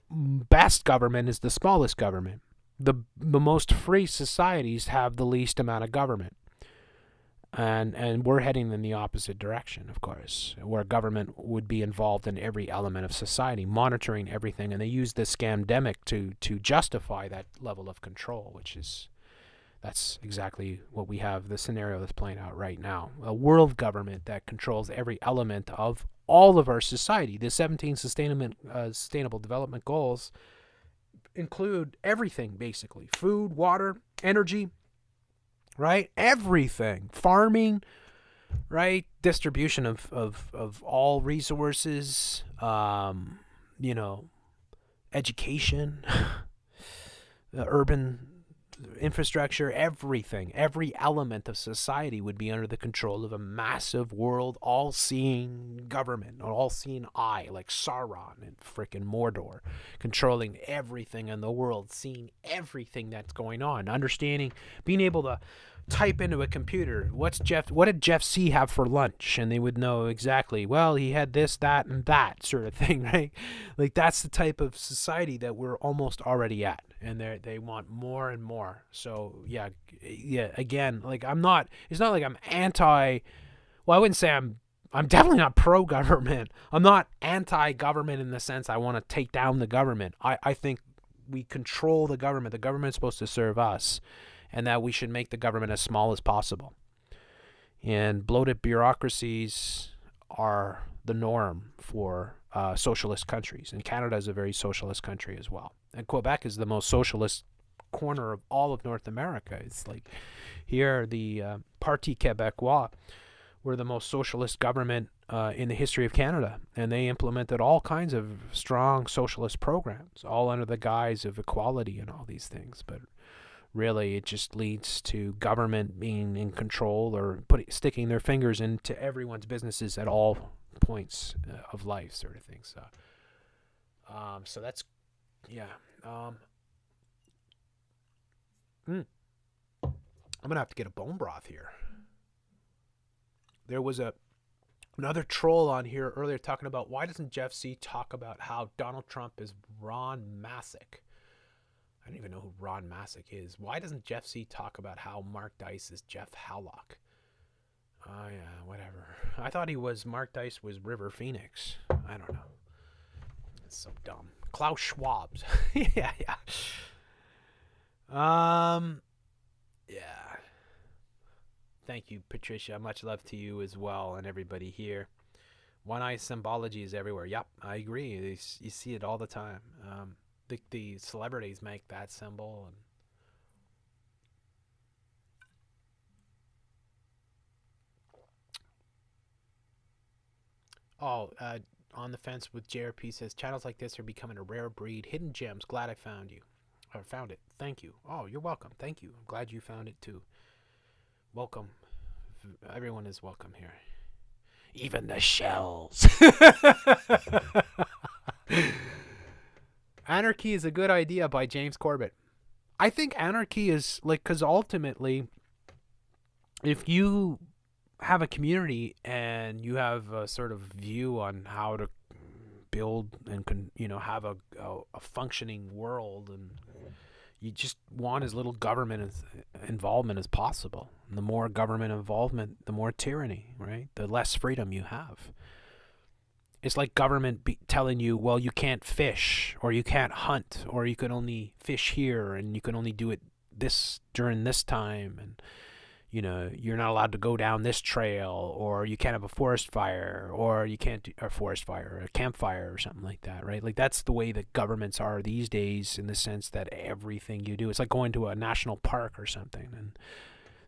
best government is the smallest government. The most free societies have the least amount of government. And we're heading in the opposite direction, of course, where government would be involved in every element of society, monitoring everything, and they use the scamdemic to justify that level of control, that's exactly what we have, the scenario that's playing out right now. A world government that controls every element of all of our society. The 17 Sustainable Development Goals include everything, basically. Food, water, energy, right? Everything. Farming, right? Distribution of all resources, education, urban infrastructure, everything. Every element of society would be under the control of a massive world, all-seeing government, an all-seeing eye, like Sauron and frickin' Mordor, controlling everything in the world, seeing everything that's going on, understanding, being able to type into a computer, what did Jeff C have for lunch? And they would know exactly, well, he had this, that, and that sort of thing, right? Like, that's the type of society that we're almost already at. And they want more and more. So, yeah, again, like, it's not like I'm I wouldn't say I'm definitely not pro-government. I'm not anti-government in the sense I want to take down the government. I think we control the government. The government's supposed to serve us, and that we should make the government as small as possible. And bloated bureaucracies are the norm for socialist countries. And Canada is a very socialist country as well. And Quebec is the most socialist corner of all of North America. It's like here, the Parti Québécois were the most socialist government in the history of Canada. And they implemented all kinds of strong socialist programs, all under the guise of equality and all these things. But really, it just leads to government being in control or sticking their fingers into everyone's businesses at all points of life, sort of thing. So that's, yeah. I'm gonna have to get a bone broth here. There was another troll on here earlier talking about, why doesn't Jeff C talk about how Donald Trump is Ron Masick? I don't even know who Ron Masick is. Why doesn't Jeff C talk about how Mark Dice is Jeff Hallock? Oh, yeah, whatever. I thought Mark Dice was River Phoenix. I don't know. It's so dumb. Klaus Schwab's. Yeah. Yeah. Thank you, Patricia. Much love to you as well, and everybody here. One-eye symbology is everywhere. Yep, I agree. You see it all the time. The celebrities make that symbol. And on the fence with JRP says, channels like this are becoming a rare breed. Hidden gems. Glad I found you. Or found it. Thank you. Oh, you're welcome. Thank you. I'm glad you found it too. Welcome. Everyone is welcome here. Even the shells. Anarchy is a good idea by James Corbett. I think anarchy is like, because ultimately, if you have a community and you have a sort of view on how to build and have a functioning world, and you just want as little government involvement as possible. And the more government involvement, the more tyranny, right? The less freedom you have. It's like government telling you, well, you can't fish, or you can't hunt, or you can only fish here, and you can only do it during this time, and you're not allowed to go down this trail, or you can't have a forest fire, or you can't do a forest fire, or a campfire, or something like that, right? Like, that's the way that governments are these days, in the sense that everything you do, it's like going to a national park or something, and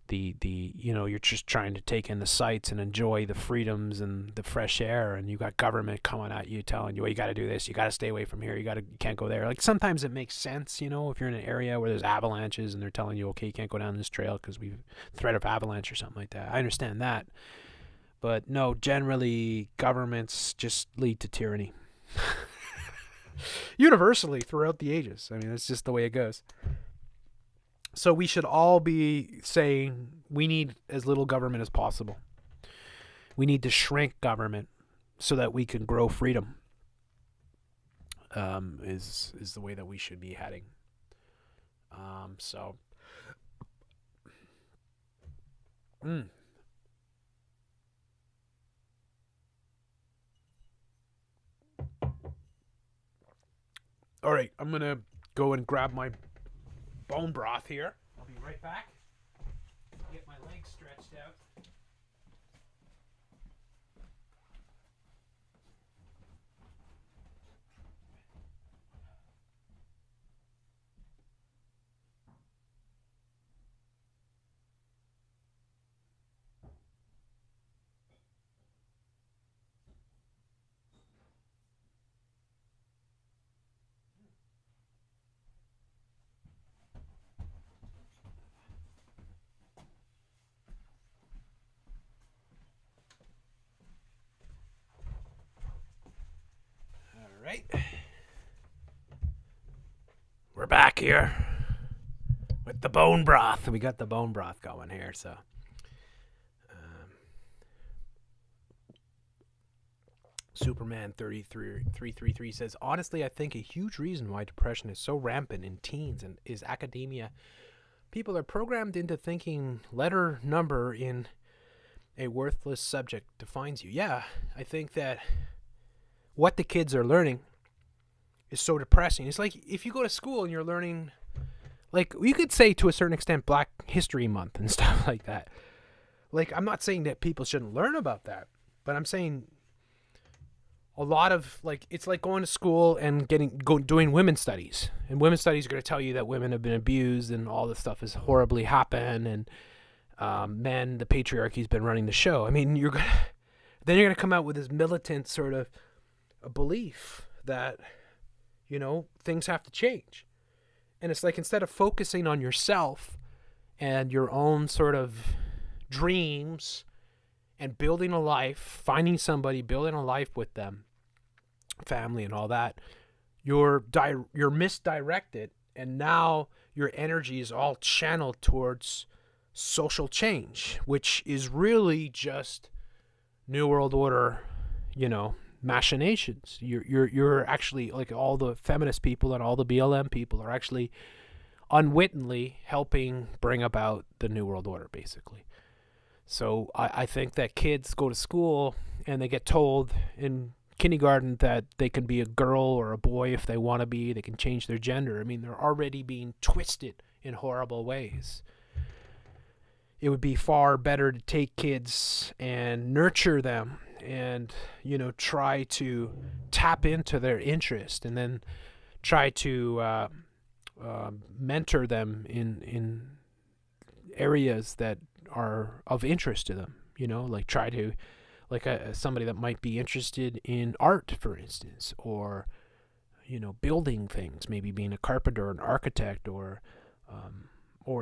you're just trying to take in the sights and enjoy the freedoms and the fresh air, and you got government coming at you telling you, well, you got to do this, you got to stay away from here, you can't go there. Like, sometimes it makes sense, if you're in an area where there's avalanches and they're telling you, okay, you can't go down this trail because we've threat of avalanche or something like that. I understand that, but no, generally governments just lead to tyranny. Universally throughout the ages. I mean, that's just the way it goes. So we should all be saying we need as little government as possible. We need to shrink government so that we can grow freedom, is the way that we should be heading. So. All right, I'm going to go and grab my bone broth here. I'll be right back. Get my legs stretched out. Right. We're back here with the bone broth. We got the bone broth going here, so. Superman 333 says, honestly, I think a huge reason why depression is so rampant in teens and is academia. People are programmed into thinking letter number in a worthless subject defines you. Yeah, I think that what the kids are learning is so depressing. It's like if you go to school and you're learning, like you could say to a certain extent Black History Month and stuff like that. Like, I'm not saying that people shouldn't learn about that, but I'm saying a lot of, like, it's like going to school and doing women's studies. And women's studies are going to tell you that women have been abused and all this stuff has horribly happened, and men, the patriarchy's been running the show. I mean, you're going to come out with this militant sort of a belief that, you know, things have to change. And it's like, instead of focusing on yourself and your own sort of dreams and building a life, finding somebody, building a life with them, family and all that, you're misdirected, and now your energy is all channeled towards social change, which is really just New World Order, you know, machinations. You're actually, like, all the feminist people and all the BLM people are actually unwittingly helping bring about the New World Order, basically. So I think that kids go to school and they get told in kindergarten that they can be a girl or a boy if they want to be. They can change their gender. I mean, they're already being twisted in horrible ways. It would be far better to take kids and nurture them and, you know, try to tap into their interest, and then try to mentor them in areas that are of interest to them, you know, like try to, like somebody that might be interested in art, for instance, or, you know, building things, maybe being a carpenter, an architect, or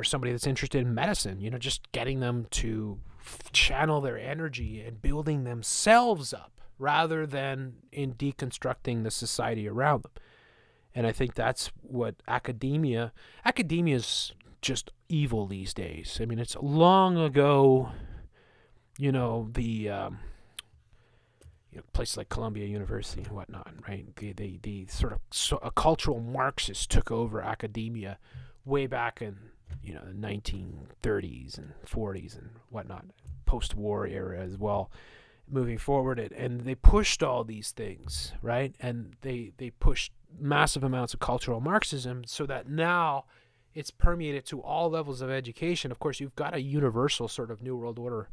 somebody that's interested in medicine, you know, just getting them to channel their energy and building themselves up rather than in deconstructing the society around them. And I think that's what academia's just evil these days. I mean, it's long ago, you know, places like Columbia University and whatnot, right? The sort of cultural Marxists took over academia way back in, you know, the 1930s and 40s and whatnot, post-war era as well, moving forward. And they pushed all these things, right? And they pushed massive amounts of cultural Marxism so that now it's permeated to all levels of education. Of course, you've got a universal sort of New World Order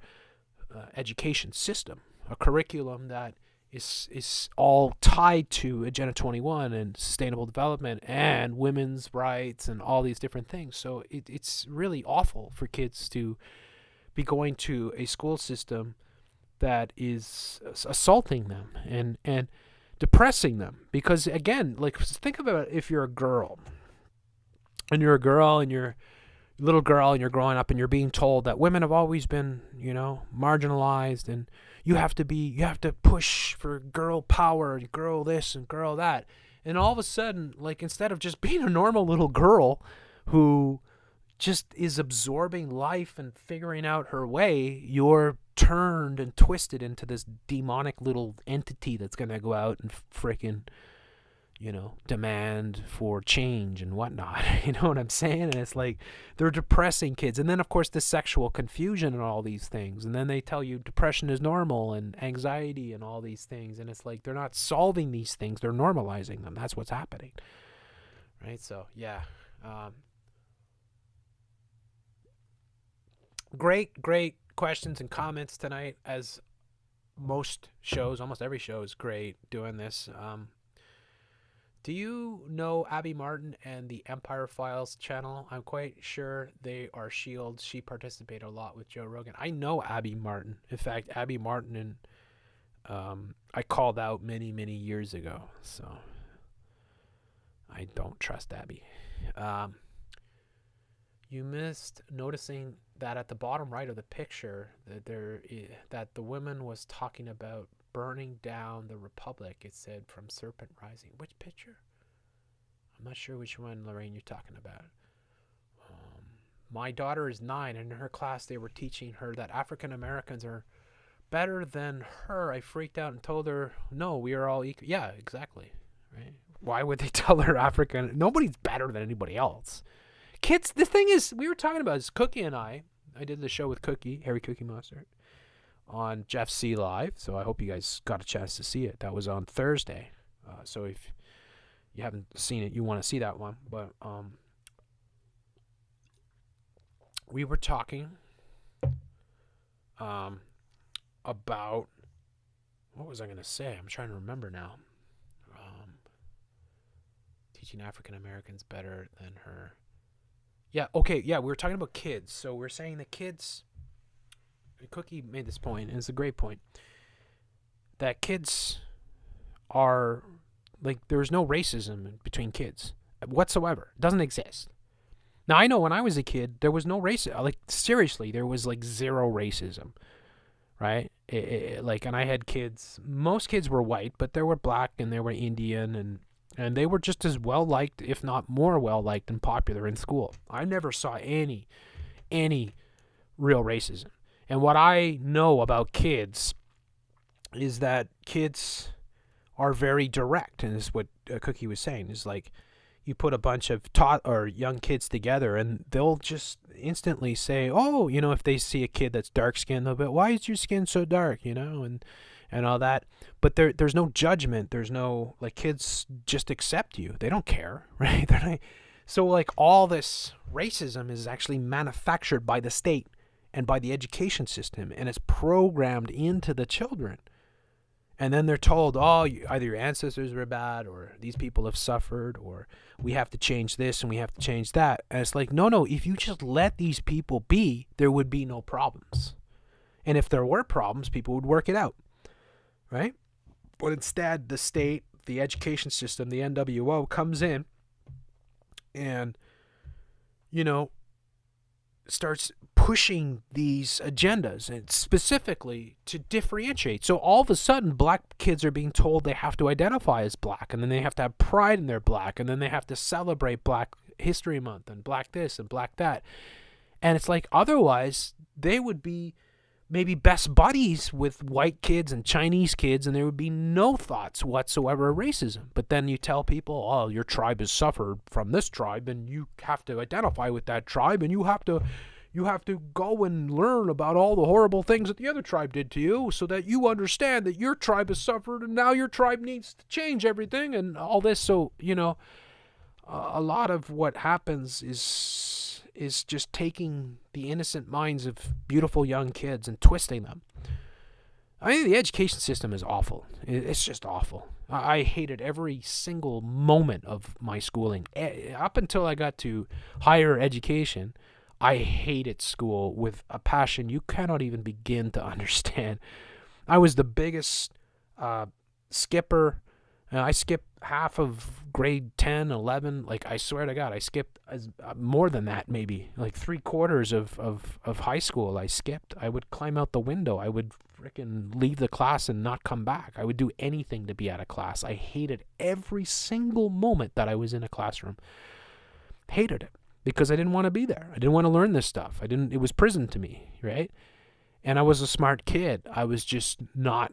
education system, a curriculum that is all tied to Agenda 21 and sustainable development and women's rights and all these different things. So it's really awful for kids to be going to a school system that is assaulting them and depressing them. Because, again, like, think about it, if you're a girl and you're a little girl and you're growing up and you're being told that women have always been, you know, marginalized, and you have to push for girl power, girl this and girl that. And all of a sudden, like, instead of just being a normal little girl who just is absorbing life and figuring out her way, you're turned and twisted into this demonic little entity that's going to go out and freaking, demand for change and whatnot. You know what I'm saying? And it's like they're depressing kids. And then, of course, the sexual confusion and all these things. And then they tell you depression is normal and anxiety and all these things. And it's like they're not solving these things. They're normalizing them. That's what's happening. Right? So, yeah. Great questions and comments tonight, as most shows, almost every show is great doing this. Do you know Abby Martin and the Empire Files channel? I'm quite sure they are Shield. She participated a lot with Joe Rogan. I know Abby Martin. In fact, Abby Martin and I called out many, many years ago. So I don't trust Abby. You missed noticing that at the bottom right of the picture that the woman was talking about burning down the Republic. It said from Serpent Rising. Which picture? I'm not sure which one, Lorraine, you're talking about. My daughter is 9, and in her class they were teaching her that African Americans are better than her. I freaked out and told her, no, we are all equal. Yeah, exactly. Right? Why would they tell her African? Nobody's better than anybody else. Kids, the thing is, we were talking about this, Cookie and I did the show with Cookie, Harry Cookie Monster, on Jeff C. Live, so I hope you guys got a chance to see it. That was on Thursday. So if you haven't seen it, you want to see that one. But we were talking about, what was I going to say? I'm trying to remember now. Teaching African Americans better than her. Yeah, okay, yeah, we were talking about kids. So we're saying that kids, Cookie made this point, and it's a great point, that kids are, like, there's no racism between kids whatsoever. It doesn't exist. Now, I know when I was a kid, there was no racism. Like, seriously, there was, like, zero racism, right? And I had kids, most kids were white, but there were black and there were Indian, and they were just as well-liked, if not more well-liked and popular in school. I never saw any real racism. And what I know about kids is that kids are very direct. And this is what Cookie was saying, is like you put a bunch of young kids together and they'll just instantly say, oh, if they see a kid that's dark-skinned, they'll be, why is your skin so dark, and all that. But there's no judgment. There's no, like, kids just accept you. They don't care, right? So, like, all this racism is actually manufactured by the state and by the education system, and it's programmed into the children. And then they're told, oh, either your ancestors were bad, or these people have suffered, or we have to change this and we have to change that. And it's like, no, if you just let these people be, there would be no problems. And if there were problems, people would work it out. Right? But instead, the state, the education system, the NWO comes in and, starts pushing these agendas, and specifically to differentiate. So all of a sudden, black kids are being told they have to identify as black, and then they have to have pride in their black, and then they have to celebrate Black History Month and black this and black that. And it's like, otherwise, they would be maybe best buddies with white kids and Chinese kids, and there would be no thoughts whatsoever of racism. But then you tell people, oh, your tribe has suffered from this tribe, and you have to identify with that tribe, and you have to go and learn about all the horrible things that the other tribe did to you, so that you understand that your tribe has suffered, and now your tribe needs to change everything and all this. So, a lot of what happens is just taking the innocent minds of beautiful young kids and twisting them. I mean, the education system is awful. It's just awful. I hated every single moment of my schooling. Up until I got to higher education, I hated school with a passion you cannot even begin to understand. I was the biggest skipper. I skipped half of grade 10, 11. Like, I swear to God, I skipped more than that, maybe. Like 3/4 of high school I skipped. I would climb out the window. I would frickin' leave the class and not come back. I would do anything to be out of class. I hated every single moment that I was in a classroom. Hated it. Because I didn't want to be there. I didn't want to learn this stuff. It was prison to me, right? And I was a smart kid. I was just not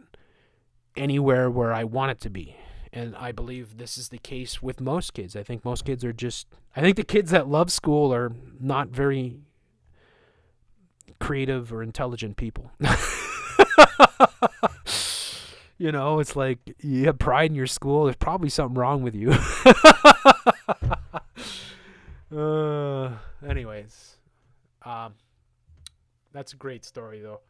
anywhere where I wanted to be. And I believe this is the case with most kids. I think most kids are just, I think the kids that love school are not very creative or intelligent people. You know, it's like you have pride in your school. There's probably something wrong with you. Anyways, that's a great story, though.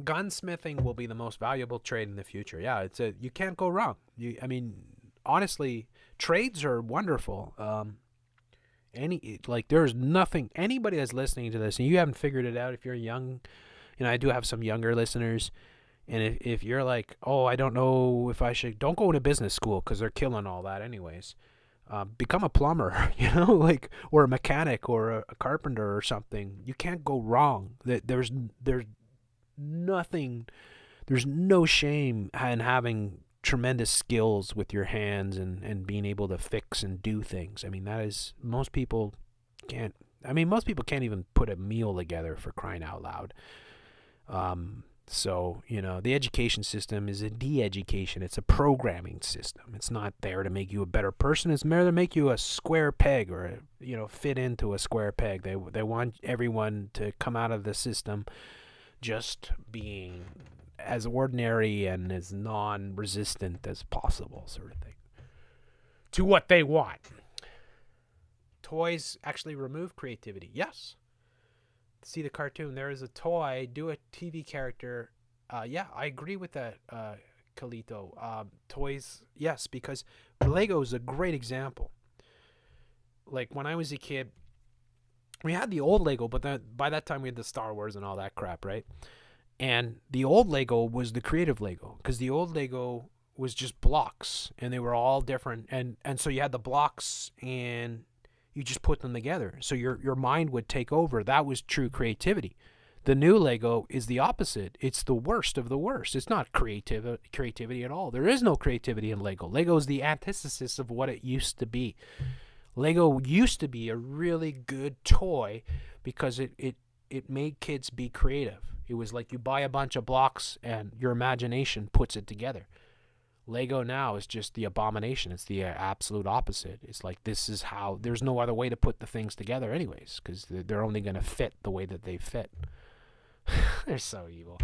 Gunsmithing will be the most valuable trade in the future. Yeah, you can't go wrong. I mean, honestly, trades are wonderful. There's nothing. Anybody that's listening to this and you haven't figured it out, if you're young, I do have some younger listeners, and if you're like, oh, I don't know if I should, don't go into business school because they're killing all that anyways. Become a plumber, or a mechanic or a carpenter or something. You can't go wrong. There's nothing, there's no shame in having tremendous skills with your hands and being able to fix and do things. I mean, most people can't even put a meal together, for crying out loud. So, the education system is a de-education. It's a programming system. It's not there to make you a better person. It's there to make you a square peg, or, fit into a square peg. They want everyone to come out of the system just being as ordinary and as non-resistant as possible, sort of thing, to what they want. Toys actually remove creativity. Yes. See the cartoon. There is a toy. Do a TV character. Yeah, I agree with that, Kalito. Toys, yes, because Lego is a great example. Like, when I was a kid, we had the old Lego, but by that time we had the Star Wars and all that crap, right? And the old Lego was the creative Lego, because the old Lego was just blocks, and they were all different. And so you had the blocks, and you just put them together. So your mind would take over. That was true creativity. The new Lego is the opposite. It's the worst of the worst. It's not creativity at all. There is no creativity in Lego. Lego is the antithesis of what it used to be. Lego used to be a really good toy because it made kids be creative. It was like you buy a bunch of blocks and your imagination puts it together. Lego now is just the abomination. It's the absolute opposite. It's like, this is how, there's no other way to put the things together anyways, because they're only going to fit the way that they fit. They're so evil.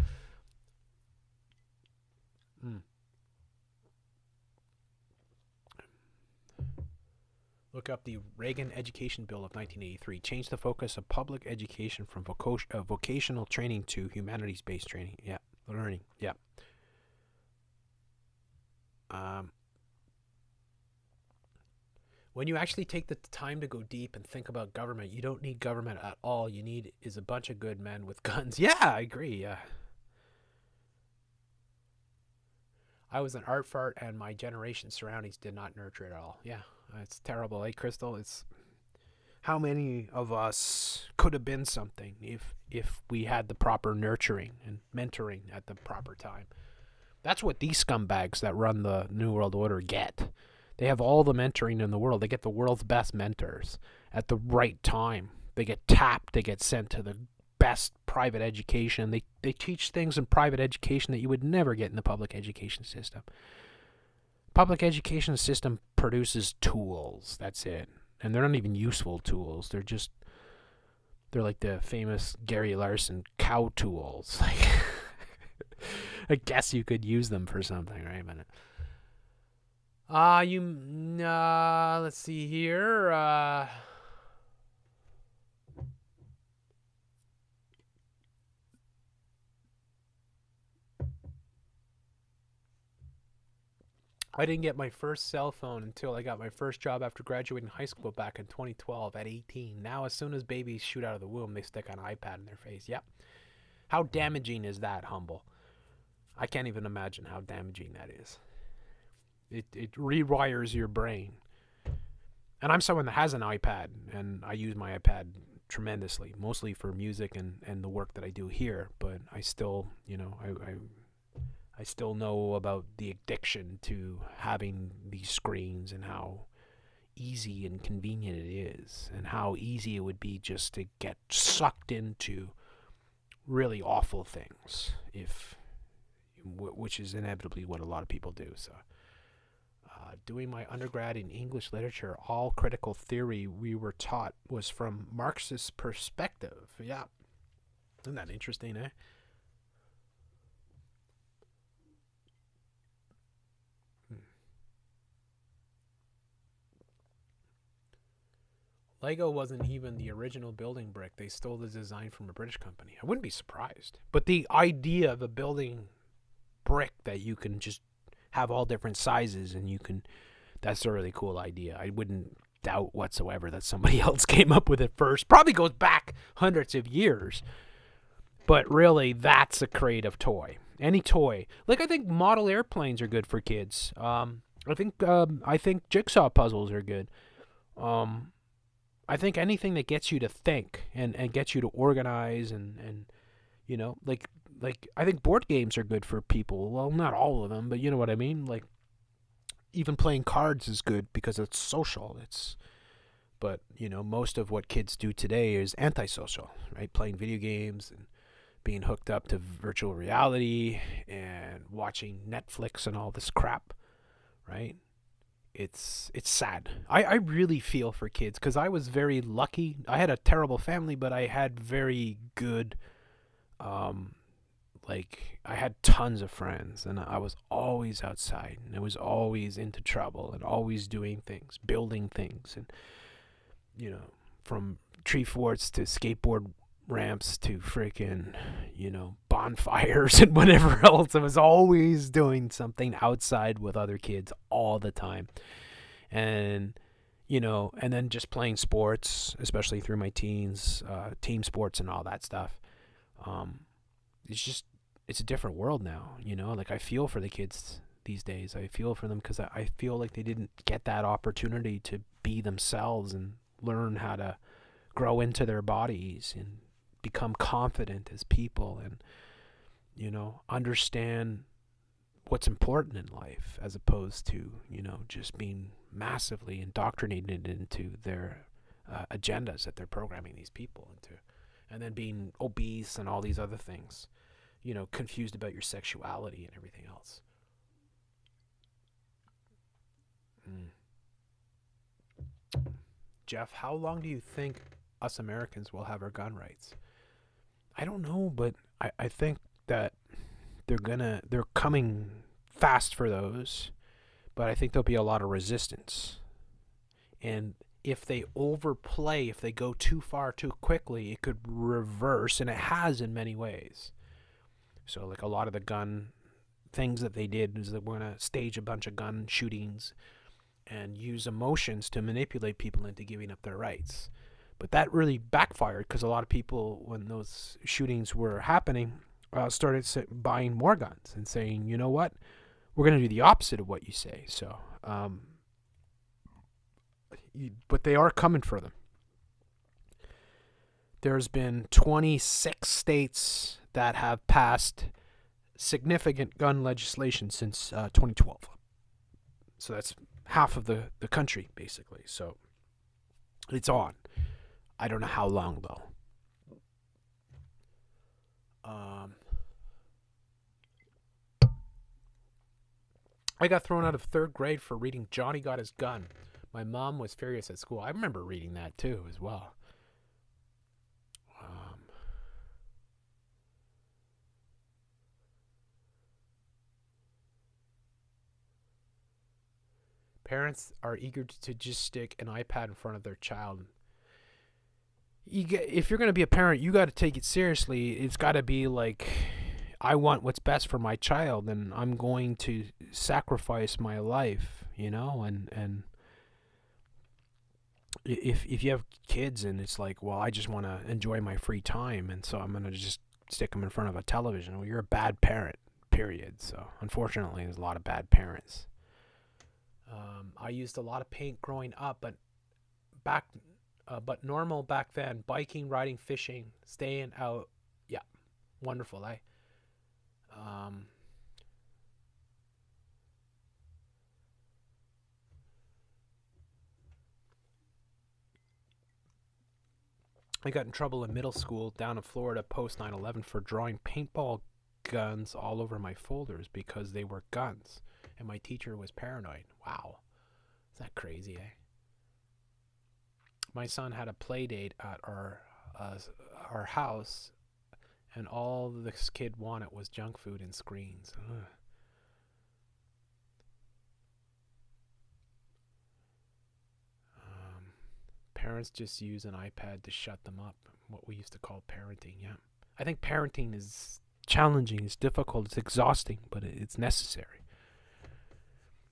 Look up the Reagan Education Bill of 1983. Changed the focus of public education from vocational training to humanities-based training. Yeah, learning. Yeah. When you actually take the time to go deep and think about government, you don't need government at all. You need is a bunch of good men with guns. Yeah, I agree. Yeah. I was an art fart, and my generation's surroundings did not nurture it at all. Yeah, it's terrible, eh, Crystal? It's how many of us could have been something if we had the proper nurturing and mentoring at the proper time. That's what these scumbags that run the New World Order get. They have all the mentoring in the world. They get the world's best mentors at the right time. They get tapped. They get sent to the best private education. They teach things in private education that you would never get in the public education system. Public education system produces tools. That's it. And they're not even useful tools. They're like the famous Gary Larson cow tools. Like, I guess you could use them for something, right? But let's see here. I didn't get my first cell phone until I got my first job after graduating high school back in 2012 at 18. Now, as soon as babies shoot out of the womb, they stick an iPad in their face. Yep. How damaging is that, Humble? I can't even imagine how damaging that is. It rewires your brain. And I'm someone that has an iPad, and I use my iPad tremendously, mostly for music and the work that I do here. But I still, I still know about the addiction to having these screens and how easy and convenient it is, and how easy it would be just to get sucked into really awful things, which is inevitably what a lot of people do. So, doing my undergrad in English literature, all critical theory we were taught was from Marxist perspective. Yeah, isn't that interesting, eh? Lego wasn't even the original building brick. They stole the design from a British company. I wouldn't be surprised. But the idea of a building brick that you can just have all different sizes and you can, that's a really cool idea. I wouldn't doubt whatsoever that somebody else came up with it first. Probably goes back hundreds of years. But really, that's a creative toy. Any toy. Like, I think model airplanes are good for kids. I think jigsaw puzzles are good. I think anything that gets you to think and gets you to organize and you know, like I think board games are good for people. Well, not all of them, but you know what I mean? Like, even playing cards is good because it's social. But, you know, most of what kids do today is antisocial, right? Playing video games and being hooked up to virtual reality and watching Netflix and all this crap, right? It's sad. I really feel for kids because I was very lucky. I had a terrible family, but I had very good, I had tons of friends, and I was always outside, and I was always into trouble, and always doing things, building things, and, you know, from tree forts to skateboard ramps to freaking, you know, bonfires and whatever else. I was always doing something outside with other kids all the time. And, you know, and then just playing sports, especially through my teens, team sports and all that stuff. It's a different world now, you know? Like, I feel for the kids these days. I feel for them because I feel like they didn't get that opportunity to be themselves and learn how to grow into their bodies and become confident as people and, you know, understand what's important in life as opposed to, you know, just being massively indoctrinated into their agendas that they're programming these people into, and then being obese and all these other things, you know, confused about your sexuality and everything else. Jeff, how long do you think us Americans will have our gun rights? I don't know, but I think that they're coming fast for those, but I think there'll be a lot of resistance. And if they overplay, if they go too far too quickly, it could reverse, and it has in many ways. So, like, a lot of the gun things that they did is that we're going to stage a bunch of gun shootings and use emotions to manipulate people into giving up their rights. But that really backfired because a lot of people, when those shootings were happening, started buying more guns and saying, you know what, we're going to do the opposite of what you say. So, but they are coming for them. There's been 26 states that have passed significant gun legislation since 2012. So that's half of the country, basically. So it's on. I don't know how long, though. I got thrown out of 3rd grade for reading Johnny Got His Gun. My mom was furious at school. I remember reading that, too, as well. Parents are eager to just stick an iPad in front of their child. If you're going to be a parent, you got to take it seriously. It's got to be like, I want what's best for my child, and I'm going to sacrifice my life, you know? And if you have kids and it's like, well, I just want to enjoy my free time, and so I'm going to just stick them in front of a television, well, you're a bad parent, period. So unfortunately, there's a lot of bad parents. I used a lot of paint growing up, but normal back then. Biking, riding, fishing, staying out. Yeah, wonderful, eh? I got in trouble in middle school down in Florida post 9/11 for drawing paintball guns all over my folders because they were guns, and my teacher was paranoid. Wow. Is that crazy, eh? My son had a play date at our house, and all this kid wanted was junk food and screens. Ugh. Parents just use an iPad to shut them up. What we used to call parenting, yeah. I think parenting is challenging, it's difficult, it's exhausting, but it's necessary.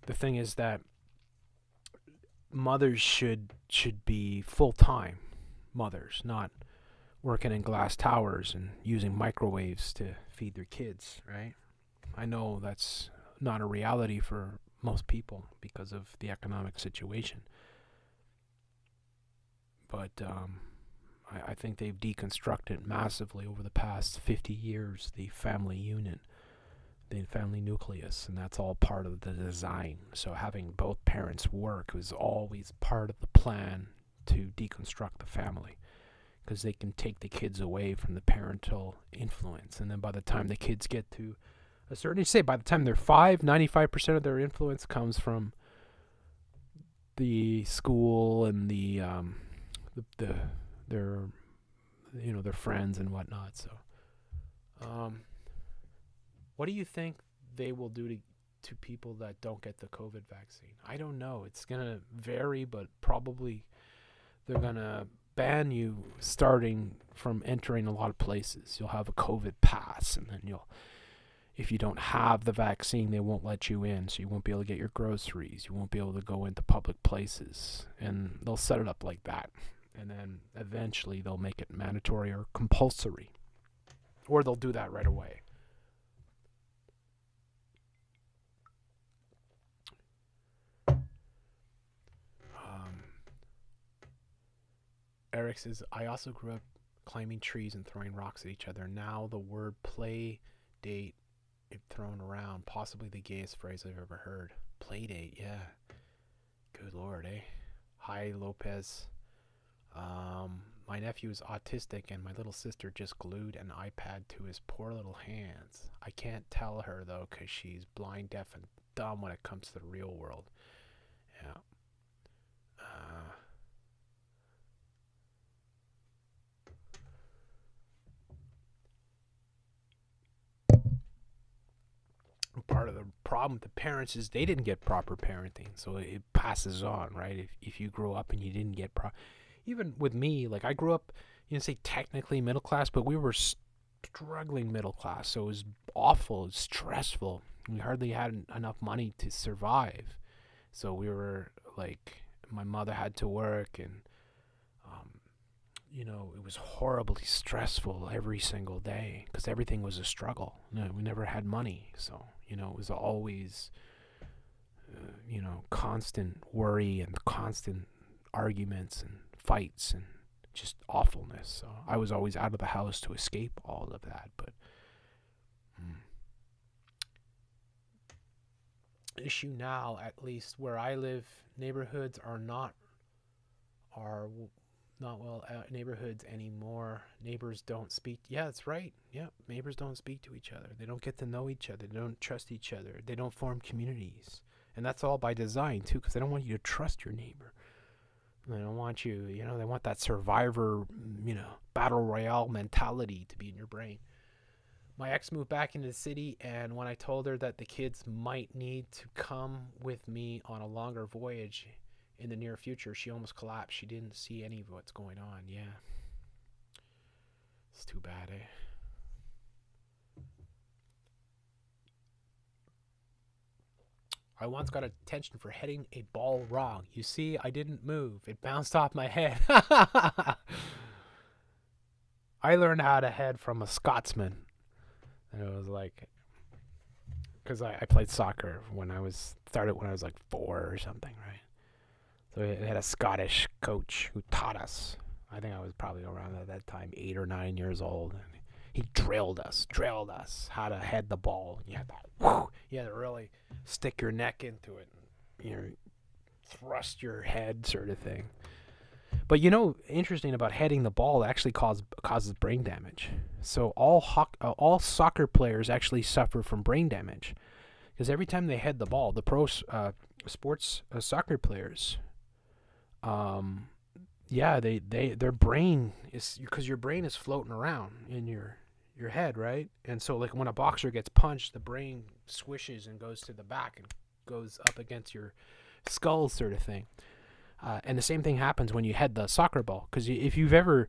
The thing is that mothers should be full-time mothers, not working in glass towers and using microwaves to feed their kids, right? I know that's not a reality for most people because of the economic situation. But I think they've deconstructed massively over the past 50 years the family unit, the family nucleus, and that's all part of the design. So having both parents work was always part of the plan to deconstruct the family, because they can take the kids away from the parental influence. And then by the time the kids get to a certain age, say by the time they're 5, 95% of their influence comes from the school and their friends and whatnot. So what do you think they will do to people that don't get the COVID vaccine? I don't know. It's gonna vary, but probably they're gonna ban you starting from entering a lot of places. You'll have a COVID pass, and then if you don't have the vaccine, they won't let you in, so you won't be able to get your groceries. You won't be able to go into public places, and they'll set it up like that. And then eventually they'll make it mandatory or compulsory. Or they'll do that right away. Eric says, I also grew up climbing trees and throwing rocks at each other. Now the word play date is thrown around. Possibly the gayest phrase I've ever heard. Play date, yeah. Good Lord, eh? Hi, Lopez. My nephew is autistic, and my little sister just glued an iPad to his poor little hands. I can't tell her, though, because she's blind, deaf, and dumb when it comes to the real world. Yeah. Part of the problem with the parents is they didn't get proper parenting, so it passes on, right? If you grow up and you didn't get even with me, like I grew up, you know, say technically middle class, but we were struggling middle class, so it was awful, it was stressful. We hardly had enough money to survive, so we were like, my mother had to work, and you know, it was horribly stressful every single day because everything was a struggle. You know, we never had money, so you know, it was always you know, constant worry and constant arguments and fights and just awfulness. So I was always out of the house to escape all of that. But issue now, at least where I live, neighborhoods are not well neighborhoods anymore. Neighbors don't speak. Yeah, that's right. Yeah, neighbors don't speak to each other. They don't get to know each other. They don't trust each other. They don't form communities. And that's all by design too, because they don't want you to trust your neighbor. They don't want you, you know, they want that survivor, you know, battle royale mentality to be in your brain. My ex moved back into the city, and when I told her that the kids might need to come with me on a longer voyage in the near future, she almost collapsed. She didn't see any of what's going on. Yeah. It's too bad, eh? I once got attention for hitting a ball wrong. You see, I didn't move. It bounced off my head. I learned how to head from a Scotsman. And it was like, because I played soccer when I was like 4 or something, right? So we had a Scottish coach who taught us. I think I was probably around at that time 8 or 9 years old. And he drilled us how to head the ball. You had to really stick your neck into it, and, you know, thrust your head, sort of thing. But interesting about heading the ball, it actually causes brain damage. So all soccer players actually suffer from brain damage, because every time they head the ball, the pro sports soccer players, their brain is, because your brain is floating around in your head, right? And so like when a boxer gets punched, the brain swishes and goes to the back and goes up against your skull, sort of thing. And the same thing happens when you head the soccer ball, because if you've ever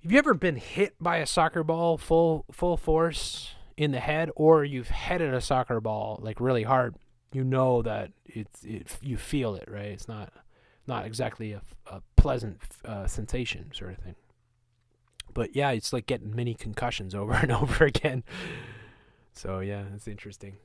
been hit by a soccer ball full force in the head, or you've headed a soccer ball like really hard, you know that you feel it, right? It's not exactly a pleasant sensation, sort of thing. But yeah, it's like getting mini concussions over and over again. So yeah, it's interesting.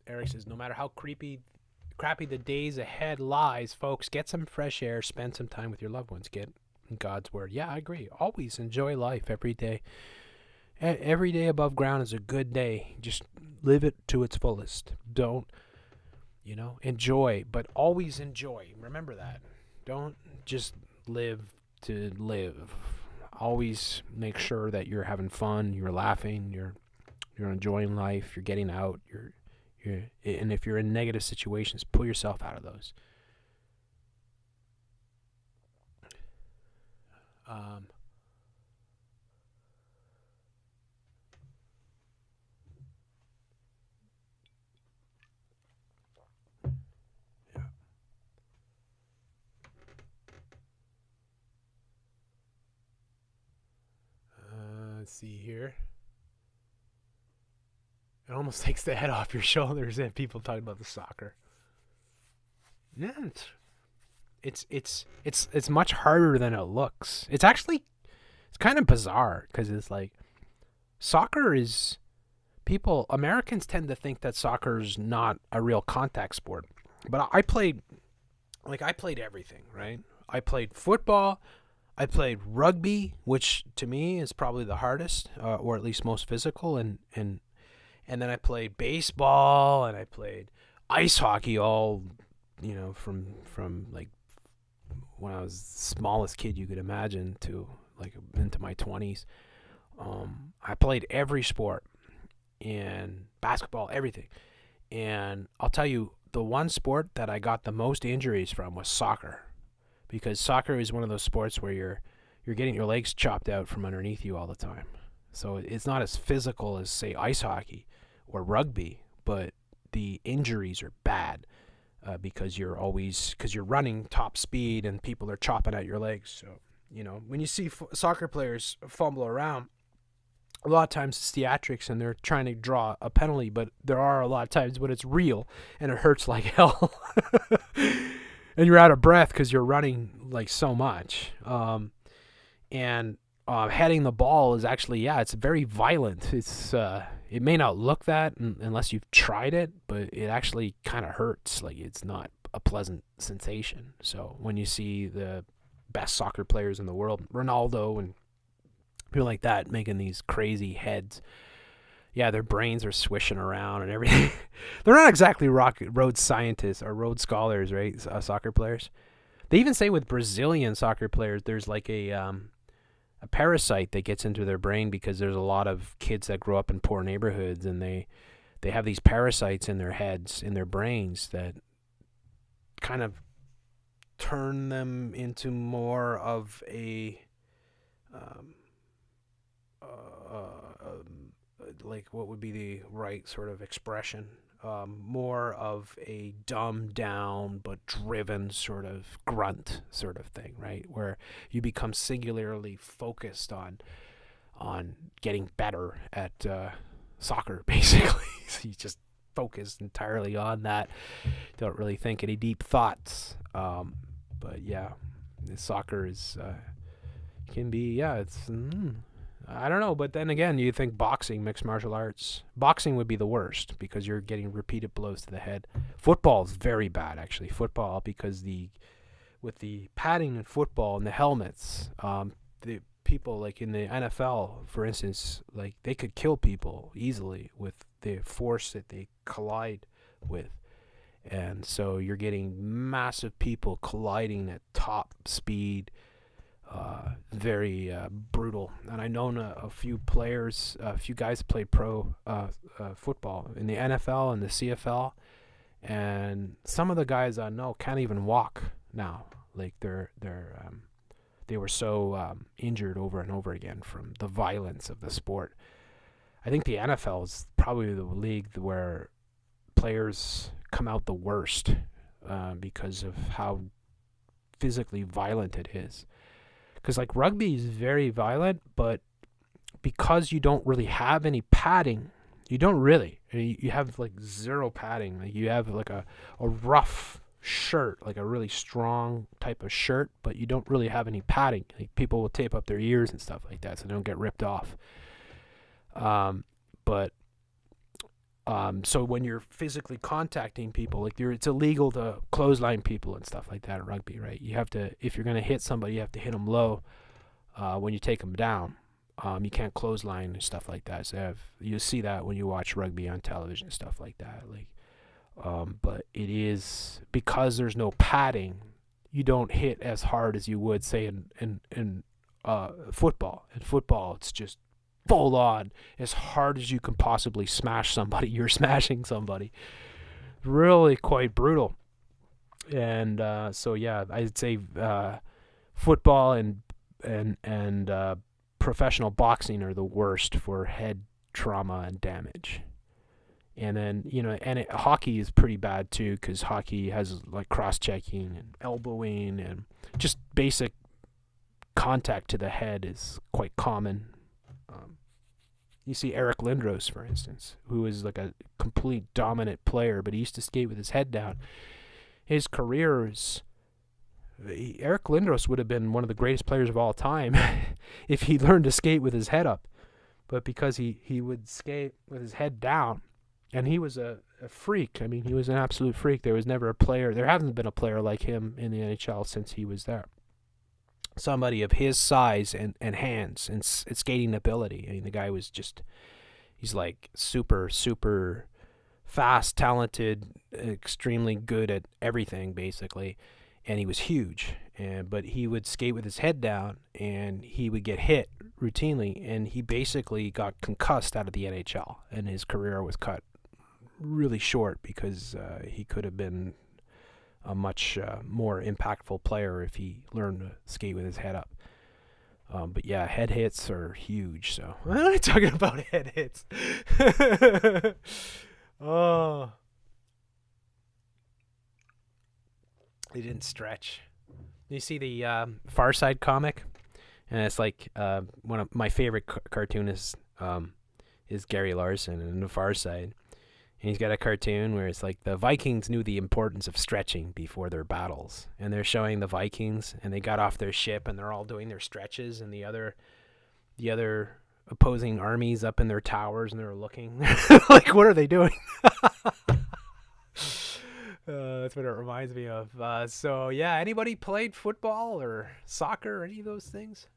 Eric says, no matter how crappy the days ahead lies, folks, get some fresh air, spend some time with your loved ones, get God's word. Yeah, I agree. Always enjoy life every day. Every day above ground is a good day. Just live it to its fullest. Don't, enjoy, but always enjoy. Remember that. Don't just live to live. Always make sure that you're having fun, you're laughing, you're enjoying life, you're getting out, and if you're in negative situations, pull yourself out of those. Let's see here. It almost takes the head off your shoulders, and people talking about the soccer. Yeah, it's much harder than it looks. It's kind of bizarre, because it's like soccer is, Americans tend to think that soccer is not a real contact sport. But I played everything, right? I played football. I played rugby, which to me is probably the hardest, or at least most physical, and then I played baseball, and I played ice hockey, all from like when I was the smallest kid you could imagine to like into my 20s. I played every sport, and basketball, everything. And I'll tell you, the one sport that I got the most injuries from was soccer. Because soccer is one of those sports where you're getting your legs chopped out from underneath you all the time. So it's not as physical as, say, ice hockey or rugby, but the injuries are bad because you're running top speed and people are chopping at your legs. So, when you see soccer players fumble around, a lot of times it's theatrics and they're trying to draw a penalty, but there are a lot of times when it's real and it hurts like hell. And you're out of breath because you're running like so much. And heading the ball is actually, it's very violent. It may not look that unless you've tried it, but it actually kind of hurts. Like, it's not a pleasant sensation. So when you see the best soccer players in the world, Ronaldo and people like that, making these crazy heads, their brains are swishing around and everything. They're not exactly road scientists or road scholars, right? Soccer players. They even say with Brazilian soccer players, there's like a parasite that gets into their brain, because there's a lot of kids that grow up in poor neighborhoods, and they have these parasites in their heads, in their brains, that kind of turn them into more of a like, what would be the right sort of expression? More of a dumbed down but driven sort of grunt sort of thing, right? Where you become singularly focused on getting better at soccer, basically. So you just focus entirely on that. Don't really think any deep thoughts. But yeah, soccer is can be, I don't know, but then again, you think boxing, mixed martial arts. Boxing would be the worst because you're getting repeated blows to the head. Football is very bad, actually. Football, because with the padding in football and the helmets, people like in the NFL, for instance, like they could kill people easily with the force that they collide with. And so you're getting massive people colliding at top speed, very brutal. And I know a few players, a few guys that played pro football in the NFL and the CFL, and some of the guys I know can't even walk now. Like they were so injured over and over again from the violence of the sport. I think the NFL is probably the league where players come out the worst because of how physically violent it is. Because like rugby is very violent, but because you don't really have any padding, you have like zero padding. Like you have like a rough shirt, like a really strong type of shirt, but you don't really have any padding. Like people will tape up their ears and stuff like that so they don't get ripped off. So when you're physically contacting people, like it's illegal to clothesline people and stuff like that at rugby, right? You have to, if you're going to hit somebody, you have to hit them low when you take them down. You can't clothesline and stuff like that. So you see that when you watch rugby on television and stuff like that. But it is, because there's no padding, you don't hit as hard as you would say in football. In football, it's just full on, as hard as you can possibly smash somebody, you're smashing somebody. Really quite brutal. And so yeah, I'd say football and professional boxing are the worst for head trauma and damage. And then, hockey is pretty bad too, because hockey has like cross-checking and elbowing, and just basic contact to the head is quite common. You see Eric Lindros, for instance, who is like a complete dominant player, but he used to skate with his head down. His career is... Eric Lindros would have been one of the greatest players of all time if he learned to skate with his head up. But because he would skate with his head down, and he was a freak. I mean, he was an absolute freak. There was never a player... There hasn't been a player like him in the NHL since he was there. Somebody of his size and hands and skating ability. I mean, the guy was just, he's like super, super fast, talented, extremely good at everything, basically. And he was huge. But he would skate with his head down, and he would get hit routinely. And he basically got concussed out of the NHL. And his career was cut really short because he could have been a much more impactful player if he learned to skate with his head up. But yeah, head hits are huge. So I'm not talking about head hits. Oh, they didn't stretch. You see the Far Side comic, and it's like one of my favorite cartoonists is Gary Larson in the Far Side. And he's got a cartoon where it's like the Vikings knew the importance of stretching before their battles. And they're showing the Vikings, and they got off their ship, and they're all doing their stretches, and the other opposing armies up in their towers, and they're looking. Like, what are they doing? That's what it reminds me of. So, yeah, anybody played football or soccer or any of those things?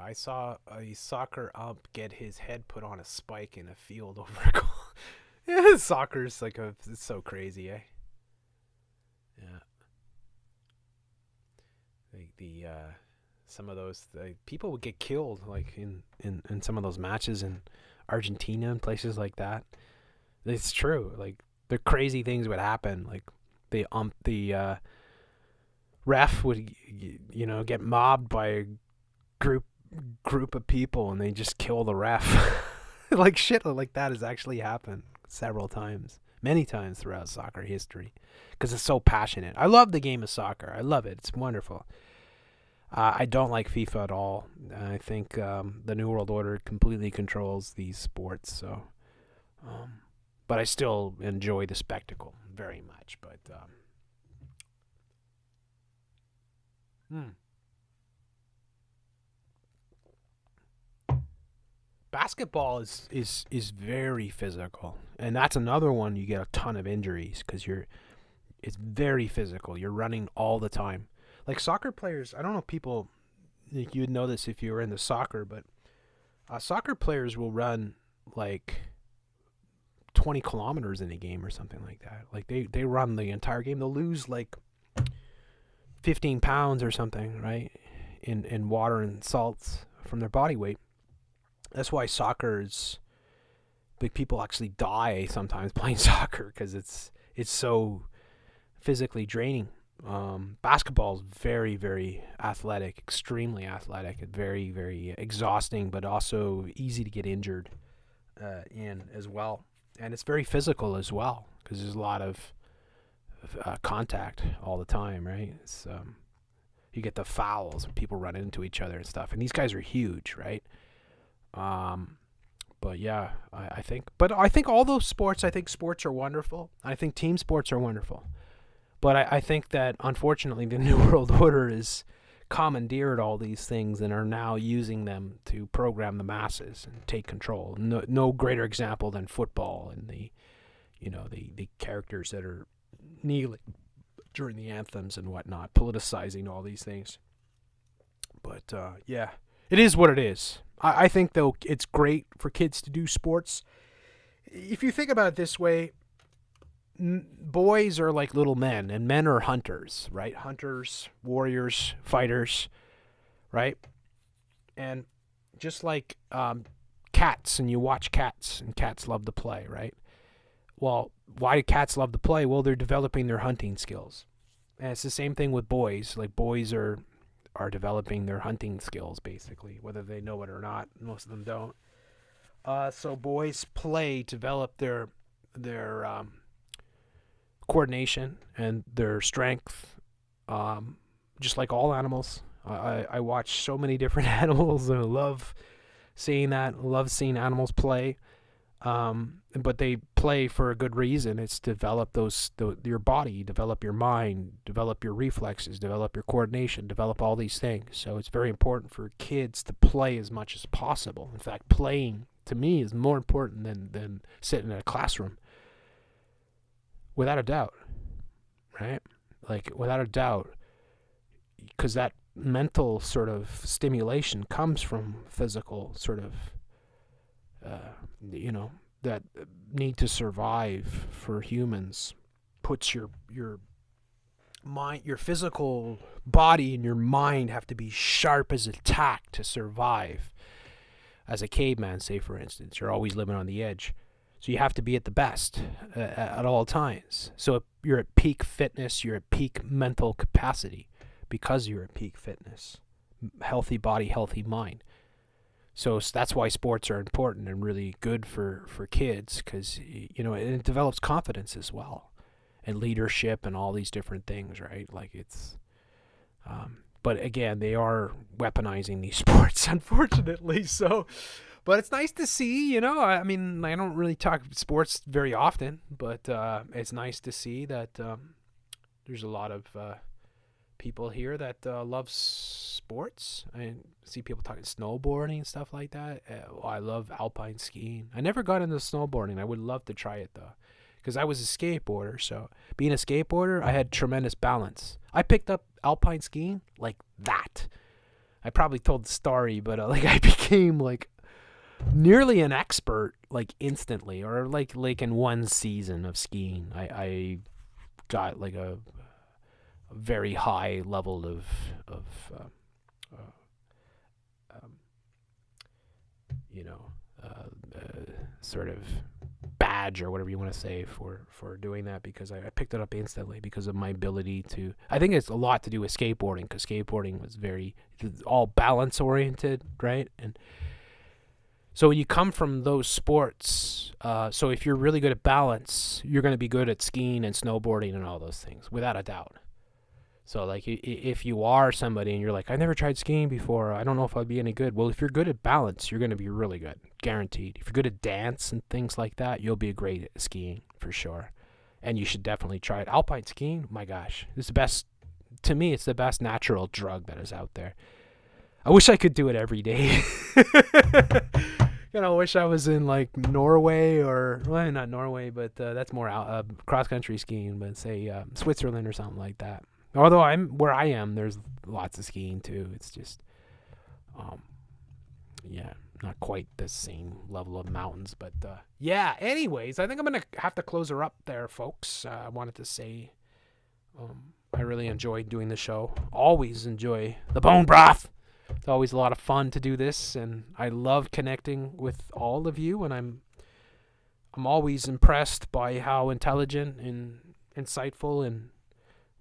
I saw a soccer ump get his head put on a spike in a field over a goal. Yeah, soccer's like it's so crazy, eh? Yeah. Like some of those people would get killed like in some of those matches in Argentina and places like that. It's true. Like the crazy things would happen. Like the ref would get mobbed by a group of people, and they just kill the ref. Like shit like that has actually happened several times, many times throughout soccer history, because it's so passionate. I love the game of soccer. I love it. It's wonderful. I don't like FIFA at all. I think the New World Order completely controls these sports. So, but I still enjoy the spectacle very much. But Basketball is very physical, and that's another one you get a ton of injuries because it's very physical. You're running all the time. Like soccer players, I don't know if people, you'd know this if you were into soccer, but soccer players will run like 20 kilometers in a game or something like that. Like they run the entire game. They'll lose like 15 pounds or something, right, in water and salts from their body weight. That's why soccer is, like, people actually die sometimes playing soccer because it's so physically draining. Basketball is very, very athletic, extremely athletic, and very, very exhausting, but also easy to get injured in as well. And it's very physical as well because there's a lot of contact all the time, right? It's, you get the fouls when people run into each other and stuff. And these guys are huge, right? But yeah, I think all those sports, I think sports are wonderful. I think team sports are wonderful. But I think that, unfortunately, the New World Order has commandeered all these things and are now using them to program the masses and take control. No greater example than football and the characters that are kneeling during the anthems and whatnot, politicizing all these things. But yeah, it is what it is. I think, though, it's great for kids to do sports. If you think about it this way, boys are like little men, and men are hunters, right? Hunters, warriors, fighters, right? And just like cats, and you watch cats, and cats love to play, right? Well, why do cats love to play? Well, they're developing their hunting skills. And it's the same thing with boys. Like, boys are developing their hunting skills, basically, whether they know it or not. Most of them don't. So boys play, develop their coordination and their strength, just like all animals. I watch so many different animals, and I love seeing that. Love seeing animals play. But they play for a good reason. It's develop your body, develop your mind, develop your reflexes, develop your coordination, develop all these things. So it's very important for kids to play as much as possible. In fact, playing, to me, is more important than sitting in a classroom. Without a doubt, right? Like, without a doubt, because that mental sort of stimulation comes from physical sort of that need to survive for humans, puts your mind, your physical body and your mind have to be sharp as a tack to survive. As a caveman, say, for instance, you're always living on the edge. So you have to be at the best at all times. So if you're at peak fitness, you're at peak mental capacity because you're at peak fitness. Healthy body, healthy mind. So that's why sports are important and really good for kids, because it develops confidence as well, and leadership and all these different things, right? Like, it's but again, they are weaponizing these sports, unfortunately. So, but it's nice to see, I mean, I don't really talk sports very often, but it's nice to see that there's a lot of people here that love sports. I see people talking snowboarding and stuff like that. I love alpine skiing. I never got into snowboarding. I would love to try it, though, because I was a skateboarder. So being a skateboarder, I had tremendous balance. I picked up alpine skiing like that. I probably told the story, but I became like nearly an expert like instantly, or like in one season of skiing. I got like a very high level of sort of badge or whatever you want to say for doing that, because I picked it up instantly because of my ability to. I think it's a lot to do with skateboarding, because skateboarding was all balance oriented, right? And so when you come from those sports, so if you're really good at balance, you're going to be good at skiing and snowboarding and all those things, without a doubt. So, like, if you are somebody and you're like, I never tried skiing before, I don't know if I'd be any good. Well, if you're good at balance, you're going to be really good, guaranteed. If you're good at dance and things like that, you'll be great at skiing for sure. And you should definitely try it. Alpine skiing, my gosh, it's the best to me, it's the best natural drug that is out there. I wish I could do it every day. I wish I was in like Norway well, not Norway, but that's more cross-country skiing, but say Switzerland or something like that. Although where I am, there's lots of skiing too. It's just, not quite the same level of mountains, but yeah. Anyways, I think I'm gonna have to close her up there, folks. I wanted to say, I really enjoy doing the show. Always enjoy the Bone Broth. It's always a lot of fun to do this, and I love connecting with all of you, and I'm always impressed by how intelligent and insightful and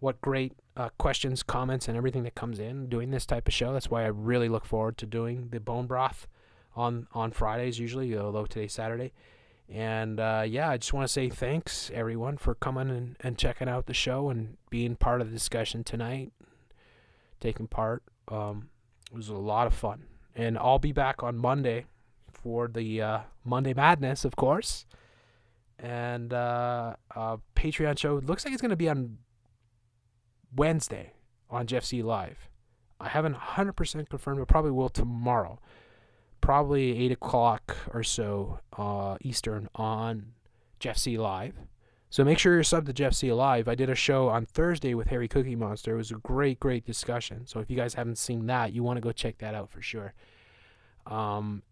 what great questions, comments, and everything that comes in doing this type of show. That's why I really look forward to doing the Bone Broth on Fridays usually, although today's Saturday. And I just want to say thanks, everyone, for coming and checking out the show and being part of the discussion tonight, taking part. It was a lot of fun. And I'll be back on Monday for the Monday Madness, of course. And Patreon show looks like it's going to be on Wednesday on Jeff C. Live. I haven't 100% confirmed, but probably will tomorrow. Probably 8 o'clock or so Eastern on Jeff C. Live. So make sure you're subbed to Jeff C. Live. I did a show on Thursday with Harry Cookie Monster. It was a great, great discussion. So if you guys haven't seen that, you want to go check that out for sure. I've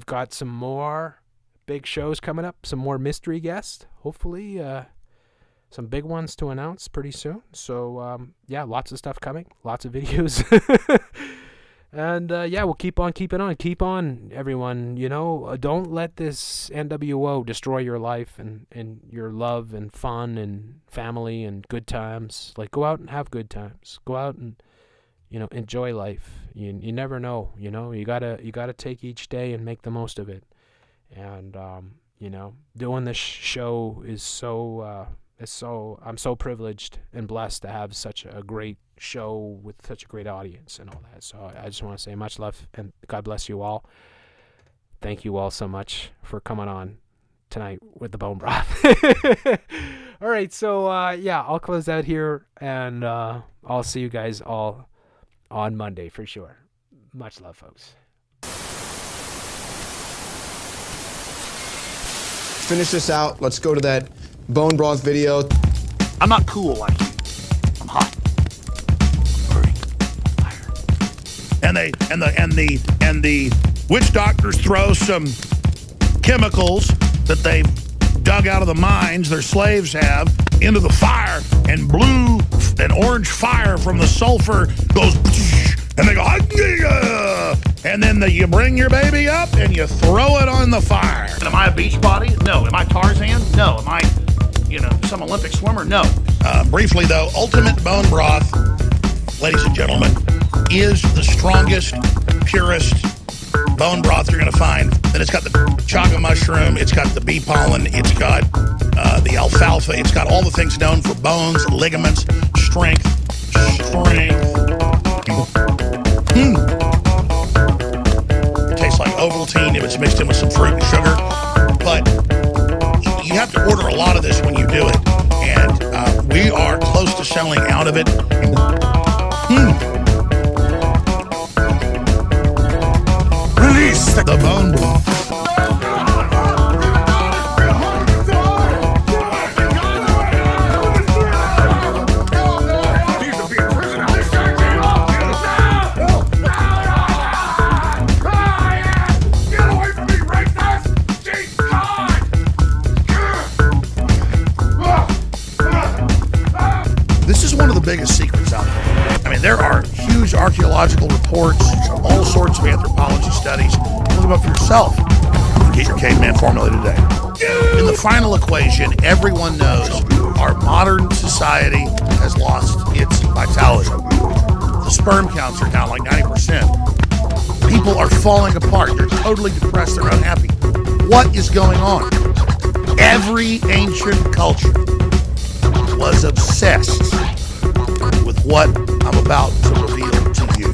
got some more big shows coming up, some more mystery guests, hopefully some big ones to announce pretty soon. So lots of stuff coming, lots of videos. And we'll keep on keeping on. Keep on, everyone. Don't let this NWO destroy your life and your love and fun and family and good times. Like, go out and have good times. Go out and enjoy life. You never know. You gotta take each day and make the most of it. And doing this show is I'm so privileged and blessed to have such a great show with such a great audience and all that. So I just want to say much love and God bless you all. Thank you all so much for coming on tonight with the Bone Broth. All right, so I'll close out here, and I'll see you guys all on Monday for sure. Much love, folks. Finish this out. Let's go to that Bone Broth video. I'm not cool like you. I'm hot. Burning. Fire. And the witch doctors throw some chemicals that they've dug out of the mines their slaves have into the fire, and blue and orange fire from the sulfur goes, and they go, and then you bring your baby up and you throw it on the fire. And am I a beach body? No. Am I Tarzan? No. Am I, some Olympic swimmer? No. Briefly though, Ultimate Bone Broth, ladies and gentlemen, is the strongest, purest bone broth you're going to find. And it's got the chaga mushroom, it's got the bee pollen, it's got the alfalfa, it's got all the things known for bones, ligaments, strength. It tastes like Ovaltine if it's mixed in with some fruit and sugar. But you have to order a lot of this when you do it. And we are close to selling out of it. Release the bone broth. Biggest secrets out there. I mean, there are huge archaeological reports, all sorts of anthropology studies. Look them up for yourself. Get your caveman formula today. In the final equation, everyone knows our modern society has lost its vitality. The sperm counts are down like 90%. People are falling apart. They're totally depressed. They're unhappy. What is going on? Every ancient culture was obsessed with what I'm about to reveal to you.